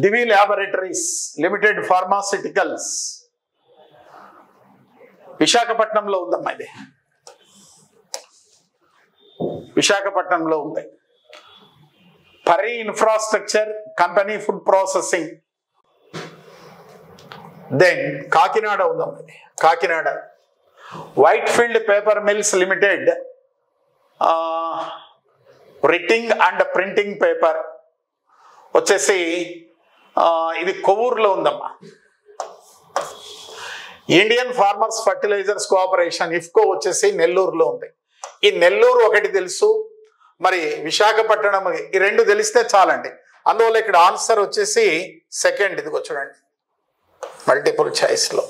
Divi laboratories limited pharmaceuticals విశాఖపట్నంలో ఉందమ్మా. ఇది విశాఖపట్నంలో ఉంది. పరి infrastructure company food processing. Then Kakinada ఉందమ్మా. ఇది Kakinada. White field paper mills limited writing and printing paper వచ్చేసి ఇది కొవ్వూరులో ఉందమ్మా. Indian farmers fertilisers cooperation IFFCO వచ్చేసి నెల్లూరులో ఉంది. ఈ నెల్లూరు ఒకటి తెలుసు, మరి విశాఖపట్నం, ఈ 2 తెలిస్తే చాలండి. అందువల్ల ఇక్కడ ఆన్సర్ వచ్చేసి సెకండ్. ఇదిగో చూడండి మల్టిపుల్ చాయిస్ లో.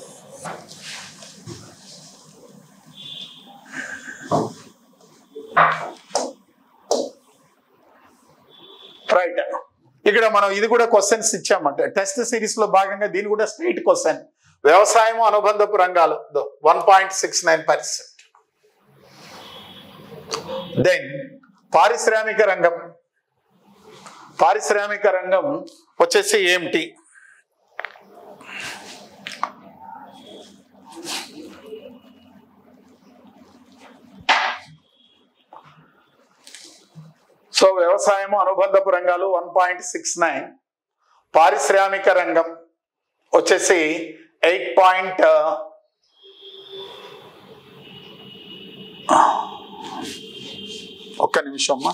రైట్. ఇక్కడ మనం ఇది కూడా క్వశ్చన్స్ ఇచ్చామంటే టెస్ట్ సిరీస్ లో భాగంగా దీని కూడా స్ట్రైట్ క్వశ్చన్. వ్యవసాయం అనుబంధపు రంగాలు 1.69%. దెన్ పారిశ్రామిక రంగం వచ్చేసి ఏమిటి? సో వ్యవసాయము అనుబంధపు రంగాలు 1.69, పారిశ్రామిక రంగం వచ్చేసి 8. ఒక్క నిమిషం అమ్మా.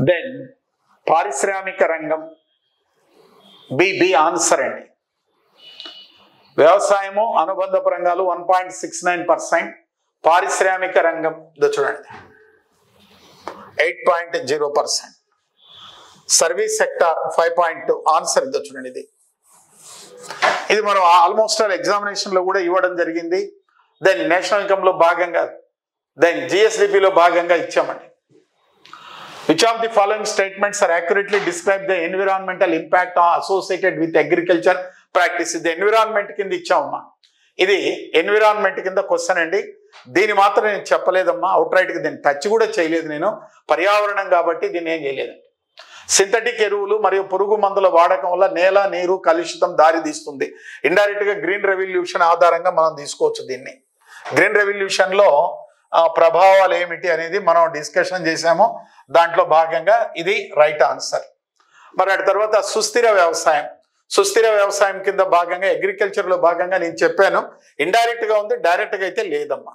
దెన్ పారిశ్రామిక రంగం బి ఆన్సర్ అండి. వ్యవసాయము అనుబంధ రంగాలు 1.69%, పారిశ్రామిక రంగం చూడండి 8.0%, సర్వీస్ సెక్టార్ 5.2, ఆన్సర్ చూడండి. ఇది మనం ఆల్మోస్ట్ ఆల్ ఎగ్జామినేషన్ లో కూడా ఇవ్వడం జరిగింది. దెన్ నేషనల్ ఇన్కమ్ లో భాగంగా, దెన్ జిఎస్డిపిలో భాగంగా ఇచ్చామండి. Which of the following statements are accurately describe the environmental impact associated with agriculture practice? ఇది ఎన్విరాన్మెంట్ కింద ఇచ్చామమ్మా. ఇది ఎన్విరాన్మెంట్ కింద క్వశ్చన్ అండి. దీన్ని మాత్రం నేను చెప్పలేదమ్మా, అవుట్ రైట్గా దీన్ని టచ్ కూడా చేయలేదు నేను, పర్యావరణం కాబట్టి దీన్ని ఏం చేయలేదు. సింథటిక్ ఎరువులు మరియు పురుగు మందుల వాడకం వల్ల నేల నీరు కలుషితం దారితీస్తుంది. ఇండైరెక్ట్ గా గ్రీన్ రెవల్యూషన్ ఆధారంగా మనం తీసుకోవచ్చు దీన్ని. గ్రీన్ రెవల్యూషన్ లో ప్రభావాలు ఏమిటి అనేది మనం డిస్కషన్ చేసాము, దాంట్లో భాగంగా ఇది రైట్ ఆన్సర్. మరి అటు తర్వాత సుస్థిర వ్యవసాయం, సుస్థిర వ్యవసాయం కింద భాగంగా అగ్రికల్చర్ లో భాగంగా నేను చెప్పాను, ఇండైరెక్ట్ గా ఉంది, డైరెక్ట్ గా అయితే లేదమ్మా.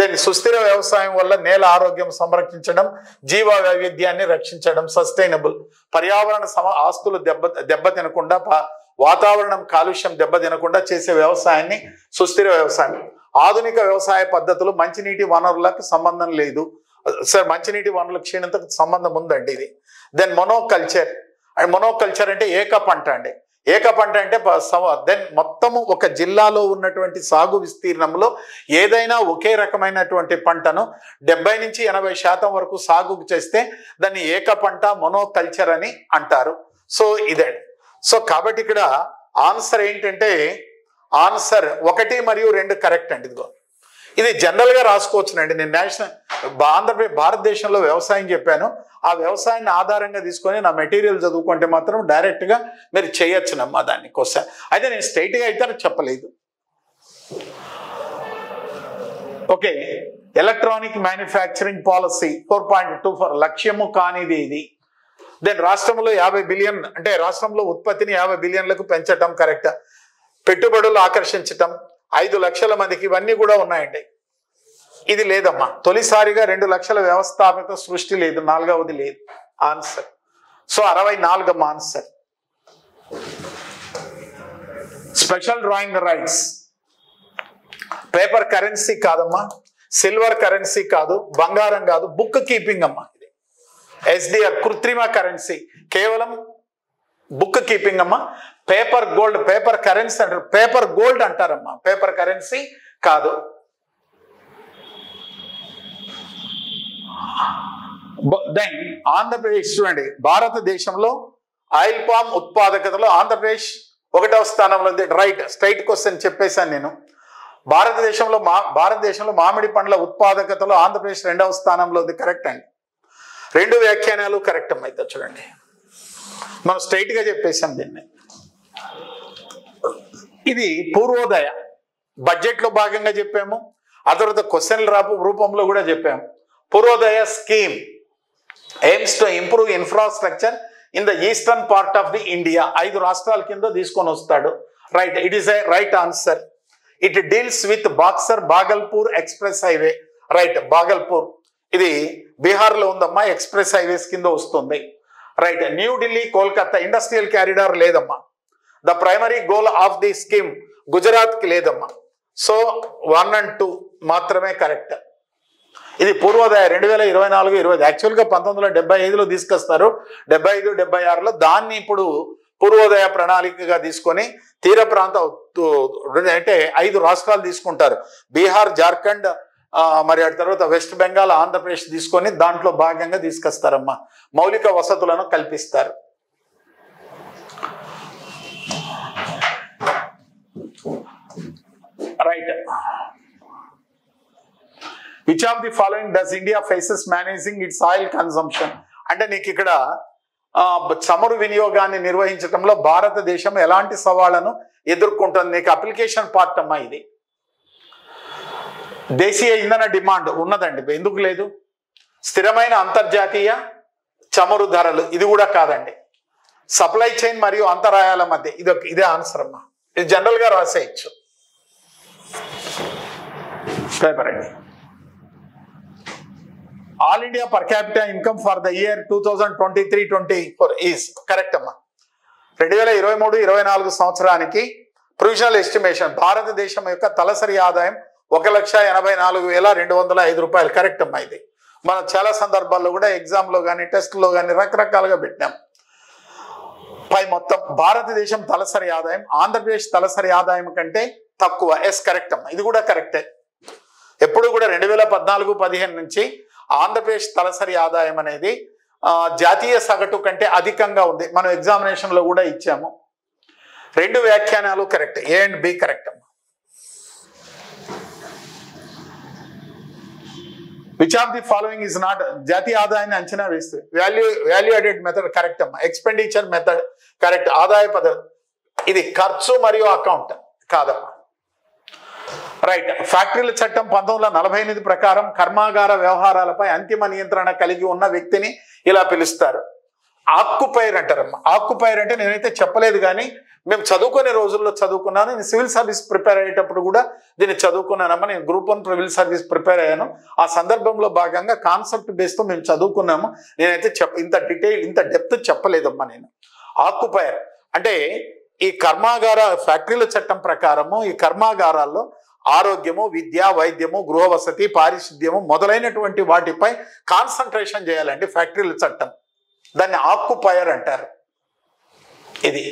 దెన్ సుస్థిర వ్యవసాయం వల్ల నేల ఆరోగ్యం సంరక్షించడం, జీవ వైవిధ్యాన్ని రక్షించడం, సస్టైనబుల్, పర్యావరణ ఆస్తులు దెబ్బతినకుండా, వాతావరణం కాలుష్యం దెబ్బతినకుండా చేసే వ్యవసాయాన్ని సుస్థిర వ్యవసాయం. ఆధునిక వ్యవసాయ పద్ధతులు మంచినీటి వనరులకు సంబంధం లేదు సార్, మంచినీటి వనరుల క్షీణతకు సంబంధం ఉందండి ఇది. దెన్ మొనోకల్చర్, అండ్ మొనోకల్చర్ అంటే ఏక పంట అండి. ఏక పంట అంటే దెన్ మొత్తము ఒక జిల్లాలో ఉన్నటువంటి సాగు విస్తీర్ణంలో ఏదైనా ఒకే రకమైనటువంటి పంటను 70 నుంచి 80% వరకు సాగు చేస్తే దాన్ని ఏక పంట మొనోకల్చర్ అని అంటారు. సో ఇదే. సో కాబట్టి ఇక్కడ ఆన్సర్ ఏంటంటే ఆన్సర్ 1 మరియు 2 కరెక్ట్ అండి. ఇదిగో ఇది జనరల్గా రాసుకోవచ్చునండి. నేను ఆంధ్రప్రదేశ్ భారతదేశంలో వ్యవసాయం చెప్పాను, ఆ వ్యవసాయాన్ని ఆధారంగా తీసుకొని నా మెటీరియల్ చదువుకుంటే మాత్రం డైరెక్ట్గా మీరు చేయొచ్చునమ్మా దాన్ని క్వశ్చన్. అయితే నేను స్ట్రైట్గా అయితే చెప్పలేదు. ఓకే, ఎలక్ట్రానిక్ మ్యానుఫ్యాక్చరింగ్ పాలసీ 4.24 లక్ష్యము కానిది ఇది. దెన్ రాష్ట్రంలో 50 బిలియన్ అంటే రాష్ట్రంలో ఉత్పత్తిని 50 బిలియన్లకు పెంచటం కరెక్ట్. పెట్టుబడులు ఆకర్షించటం 5 లక్షల మందికి, ఇవన్నీ కూడా ఉన్నాయండి. ఇది లేదమ్మా. తొలిసారిగా 2 లక్షల వ్యవస్థాపిత సృష్టి లేదు, 4వది లేదు. Answer so 64 answer. Special drawing rights paper currency కాదమ్మా, సిల్వర్ కరెన్సీ కాదు, బంగారం కాదు, బుక్ కీపింగ్ అమ్మా. ఇది ఎస్డిఆర్ కృత్రిమ కరెన్సీ, కేవలం బుక్ కీపింగ్ అమ్మా. పేపర్ గోల్డ్, పేపర్ కరెన్సీ అంటారు, పేపర్ గోల్డ్ అంటారమ్మా, పేపర్ కరెన్సీ కాదు. దెన్ ఆంధ్రప్రదేశ్ చూడండి, భారతదేశంలో ఆయిల్ పామ్ ఉత్పాదకతలో ఆంధ్రప్రదేశ్ 1వ స్థానంలో ఉంది. రైట్, స్ట్రైట్ క్వశ్చన్ చెప్పేశాను నేను. భారతదేశంలో మామిడి పండ్ల ఉత్పాదకతలో ఆంధ్రప్రదేశ్ 2వ స్థానంలో ఉంది. కరెక్ట్ అండి. 2 వ్యాఖ్యానాలు కరెక్ట్ అమ్మా. అయితే చూడండి, మనం స్ట్రైట్గా చెప్పేశాం దీన్ని. ఇది పూర్వోదయ బడ్జెట్లో భాగంగా చెప్పాము, ఆ తర్వాత క్వశ్చన్ల రూపంలో కూడా చెప్పాము. Purvodaya scheme aims to improve infrastructure in the eastern part of the India. 5 రాష్ట్రాల కింద తీసుకొని వస్తాడు. Right, it is a right answer. It deals with Bhagalpur express highway. Right, Bhagalpur ఇది బీహార్లో ఉందమ్మా, ఎక్స్ప్రెస్ హైవేస్ కింద వస్తుంది. Right, New Delhi Kolkata industrial corridor లేదమ్మా. The primary goal of the scheme గుజరాత్కి లేదమ్మా. సో 1 and 2 మాత్రమే కరెక్ట్. ఇది పూర్వోదయ 2024-25 యాక్చువల్గా 1975లో తీసుకొస్తారు, 75-76లో దాన్ని ఇప్పుడు పూర్వోదయ ప్రణాళికగా తీసుకొని తీర ప్రాంత అంటే 5 రాష్ట్రాలు తీసుకుంటారు. బీహార్, జార్ఖండ్, మరి ఆ తర్వాత వెస్ట్ బెంగాల్, ఆంధ్రప్రదేశ్ తీసుకొని దాంట్లో భాగంగా తీసుకొస్తారమ్మా. మౌలిక వసతులను కల్పిస్తారు. Right, which of the following does India faces managing it's oil consumption అంటే నీకు ఇక్కడ చమురు వినియోగాన్ని నిర్వహించడంలో భారతదేశం ఎలాంటి సవాళ్లను ఎదుర్కొంటుంది? నీకు అప్లికేషన్ పార్ట్ అమ్మా ఇది. దేశీయ ఇంధన డిమాండ్ ఉన్నదండి, ఎందుకు లేదు? స్థిరమైన అంతర్జాతీయ చమురు ధరలు, ఇది కూడా కాదండి. సప్లై చైన్ మరియు అంతరాయాల మధ్య, ఇదే ఆన్సర్ అమ్మా. ఇది జనరల్ గా రాసేయచ్చు పేపర్ అండి. All India per capita income for the year 2023-24 is correct అమ్మా. 2023-24 సంవత్సరానికి ప్రొవిజనల్ ఎస్టిమేషన్ భారతదేశం యొక్క తలసరి ఆదాయం 1,84,205 రూపాయలు. కరెక్ట్ అమ్మా. ఇది మనం చాలా సందర్భాల్లో కూడా ఎగ్జామ్లో కానీ టెస్ట్లో కానీ రకరకాలుగా పెట్టాం. పై మొత్తం భారతదేశం తలసరి ఆదాయం ఆంధ్రప్రదేశ్ తలసరి ఆదాయం కంటే తక్కువ. ఎస్ కరెక్ట్ అమ్మా, ఇది కూడా కరెక్టే. ఎప్పుడు కూడా 2014-15 నుంచి ఆంధ్రప్రదేశ్ తలసరి ఆదాయం అనేది జాతీయ సగటు కంటే అధికంగా ఉంది. మనం ఎగ్జామినేషన్లో కూడా ఇచ్చాము. 2 వ్యాఖ్యానాలు correct, A and B correct అమ్మా. Which of the following is not? జాతీయ ఆదాయాన్ని అంచనా వేస్తే వాల్యూడెడ్ మెథడ్ కరెక్ట్ అమ్మా. Expenditure method correct. ఆదాయ పద్ధతి ఇది ఖర్చు మరియు అకౌంట్ కాదమ్మా. రైట్. ఫ్యాక్టరీల చట్టం 1948 ప్రకారం కర్మాగార వ్యవహారాలపై అంతిమ నియంత్రణ కలిగి ఉన్న వ్యక్తిని ఇలా పిలుస్తారు. ఆక్యుపైర్ అంటారమ్మా. ఆక్యుపైర్ అంటే నేనైతే చెప్పలేదు కానీ మేము చదువుకునే రోజుల్లో చదువుకున్నాను. నేను సివిల్ సర్వీస్ ప్రిపేర్ అయ్యేటప్పుడు కూడా దీన్ని చదువుకున్నానమ్మా. నేను గ్రూప్ 1 సివిల్ సర్వీస్ ప్రిపేర్ అయ్యాను. ఆ సందర్భంలో భాగంగా కాన్సెప్ట్ బేస్తో మేము చదువుకున్నాము. నేనైతే ఇంత డీటెయిల్ ఇంత డెప్త్ చెప్పలేదమ్మా నేను. ఆక్యుపైర్ అంటే ఈ కర్మాగార ఫ్యాక్టరీల చట్టం ప్రకారము ఈ కర్మాగారాల్లో ఆరోగ్యము, విద్య, వైద్యము, గృహ వసతి, పారిశుద్ధ్యము మొదలైనటువంటి వాటిపై కాన్సన్ట్రేషన్ చేయాలండి ఫ్యాక్టరీల చట్టం. దాన్ని ఆక్యుపైర్ అంటారు. ఇది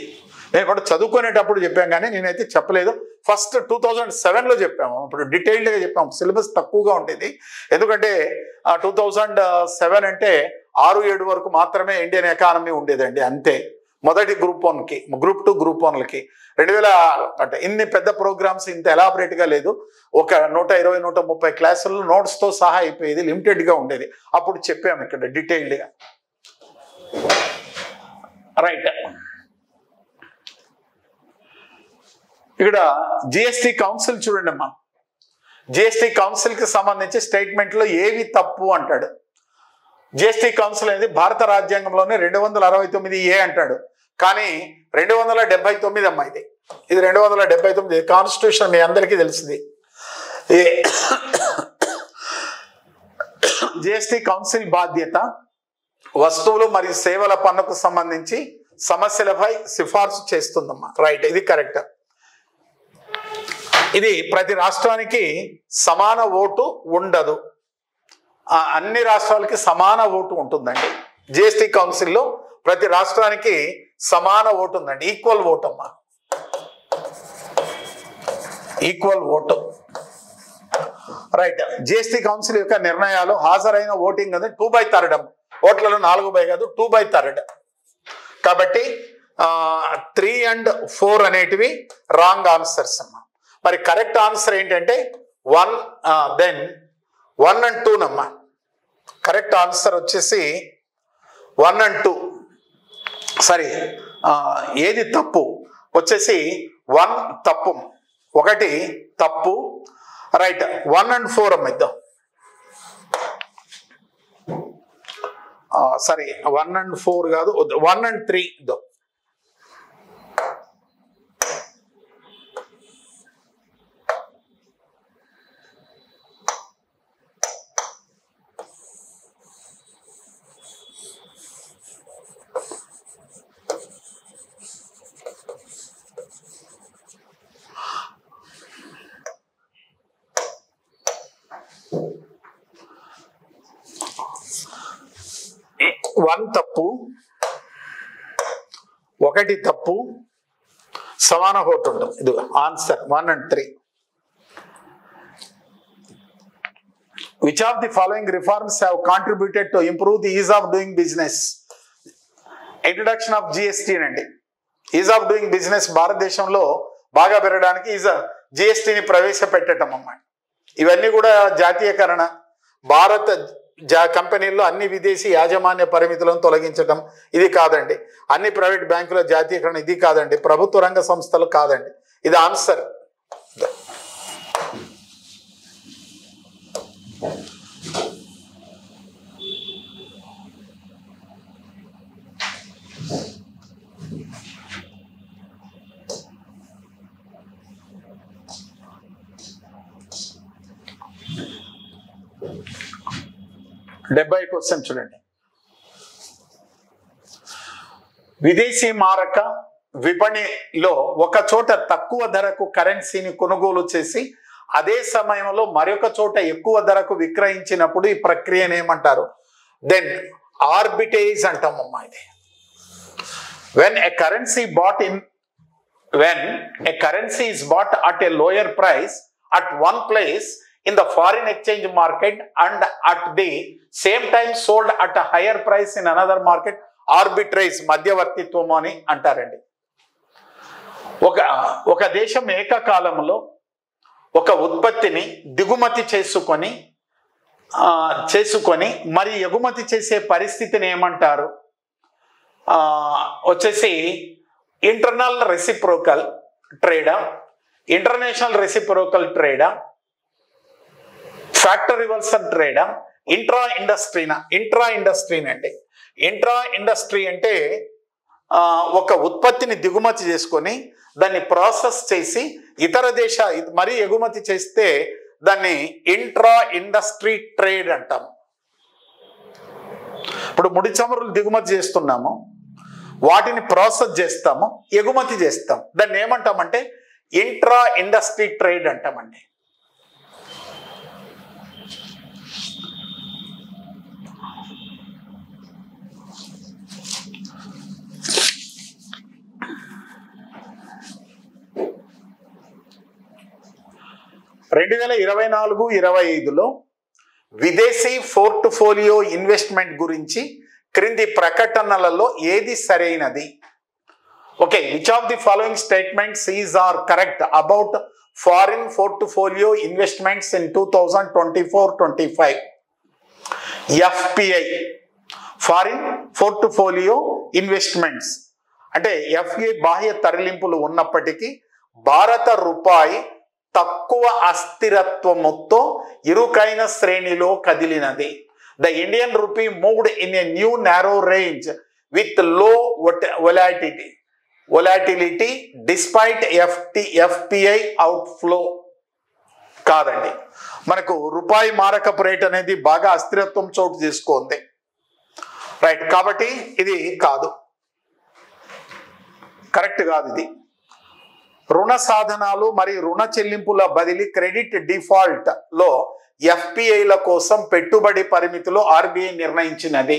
నేను కూడా చదువుకునేటప్పుడు చెప్పాం కానీ నేనైతే చెప్పలేదు. ఫస్ట్ 2007లో చెప్పాము. ఇప్పుడు డీటెయిల్డ్గా చెప్పాము. సిలబస్ తక్కువగా ఉండేది. ఎందుకంటే 2007 అంటే 6-7 వరకు మాత్రమే ఇండియన్ ఎకానమీ ఉండేదండి, అంతే. మొదటి గ్రూప్ 1కి, గ్రూప్ 2, గ్రూప్ 1లకి 2000 అంటే ఇన్ని పెద్ద ప్రోగ్రామ్స్ ఇంత ఎలాబరేట్గా లేదు. ఒక 120-130 క్లాసులు నోట్స్తో సహా అయిపోయేది, లిమిటెడ్గా ఉండేది. అప్పుడు చెప్పాము ఇక్కడ డీటెయిల్డ్గా. రైట్. ఇక్కడ జిఎస్టి కౌన్సిల్ చూడండి అమ్మా. జిఎస్టి కౌన్సిల్కి సంబంధించి స్టేట్మెంట్లో ఏవి తప్పు అంటాడు. జిఎస్టి కౌన్సిల్ అనేది భారత రాజ్యాంగంలోనే 269A అంటాడు, కానీ 279 అమ్మా. ఇది 279 కాన్స్టిట్యూషన్ మీ అందరికీ తెలిసింది. జిఎస్టి కౌన్సిల్ బాధ్యత వస్తువులు మరియు సేవల పన్నుకు సంబంధించి సమస్యలపై సిఫార్సు చేస్తుందమ్మా. రైట్, ఇది కరెక్ట్. ఇది ప్రతి రాష్ట్రానికి సమాన ఓటు ఉండదు. అన్ని రాష్ట్రాలకి సమాన ఓటు ఉంటుందండి. జిఎస్టి కౌన్సిల్లో ప్రతి రాష్ట్రానికి సమాన ఓటు ఉందండి. ఈక్వల్ ఓటు అమ్మా, equal vote. Right. GST council యొక్క నిర్ణయాలు హాజరైన ఓటింగ్ అనేది 2/3 అమ్మ. ఓట్లలో 4 కాదు, 2/3. కాబట్టి 3 and 4 అనేటివి రాంగ్ ఆన్సర్స్ అమ్మా. మరి కరెక్ట్ ఆన్సర్ ఏంటంటే 1 and 2 నమ్మా. కరెక్ట్ ఆన్సర్ వచ్చేసి 1 and 2. సరే, ఏది తప్పు వచ్చేసి 1 తప్పు, 1 తప్పు. రైట్. 1 and 4 అమ్మ ఇద్దాం. సరే, 1 and 4 కాదు, 1 and 3 ఇద్దాం. వన్ తప్పు, 1 తప్పు, సమాన ఓటు ఉంటుంది. ఇది answer 1 and 3. Which of the following reforms have contributed to improve the is of doing business? Introduction of GST అండి. ఈజ్ ఆఫ్ డూయింగ్ బిజినెస్ భారతదేశంలో బాగా పెరగడానికి జిఎస్టీని ప్రవేశపెట్టడం అన్నమాట. ఇవన్నీ కూడా జాతీయకరణ, భారత కంపెనీల్లో అన్ని విదేశీ యాజమాన్య పరిమితులను తొలగించడం ఇది కాదండి. అన్ని ప్రైవేట్ బ్యాంకుల జాతీయకరణ ఇది కాదండి. ప్రభుత్వ రంగ సంస్థలు కాదండి. ఇది ఆన్సర్. క్వశ్చన్ చూడండి. విదేశీ మారక విపణిలో ఒక చోట తక్కువ ధరకు కరెన్సీని కొనుగోలు చేసి అదే సమయంలో మరొక చోట ఎక్కువ ధరకు విక్రయించినప్పుడు ఈ ప్రక్రియను ఏమంటారు? దెన్ ఆర్బిటేజ్ అంటామమ్మా. ఇది when a currency is bought at a lower price at one place in the foreign exchange market and at the same time sold at a higher price in another market, arbitrage మధ్యవర్తిత్వం అని అంటారండి. ఒక దేశం ఏకకాలంలో ఒక ఉత్పత్తిని దిగుమతి చేసుకొని మరి ఎగుమతి చేసే పరిస్థితిని ఏమంటారు? వచ్చేసి ఇంటర్నల్ రెసిప్రోకల్ ట్రేడా, ఇంటర్నేషనల్ రెసిప్రోకల్ ట్రేడా, ఫ్యాక్టరీ రివర్సల్ ట్రేడా, ఇంట్రా ఇండస్ట్రీనండి. ఇంట్రా ఇండస్ట్రీ అంటే ఒక ఉత్పత్తిని దిగుమతి చేసుకొని దాన్ని ప్రాసెస్ చేసి ఇతర మరీ ఎగుమతి చేస్తే దాన్ని ఇంట్రా ఇండస్ట్రీ ట్రేడ్ అంటాం. ఇప్పుడు ముడి చమురులు దిగుమతి చేస్తున్నాము, వాటిని ప్రాసెస్ చేస్తాము, ఎగుమతి చేస్తాం. దాన్ని ఏమంటామంటే ఇంట్రా ఇండస్ట్రీ ట్రేడ్ అంటామండి. రెండు 2024-25లో విదేశీ పోర్ట్ఫోలియో ఇన్వెస్ట్మెంట్ గురించి క్రింది ప్రకటనలలో ఏది సరైనది? Okay, which of the following statements is are correct about foreign portfolio investments in 2024-25? FPI, foreign portfolio investments అంటే ఎఫ్ఐ బాహ్య తరలింపులు ఉన్నప్పటికీ భారత రూపాయి తక్కువ అస్థిరత్వముతో ఇరుకైన శ్రేణిలో కదిలినది. The Indian rupee moved in a new narrow range with low volatility despite FPI outflow. కాదండి, మనకు రూపాయి మారకపు రేట్ అనేది బాగా అస్థిరత్వం చోటు చేసుకుంది. రైట్, కాబట్టి ఇది కాదు, కరెక్ట్ కాదు. ఇది రుణ సాధనాలు మరియు రుణ చెల్లింపుల బదిలీ క్రెడిట్ డిఫాల్ట్ లో ఎఫ్పిఐల కోసం పెట్టుబడి పరిమితులు RBI నిర్ణయించినది.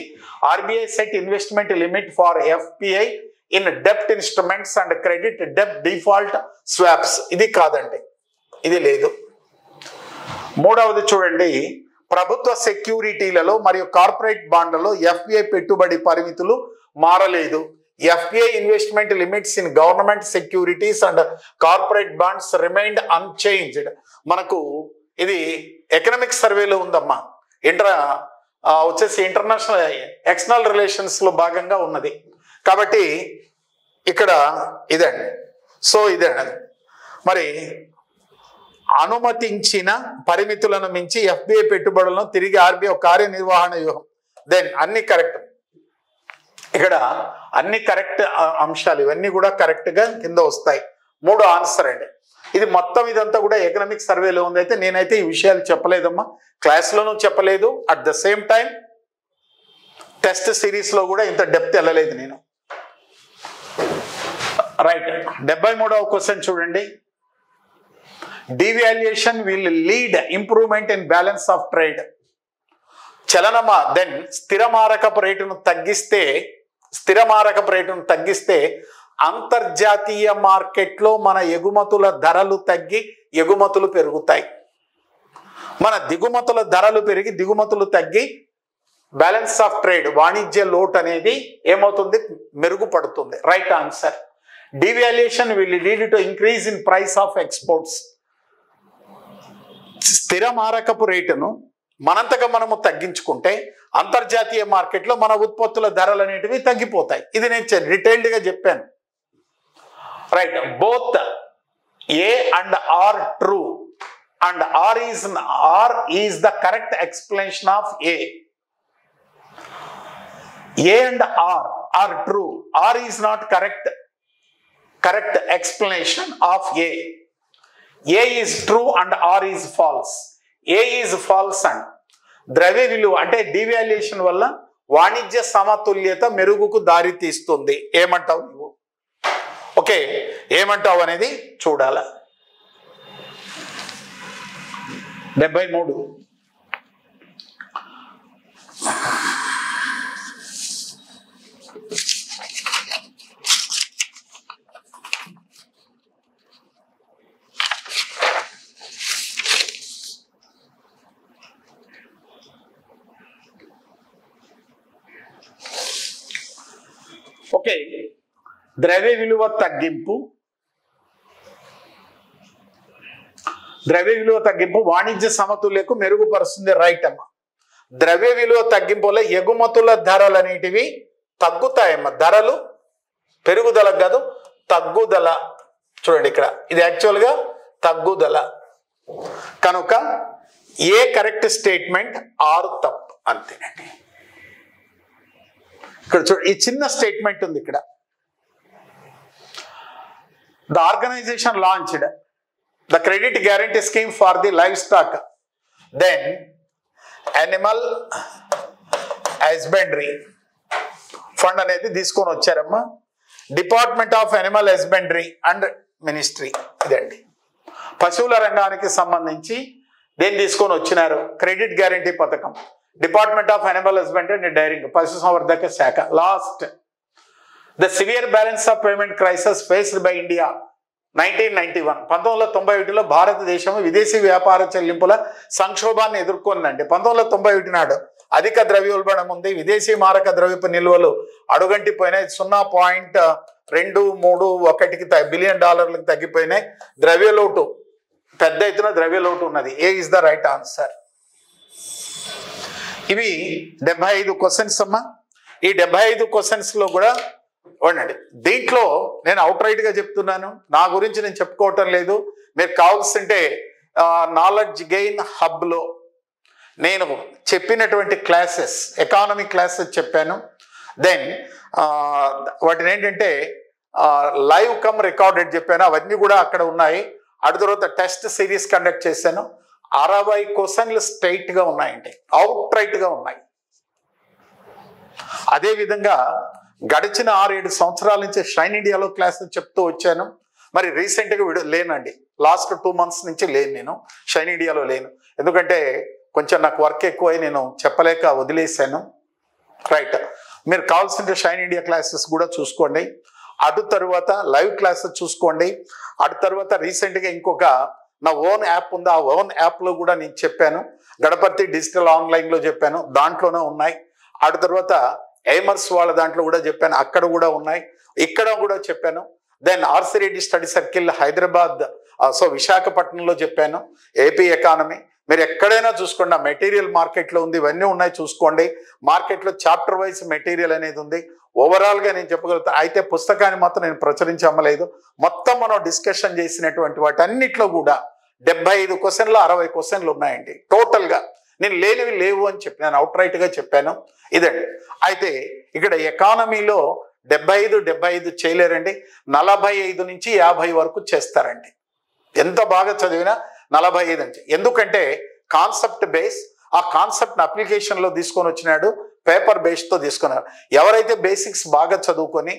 RBI set investment limit far FPI in డెప్ట్ instruments and credit డెప్ట్ default swaps. ఇది కాదండి, ఇది లేదు. మూడవది చూడండి, ప్రభుత్వ సెక్యూరిటీలలో మరియు కార్పొరేట్ బాండ్లలో ఎఫ్పిఐ పెట్టుబడి పరిమితులు మారలేదు. FPI investment limits in government securities and corporate bonds remained unchanged. మనకు ఇది ఎకనామిక్ సర్వేలో ఉందమ్మా. వచ్చేసి ఇంటర్నేషనల్ ఎక్స్టర్నల్ రిలేషన్స్ లో భాగంగా ఉన్నది. కాబట్టి ఇక్కడ ఇదండి. సో ఇదండి, మరి అనుమతించిన పరిమితులను మించి ఎఫ్బిఐ పెట్టుబడులను తిరిగి ఆర్బీఐ కార్యనిర్వహణ వ్యూహం. దెన్ అన్ని కరెక్ట్. ఇక్కడ అన్ని కరెక్ట్ అంశాలు ఇవన్నీ కూడా కరెక్ట్ గా కింద వస్తాయి. 3 ఆన్సర్ అండి. ఇది మొత్తం ఇదంతా కూడా ఎకనామిక్ సర్వేలో ఉంది. అయితే నేనైతే ఈ విషయాలు చెప్పలేదమ్మా, క్లాస్లోనూ చెప్పలేదు. At the same time test series లో కూడా ఇంత డెప్త్ వెళ్ళలేదు నేను. రైట్, 73వ క్వశ్చన్ చూడండి. Devaluation will lead improvement in balance of trade. Then స్థిర మారకపు రేటును తగ్గిస్తే అంతర్జాతీయ మార్కెట్లో మన ఎగుమతుల ధరలు తగ్గి ఎగుమతులు పెరుగుతాయి. మన దిగుమతుల ధరలు పెరిగి దిగుమతులు తగ్గి బ్యాలెన్స్ ఆఫ్ ట్రేడ్ వాణిజ్య లోటు అనేది ఏమవుతుంది? మెరుగుపడుతుంది. Right answer. Devaluation will lead to increase in price of exports. స్థిర మారకపు రేటును మనంతగా మనము తగ్గించుకుంటే అంతర్జాతీయ మార్కెట్లో మన ఉత్పత్తుల ధరలు అనేటివి తగ్గిపోతాయి. ఇది నేను డీటెయిల్డ్గా చెప్పాను. Right, both A and R true and R is the correct explanation of A. A and R are true. R is not correct explanation of A. A is true and R is false. A is false and ద్రవ్య విలువ అంటే devaluation వల్ల వాణిజ్య సమతుల్యత మెరుగుకు దారి తీస్తుంది. ఏమంటావు నువ్వు? ఓకే, ఏమంటావు అనేది చూడాల. 73 ఓకే, ద్రవ్య విలువ తగ్గింపు వాణిజ్య సమతుల్యకు మెరుగుపరుస్తుంది. రైట్ అమ్మా. ద్రవ్య విలువ తగ్గింపు వల్ల ఎగుమతుల ధరలు అనేటివి తగ్గుతాయమ్మా. ధరలు పెరుగుదల కాదు, తగ్గుదల. చూడండి ఇక్కడ ఇది యాక్చువల్గా తగ్గుదల. కనుక ఏ కరెక్ట్ స్టేట్మెంట్, ఆర్ తప్పు. అంతేనండి. ఇక్కడ చూడండి, ఈ చిన్న స్టేట్మెంట్ ఉంది ఇక్కడ. The organisation launched the credit guarantee scheme for the livestock, then animal husbandry fund అనేది తీసుకొని వచ్చారమ్మా. Department of animal husbandry and ministry, ఇదండి పశువుల రంగానికి సంబంధించి దేన్ని తీసుకొని వచ్చినారు? క్రెడిట్ గ్యారంటీ పథకం. Department of animal husbandry and dairying, పశుసంవర్ధక శాఖ. Last, the severe balance of payment crisis faced by India 1991. 1991లో భారతదేశం విదేశీ వ్యాపార చెల్లింపుల సంక్షోభాన్ని ఎదుర్కొందండి. 1991 నాడు అధిక ద్రవ్యోల్బణం ఉంది. విదేశీ మారక ద్రవ్యపు నిల్వలు అడుగంటిపోయినాయి. 0.231 బిలియన్ డాలర్లకు తగ్గిపోయినాయి. ద్రవ్యలోటు, పెద్ద ఎత్తున ద్రవ్యలోటు ఉన్నది. ఏ ఇస్ ద రైట్ ఆన్సర్. ఇవి 75 క్వశ్చన్స్ అమ్మా. ఈ 75 క్వశ్చన్స్లో కూడా చూడండి, దీంట్లో నేను అవుట్ రైట్గా చెప్తున్నాను, నా గురించి నేను చెప్పుకోవటం లేదు. మీరు కావాల్సింటే నాలెడ్జ్ గెయిన్ హబ్లో నేను చెప్పినటువంటి క్లాసెస్, ఎకానమీ క్లాసెస్ చెప్పాను. దెన్ వాటిని ఏంటంటే లైవ్ కమ్ రికార్డెడ్ చెప్పాను, అవన్నీ కూడా అక్కడ ఉన్నాయి. అటు తర్వాత టెస్ట్ సిరీస్ కండక్ట్ చేశాను. 60 క్వశ్చన్లు స్ట్రైట్గా ఉన్నాయండి, అవుట్ రైట్గా ఉన్నాయి. అదేవిధంగా గడిచిన 6-7 సంవత్సరాల నుంచి షైన్ ఇండియాలో క్లాసెస్ చెప్తూ వచ్చాను. మరి రీసెంట్గా లేనండి, లాస్ట్ 2 months నుంచి లేను, నేను షైన్ ఇండియాలో లేను. ఎందుకంటే కొంచెం నాకు వర్క్ ఎక్కువై నేను చెప్పలేక వదిలేశాను. రైట్, మీరు కావాల్సింటే షైన్ ఇండియా క్లాసెస్ కూడా చూసుకోండి. అటు తర్వాత లైవ్ క్లాసెస్ చూసుకోండి. అటు తర్వాత రీసెంట్గా ఇంకొక నా ఓన్ యాప్ ఉంది, ఆ ఓన్ యాప్లో కూడా నేను చెప్పాను. గణపతి డిజిటల్ ఆన్లైన్లో చెప్పాను, దాంట్లోనే ఉన్నాయి. అటు తర్వాత ఎయిమర్స్ వాళ్ళ దాంట్లో కూడా చెప్పాను, అక్కడ కూడా ఉన్నాయి. ఇక్కడ కూడా చెప్పాను. Then RC Reddy study circle Hyderabad, విశాఖపట్నంలో చెప్పాను. ఏపీ ఎకానమీ మీరు ఎక్కడైనా చూసుకోండి, ఆ మెటీరియల్ మార్కెట్లో ఉంది, ఇవన్నీ ఉన్నాయి చూసుకోండి. మార్కెట్లో చాప్టర్ వైజ్ మెటీరియల్ అనేది ఉంది. ఓవరాల్గా నేను చెప్పగలుగుతాను. అయితే పుస్తకాన్ని మాత్రం నేను ప్రచురించి అమ్మలేదు. మొత్తం మనం డిస్కషన్ చేసినటువంటి వాటన్నిటిలో కూడా 75 క్వశ్చన్లు 60 క్వశ్చన్లు ఉన్నాయండి టోటల్గా. నేను లేనివి లేవు అని చెప్పి నేను అవుట్ రైట్గా చెప్పాను. ఇదండి. అయితే ఇక్కడ ఎకానమీలో 75 చేయలేరండి, 45 నుంచి 50 వరకు చేస్తారండి. ఎంత బాగా చదివినా 45 అంటే. ఎందుకంటే కాన్సెప్ట్ బేస్, ఆ కాన్సెప్ట్ని అప్లికేషన్లో తీసుకొని వచ్చినాడు, పేపర్ బేస్తో తీసుకున్నారు. ఎవరైతే బేసిక్స్ బాగా చదువుకొని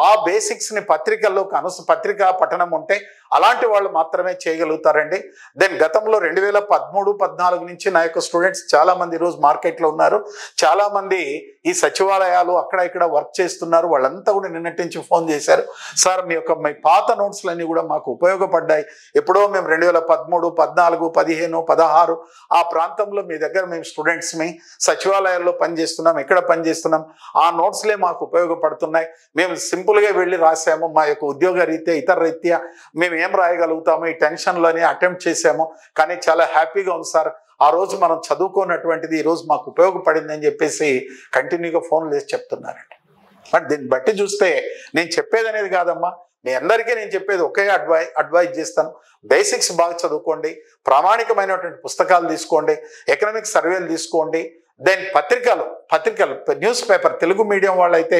ఆ బేసిక్స్ని పత్రికా పఠనం ఉంటే అలాంటి వాళ్ళు మాత్రమే చేయగలుగుతారండి. దెన్ గతంలో 2013-14 నుంచి నా యొక్క స్టూడెంట్స్ చాలామంది ఈరోజు మార్కెట్లో ఉన్నారు. చాలామంది ఈ సచివాలయాలు అక్కడ ఇక్కడ వర్క్ చేస్తున్నారు. వాళ్ళంతా కూడా నిన్నటి నుంచి ఫోన్ చేశారు, సార్ మీ పాత నోట్స్లన్నీ కూడా మాకు ఉపయోగపడ్డాయి. ఎప్పుడో మేము 2013, 14, 15, 16 ఆ ప్రాంతంలో మీ దగ్గర మేము స్టూడెంట్స్ని సచివాలయాల్లో పనిచేస్తున్నాం, ఎక్కడ పనిచేస్తున్నాం, ఆ నోట్స్లే మాకు ఉపయోగపడుతున్నాయి. మేము సింపుల్గా వెళ్ళి రాసాము, మా యొక్క ఉద్యోగ రీత్యా ఇతర రీత్యా మేము ఏం రాయగలుగుతాము, ఈ టెన్షన్లోనే అటెంప్ట్ చేసాము, కానీ చాలా హ్యాపీగా ఉంది సార్. ఆ రోజు మనం చదువుకున్నటువంటిది ఈరోజు మాకు ఉపయోగపడింది అని చెప్పేసి కంటిన్యూగా ఫోన్లు చేసి చెప్తున్నారండి. మరి దీన్ని బట్టి చూస్తే నేను చెప్పేది అనేది కాదమ్మా, మీ అందరికీ నేను చెప్పేది ఒకే అడ్వైజ్ చేస్తాను. బేసిక్స్ బాగా చదువుకోండి, ప్రామాణికమైనటువంటి పుస్తకాలు తీసుకోండి, ఎకనామిక్ సర్వేలు తీసుకోండి, దెన్ పత్రికలు న్యూస్ పేపర్, తెలుగు మీడియం వాళ్ళైతే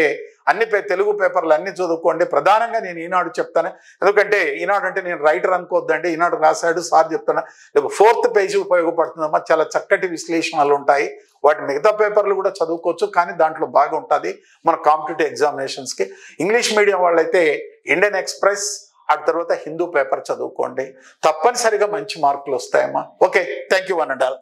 అన్ని తెలుగు పేపర్లు అన్ని చదువుకోండి. ప్రధానంగా నేను ఈనాడు చెప్తాను, ఎందుకంటే ఈనాడు అంటే నేను రైటర్ అనుకోవద్దండి, ఈనాడు రాశాడు సార్ చెప్తాను. 4th పేజీ ఉపయోగపడుతుందమ్మా, చాలా చక్కటి విశ్లేషణలు ఉంటాయి. వాటి మిగతా పేపర్లు కూడా చదువుకోవచ్చు, కానీ దాంట్లో బాగా ఉంటుంది మన కాంపిటేటివ్ ఎగ్జామినేషన్స్కి. ఇంగ్లీష్ మీడియం వాళ్ళైతే ఇండియన్ ఎక్స్ప్రెస్, ఆ తర్వాత హిందూ పేపర్ చదువుకోండి, తప్పనిసరిగా మంచి మార్కులు వస్తాయమ్మా. Okay, thank you one and all.